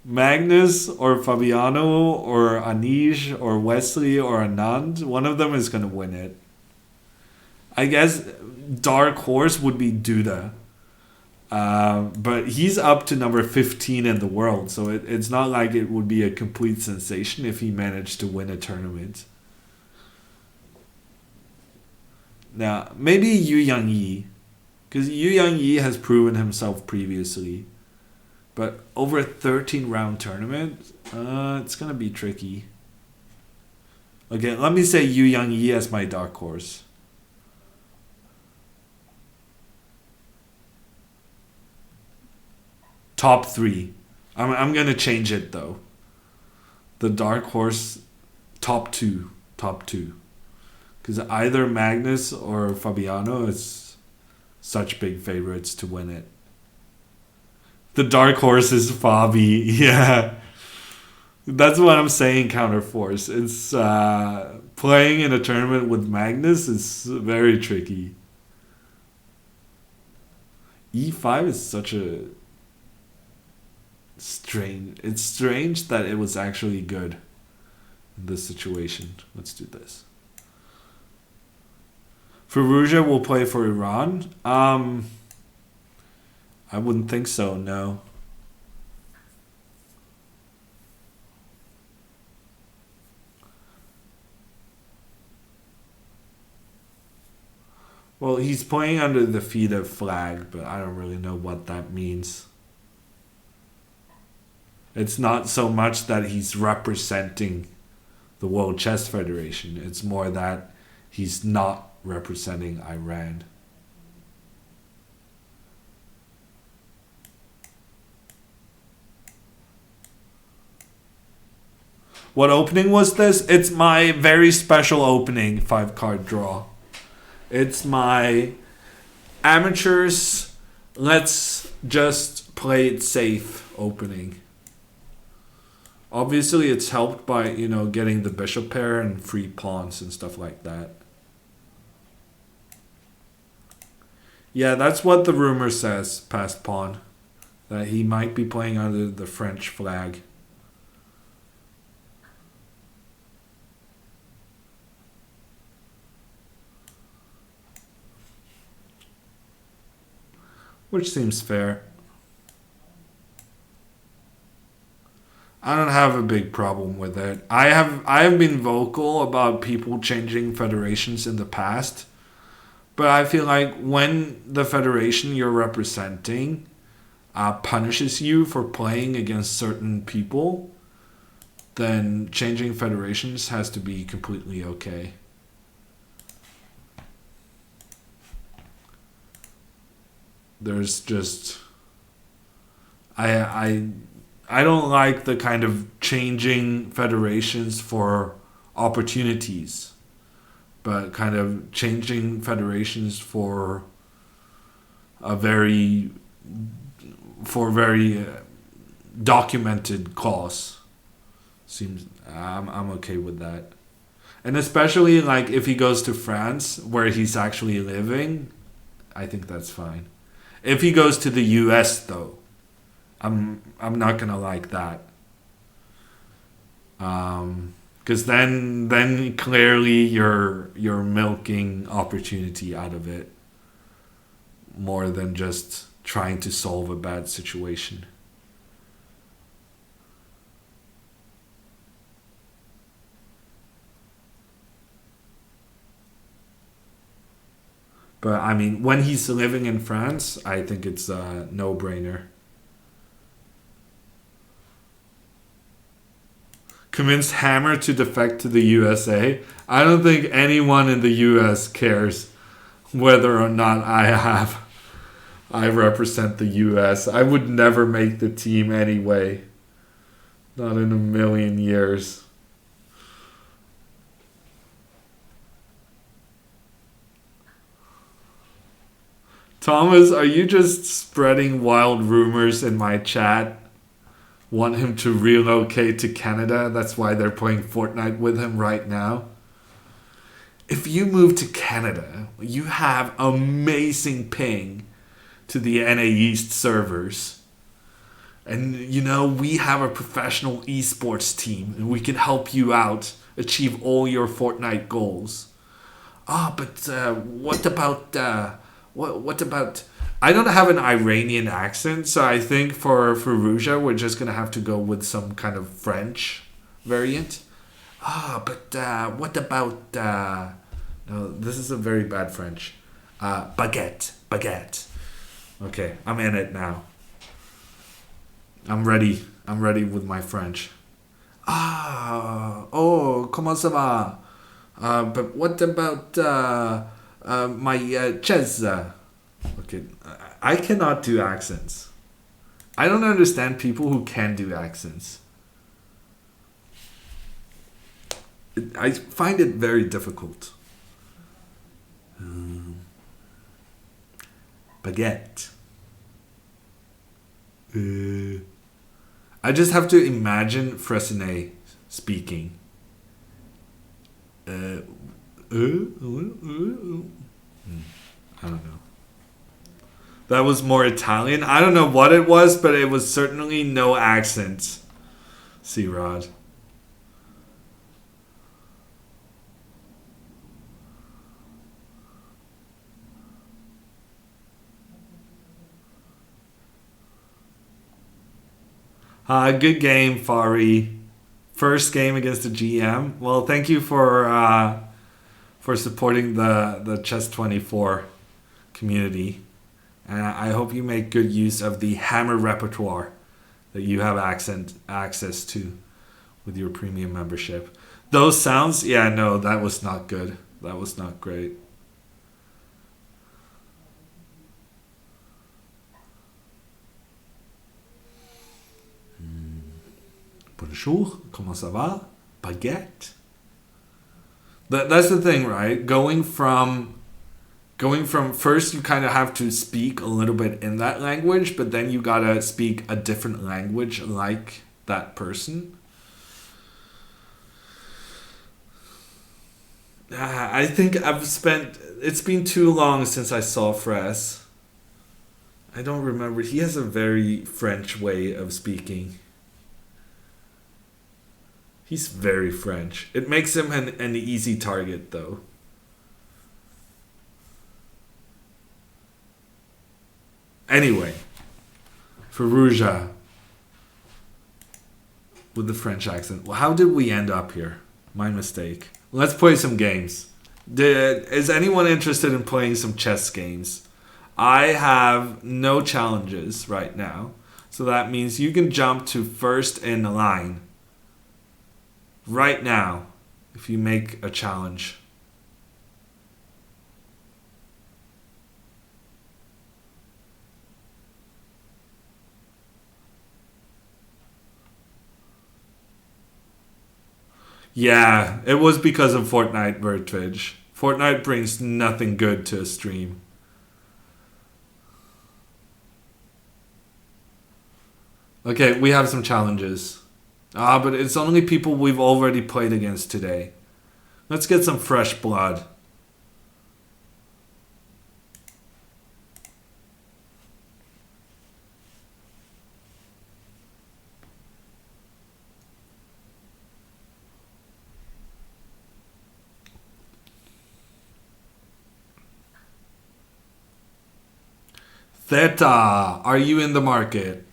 Speaker 1: Magnus or Fabiano or Anish or Wesley or Anand, one of them is going to win it. I guess Dark Horse would be Duda. But he's up to number 15 in the world, so it's not like it would be a complete sensation if he managed to win a tournament. Now, maybe Yu Yang Yi, because Yu Yang Yi has proven himself previously. But over a 13-round tournament, it's going to be tricky. Okay, let me say Yu Yang Yi as my dark horse. Top 3. I'm going to change it, though. The dark horse, top 2. Top 2. Because either Magnus or Fabiano is such big favorites to win it. The dark horse is Fabi. Yeah. That's what I'm saying, Counterforce. It's playing in a tournament with Magnus is very tricky. E5 is such a strange... It's strange that it was actually good in this situation. Let's do this. Firouzja will play for Iran. I wouldn't think so, no. Well, he's playing under the FIDE flag, but I don't really know what that means. It's not so much that he's representing the World Chess Federation, it's more that he's not representing Iran. What opening was this? It's my very special opening 5 card draw. It's my amateurs, let's just play it safe opening. Obviously, it's helped by, getting the bishop pair and free pawns and stuff like that. Yeah, that's what the rumor says, past pawn. That he might be playing under the French flag. Which seems fair. I don't have a big problem with it. I have been vocal about people changing federations in the past, but I feel like when the federation you're representing punishes you for playing against certain people, then changing federations has to be completely okay. There's just I don't like the kind of changing federations for opportunities, but kind of changing federations for a very documented cause. Seems I'm okay with that. And especially like if he goes to France where he's actually living, I think that's fine. If he goes to the US though, I'm not gonna like that. Because then clearly you're milking opportunity out of it more than just trying to solve a bad situation. But I mean, when he's living in France, I think it's a no-brainer. Convince Hammer to defect to the USA. I don't think anyone in the US cares whether or not I represent the US. I would never make the team anyway. Not in a million years. Thomas, are you just spreading wild rumors in my chat? Want him to relocate to Canada? That's why they're playing Fortnite with him right now. If you move to Canada, you have amazing ping to the NA East servers. And we have a professional esports team and we can help you out achieve all your Fortnite goals. But what about what about? I don't have an Iranian accent, so I think for Ruja, we're just gonna have to go with some kind of French variant. But what about? No, this is a very bad French. Baguette. Okay, I'm in it now. I'm ready. I'm ready with my French. Comment ça va? But what about my chess? Okay, I cannot do accents. I don't understand people who can do accents. I find it very difficult. Baguette. I just have to imagine Fressinet speaking. I don't know. That was more Italian. I don't know what it was, but it was certainly no accent. C-Rod. Good game, Fari. First game against the GM. Well, thank you for supporting the Chess 24 community. And I hope you make good use of the Hammer repertoire that you have access to with your premium membership. Those sounds, yeah, no, that was not good. That was not great. Bonjour, comment ça va? Baguette. That's the thing, right? Going from first you kind of have to speak a little bit in that language, but then you gotta speak a different language like that person. I think it's been too long since I saw Frass. I don't remember. He has a very French way of speaking. He's very French. It makes him an easy target, though. Anyway, Farouja with the French accent. Well, how did we end up here? My mistake. Let's play some games. Is anyone interested in playing some chess games? I have no challenges right now. So that means you can jump to first in line right now if you make a challenge. Yeah, it was because of Fortnite Vertwitch. Fortnite brings nothing good to a stream. Okay, we have some challenges. But it's only people we've already played against today. Let's get some fresh blood. Theta, are you in the market?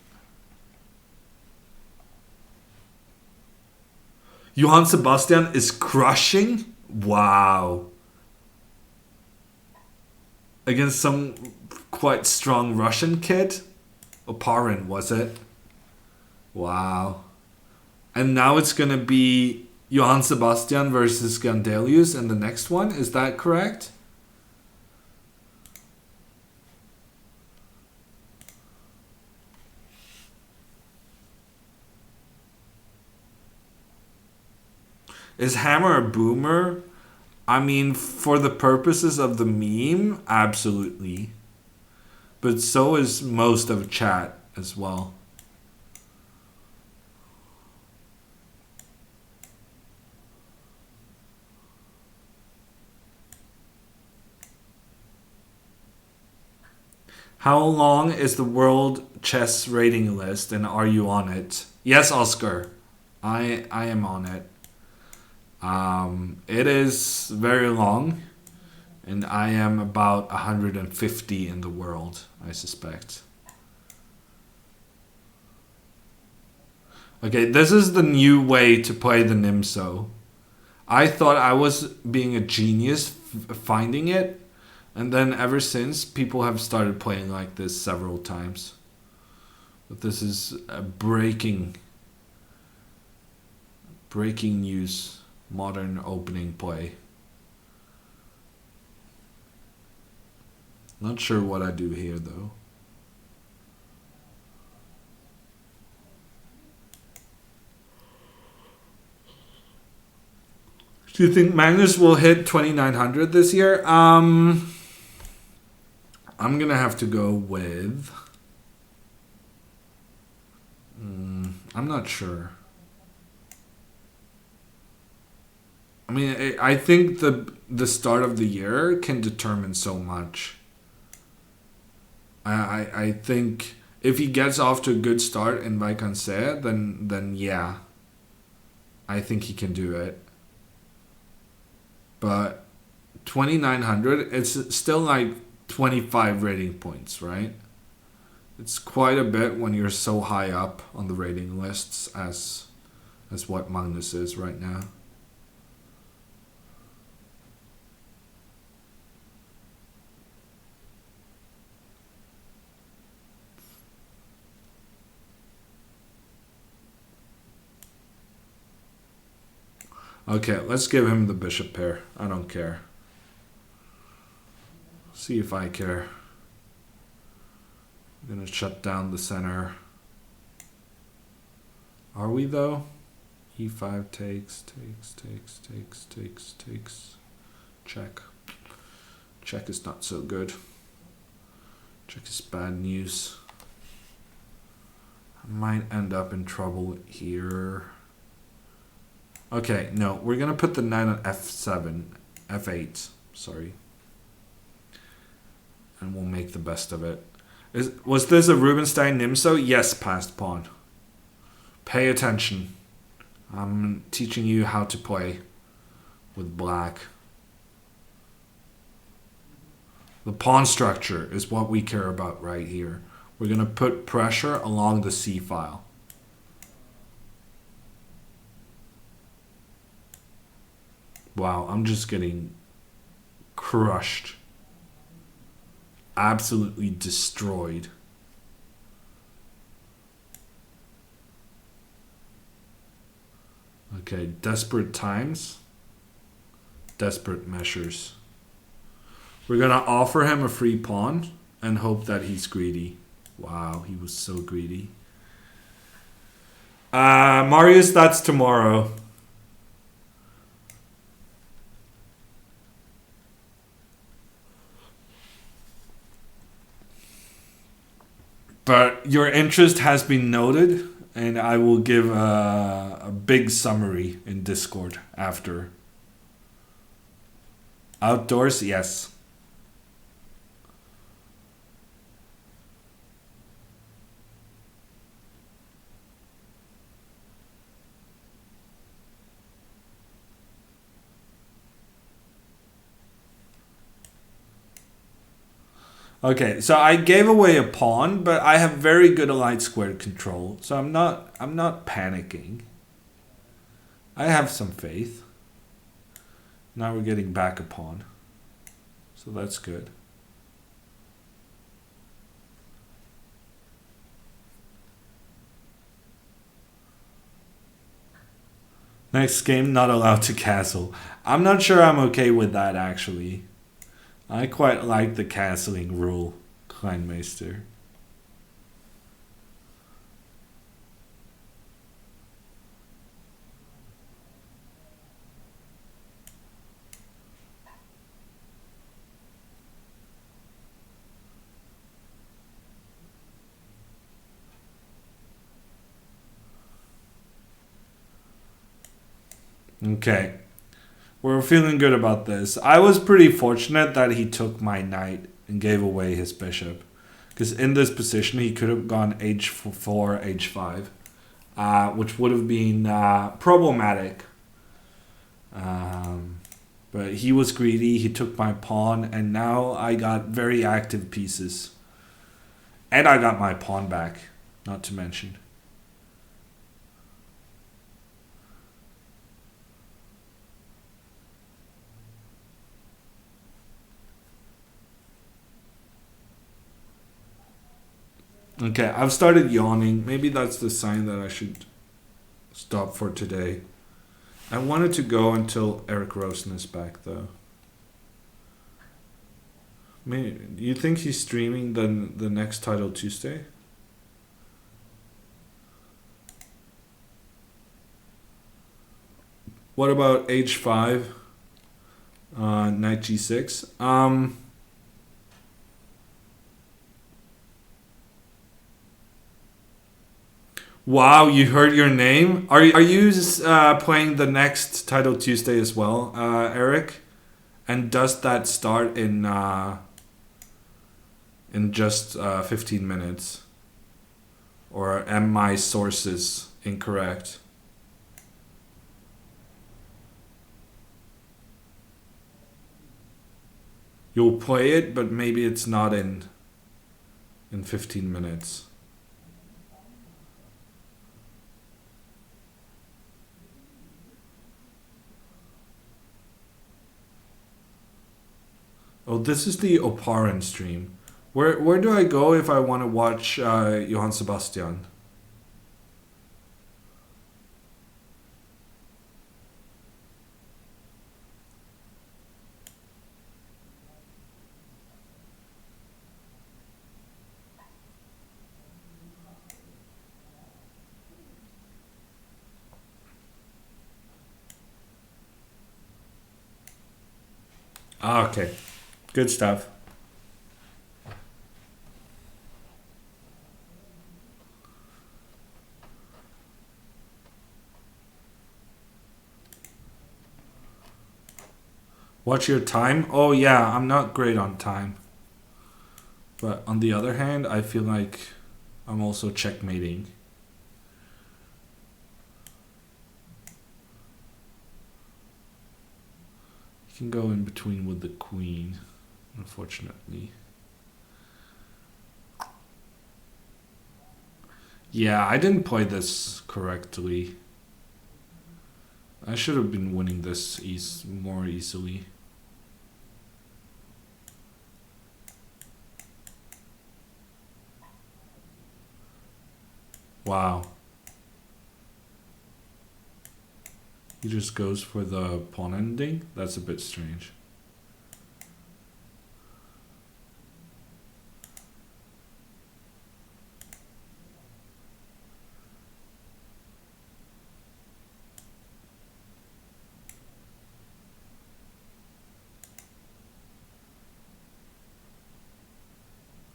Speaker 1: Johann Sebastian is crushing? Wow. Against some quite strong Russian kid? Oparin, was it? Wow. And now it's going to be Johann Sebastian versus Gandelius in the next one? Is that correct? Is Hammer a boomer? I mean, for the purposes of the meme, absolutely. But so is most of chat as well. How long is the world chess rating list and are you on it? Yes, Oscar. I am on it. It is very long, and I am about 150 in the world, I suspect. Okay, this is the new way to play the Nimso. I thought I was being a genius finding it, and then ever since, people have started playing like this several times. But this is a breaking news. Modern opening play. Not sure what I do here though. Do you think Magnus will hit 2900 this year? I'm gonna have to go with. I'm not sure. I mean, I think the start of the year can determine so much. I think if he gets off to a good start in Vacances, then yeah, I think he can do it. But 2900, it's still like 25 rating points, right? It's quite a bit when you're so high up on the rating lists as what Magnus is right now. Okay, let's give him the bishop pair. I don't care. See if I care. I'm gonna shut down the center. Are we though? E5 takes. Check. Check is not so good. Check is bad news. I might end up in trouble here. Okay, no, we're gonna put the knight on f7, f8, sorry. And we'll make the best of it. Was this a Rubinstein Nimso? Yes, passed pawn. Pay attention. I'm teaching you how to play with black. The pawn structure is what we care about right here. We're going to put pressure along the C file. Wow, I'm just getting crushed. Absolutely destroyed. Okay, desperate times. Desperate measures. We're going to offer him a free pawn and hope that he's greedy. Wow, he was so greedy. Marius, that's tomorrow. But your interest has been noted, and I will give a big summary in Discord after. Outdoors, yes. Okay, so I gave away a pawn, but I have very good light squared control, so I'm not panicking. I have some faith. Now we're getting back a pawn. So that's good. Next game, not allowed to castle. I'm not sure I'm okay with that actually. I quite like the castling rule, Kleinmeister. Okay. We're feeling good about this. I was pretty fortunate that he took my knight and gave away his bishop. Because in this position, he could have gone h4, h5. Which would have been problematic. But he was greedy. He took my pawn. And now I got very active pieces. And I got my pawn back. Not to mention. Okay, I've started yawning. Maybe that's the sign that I should stop for today. I wanted to go until Eric Rosen is back, though. Do you think he's streaming the next Title Tuesday? What about H5? Knight G6? Wow, you heard your name? Are you playing the next Title Tuesday as well, Eric? And does that start in just 15 minutes? Or am my sources incorrect? You'll play it, but maybe it's not in in 15 minutes. Oh, this is the Oparin stream. Where do I go if I want to watch Johann Sebastian? Ah, okay. Good stuff. What's your time? Oh yeah, I'm not great on time. But on the other hand, I feel like I'm also checkmating. You can go in between with the queen, unfortunately. Yeah, I didn't play this correctly. I should have been winning this more easily. Wow. He just goes for the pawn ending? That's a bit strange.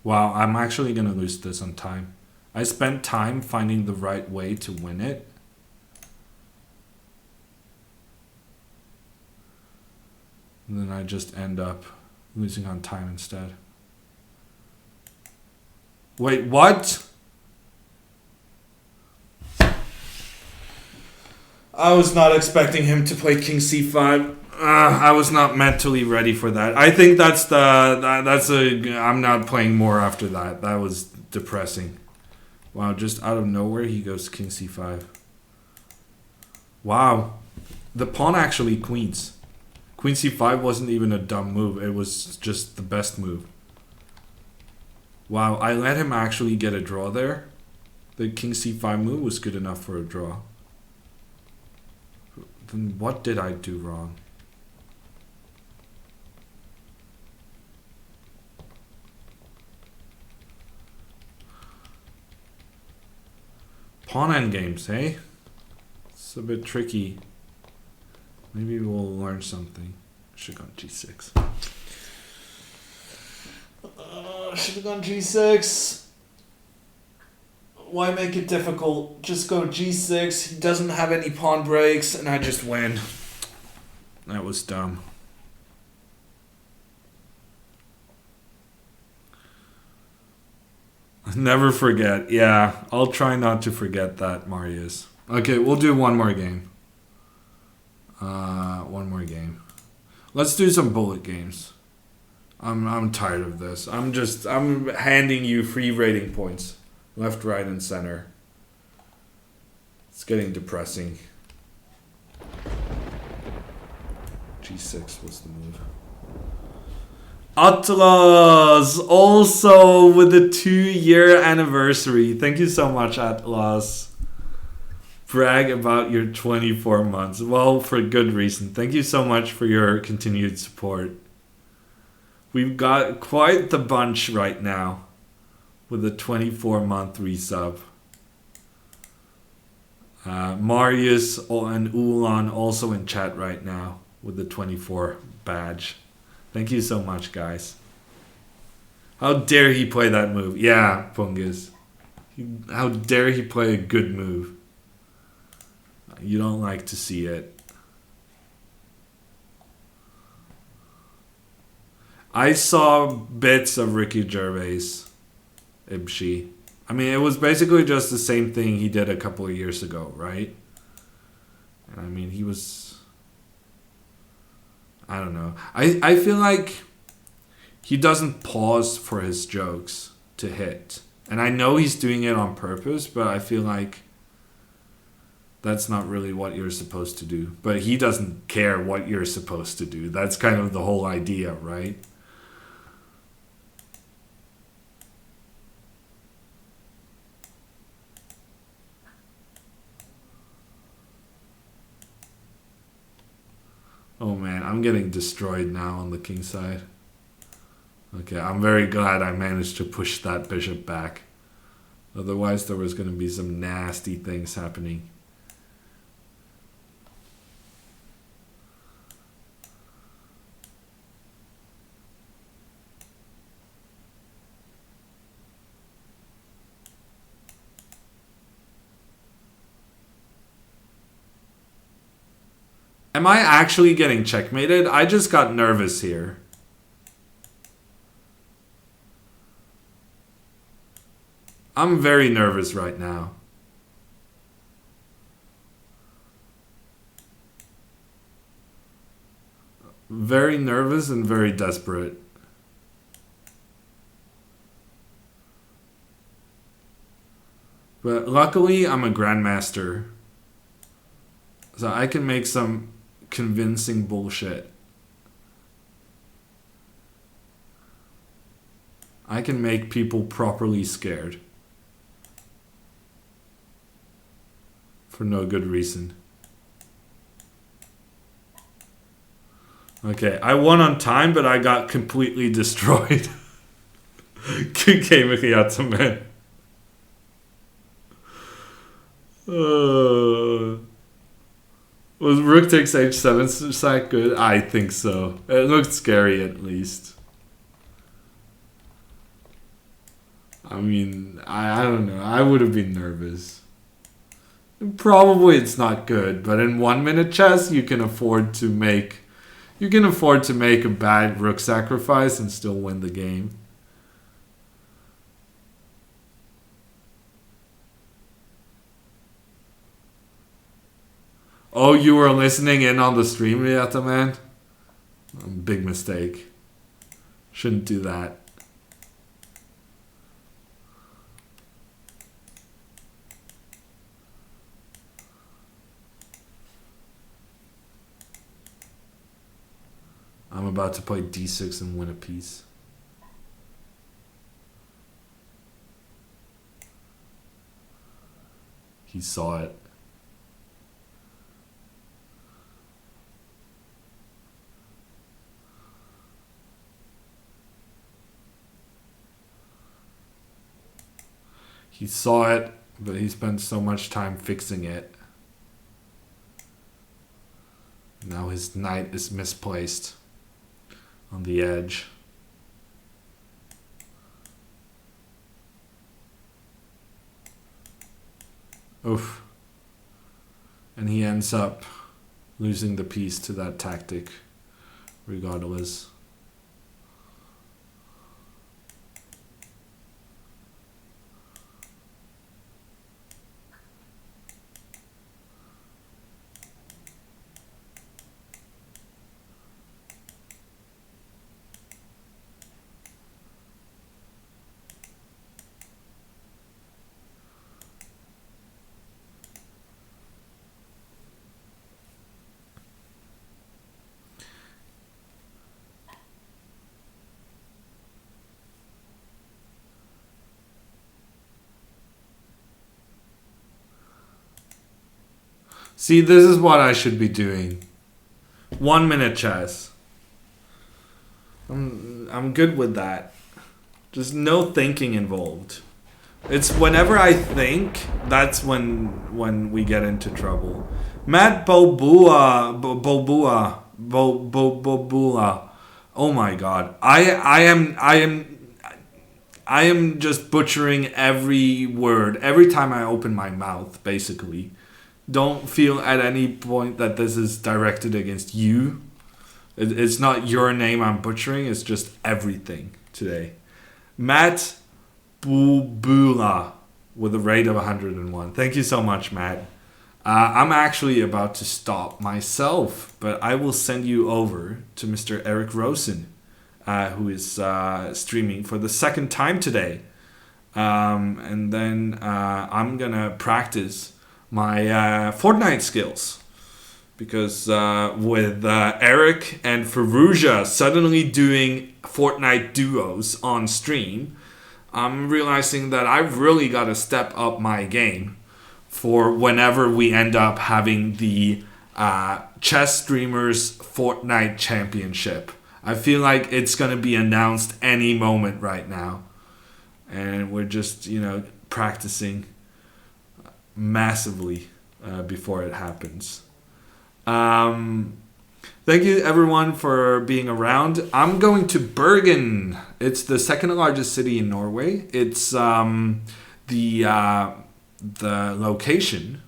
Speaker 1: Wow, I'm actually gonna lose this on time. I spent time finding the right way to win it. And then I just end up losing on time instead. Wait, what? I was not expecting him to play King C5. I was not mentally ready for that. I think I'm not playing more after that. That was depressing. Wow, just out of nowhere he goes King C5. Wow. The pawn actually queens. Queen C5 wasn't even a dumb move. It was just the best move. Wow, I let him actually get a draw there. The King C5 move was good enough for a draw. Then what did I do wrong? Pawn endgames, hey? It's a bit tricky. Maybe we'll learn something. Should have gone G6. Should have gone G6. Why make it difficult? Just go G6. He doesn't have any pawn breaks, and I just win. That was dumb. Never forget. Yeah, I'll try not to forget that, Marius. Okay, we'll do one more game. One more game. Let's do some bullet games. I'm tired of this. I'm handing you free rating points. Left, right, and center. It's getting depressing. G6 was the move. Atlas, also with the 2-year anniversary. Thank you so much, Atlas. Brag about your 24 months. Well, for good reason. Thank you so much for your continued support. We've got quite the bunch right now with a 24-month resub. Marius and Ulan also in chat right now with the 24 badge. Thank you so much, guys. How dare he play that move? Yeah, Pungus. How dare he play a good move? You don't like to see it. I saw bits of Ricky Gervais, Ibshi. I mean, it was basically just the same thing he did a couple of years ago, right? I mean, he was... I don't know. I feel like he doesn't pause for his jokes to hit. And I know he's doing it on purpose, but I feel like that's not really what you're supposed to do. But he doesn't care what you're supposed to do. That's kind of the whole idea, right? Oh man, I'm getting destroyed now on the king side. Okay, I'm very glad I managed to push that bishop back. Otherwise, there was going to be some nasty things happening. Am I actually getting checkmated? I just got nervous here. I'm very nervous right now. Very nervous and very desperate. But luckily, I'm a grandmaster. So I can make some convincing bullshit. I can make people properly scared. For no good reason. Okay, I won on time, but I got completely destroyed. Good game, man. Was rook takes h7 sack good? I think so. It looked scary at least. I mean, I don't know. I would have been nervous. Probably it's not good, but in 1 minute chess you can afford to make a bad rook sacrifice and still win the game. Oh, you were listening in on the stream, Yata man? Big mistake. Shouldn't do that. I'm about to play d6 and win a piece. He saw it. He saw it, but he spent so much time fixing it. Now his knight is misplaced on the edge. Oof. And he ends up losing the piece to that tactic regardless. See, this is what I should be doing. 1 minute chess. I'm good with that. Just no thinking involved. It's whenever I think, that's when we get into trouble. Matt Bobua. Oh my god. I am just butchering every word every time I open my mouth, basically. Don't feel at any point that this is directed against you. It's not your name I'm butchering, it's just everything today. Matt Bubula with a rate of 101. Thank you so much, Matt. I'm actually about to stop myself, but I will send you over to Mr. Eric Rosen, who is streaming for the second time today. And then I'm gonna practice my Fortnite skills because with Eric and Faruja suddenly doing Fortnite duos on stream, I'm realizing that I've really got to step up my game for whenever we end up having the Chess Streamers Fortnite Championship. I feel like it's going to be announced any moment right now. And we're just, practicing massively before it happens. Thank you everyone for being around. I'm going to Bergen. It's the second largest city in Norway. It's the location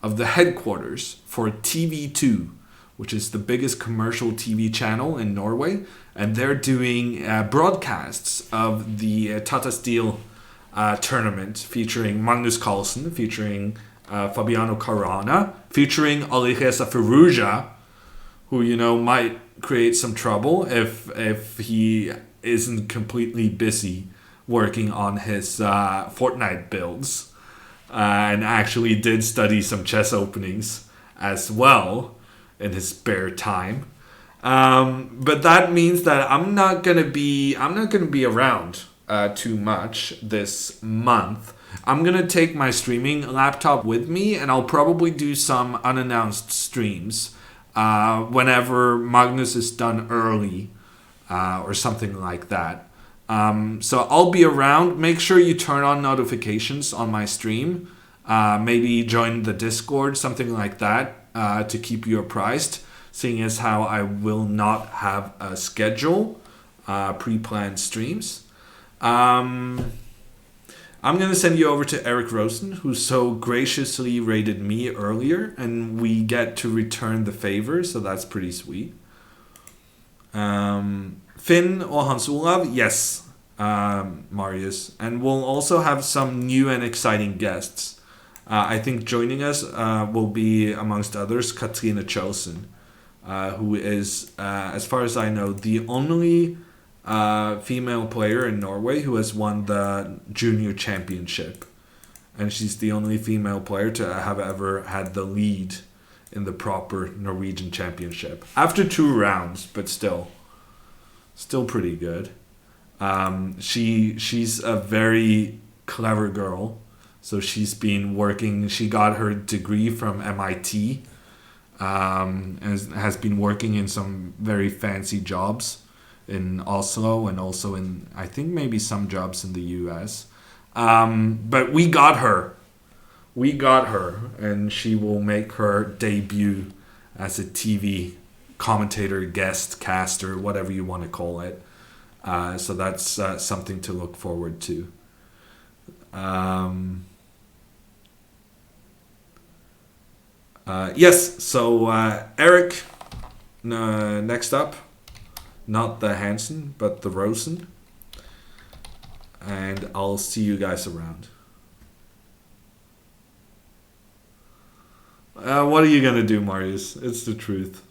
Speaker 1: of the headquarters for TV2, which is the biggest commercial TV channel in Norway, and they're doing broadcasts of the Tata Steel tournament featuring Magnus Carlsen, featuring Fabiano Caruana, featuring Alireza Firouzja, who might create some trouble if he isn't completely busy working on his Fortnite builds, and actually did study some chess openings as well in his spare time. But that means that I'm not gonna be around too much this month. I'm gonna take my streaming laptop with me, and I'll probably do some unannounced streams whenever Magnus is done early or something like that. So I'll be around. Make sure you turn on notifications on my stream. Maybe join the Discord, something like that, to keep you apprised, seeing as how I will not have a schedule, pre-planned streams. I'm going to send you over to Eric Rosen, who so graciously rated me earlier, and we get to return the favor, so that's pretty sweet. Finn or Hans Olav, yes, Marius. And we'll also have some new and exciting guests. I think joining us will be, amongst others, Katrine Kjølsen, who is, as far as I know, the only female player in Norway who has won the junior championship, and she's the only female player to have ever had the lead in the proper Norwegian championship after 2 rounds, but still pretty good. She's a very clever girl, so she's been working. She got her degree from MIT, and has been working in some very fancy jobs in Oslo, and also in, I think, maybe some jobs in the US. But we got her, and she will make her debut as a TV commentator, guest, caster, whatever you want to call it. So that's something to look forward to. Yes, so Eric, next up. Not the Hansen, but the Rosen. And I'll see you guys around. What are you going to do, Marius? It's the truth.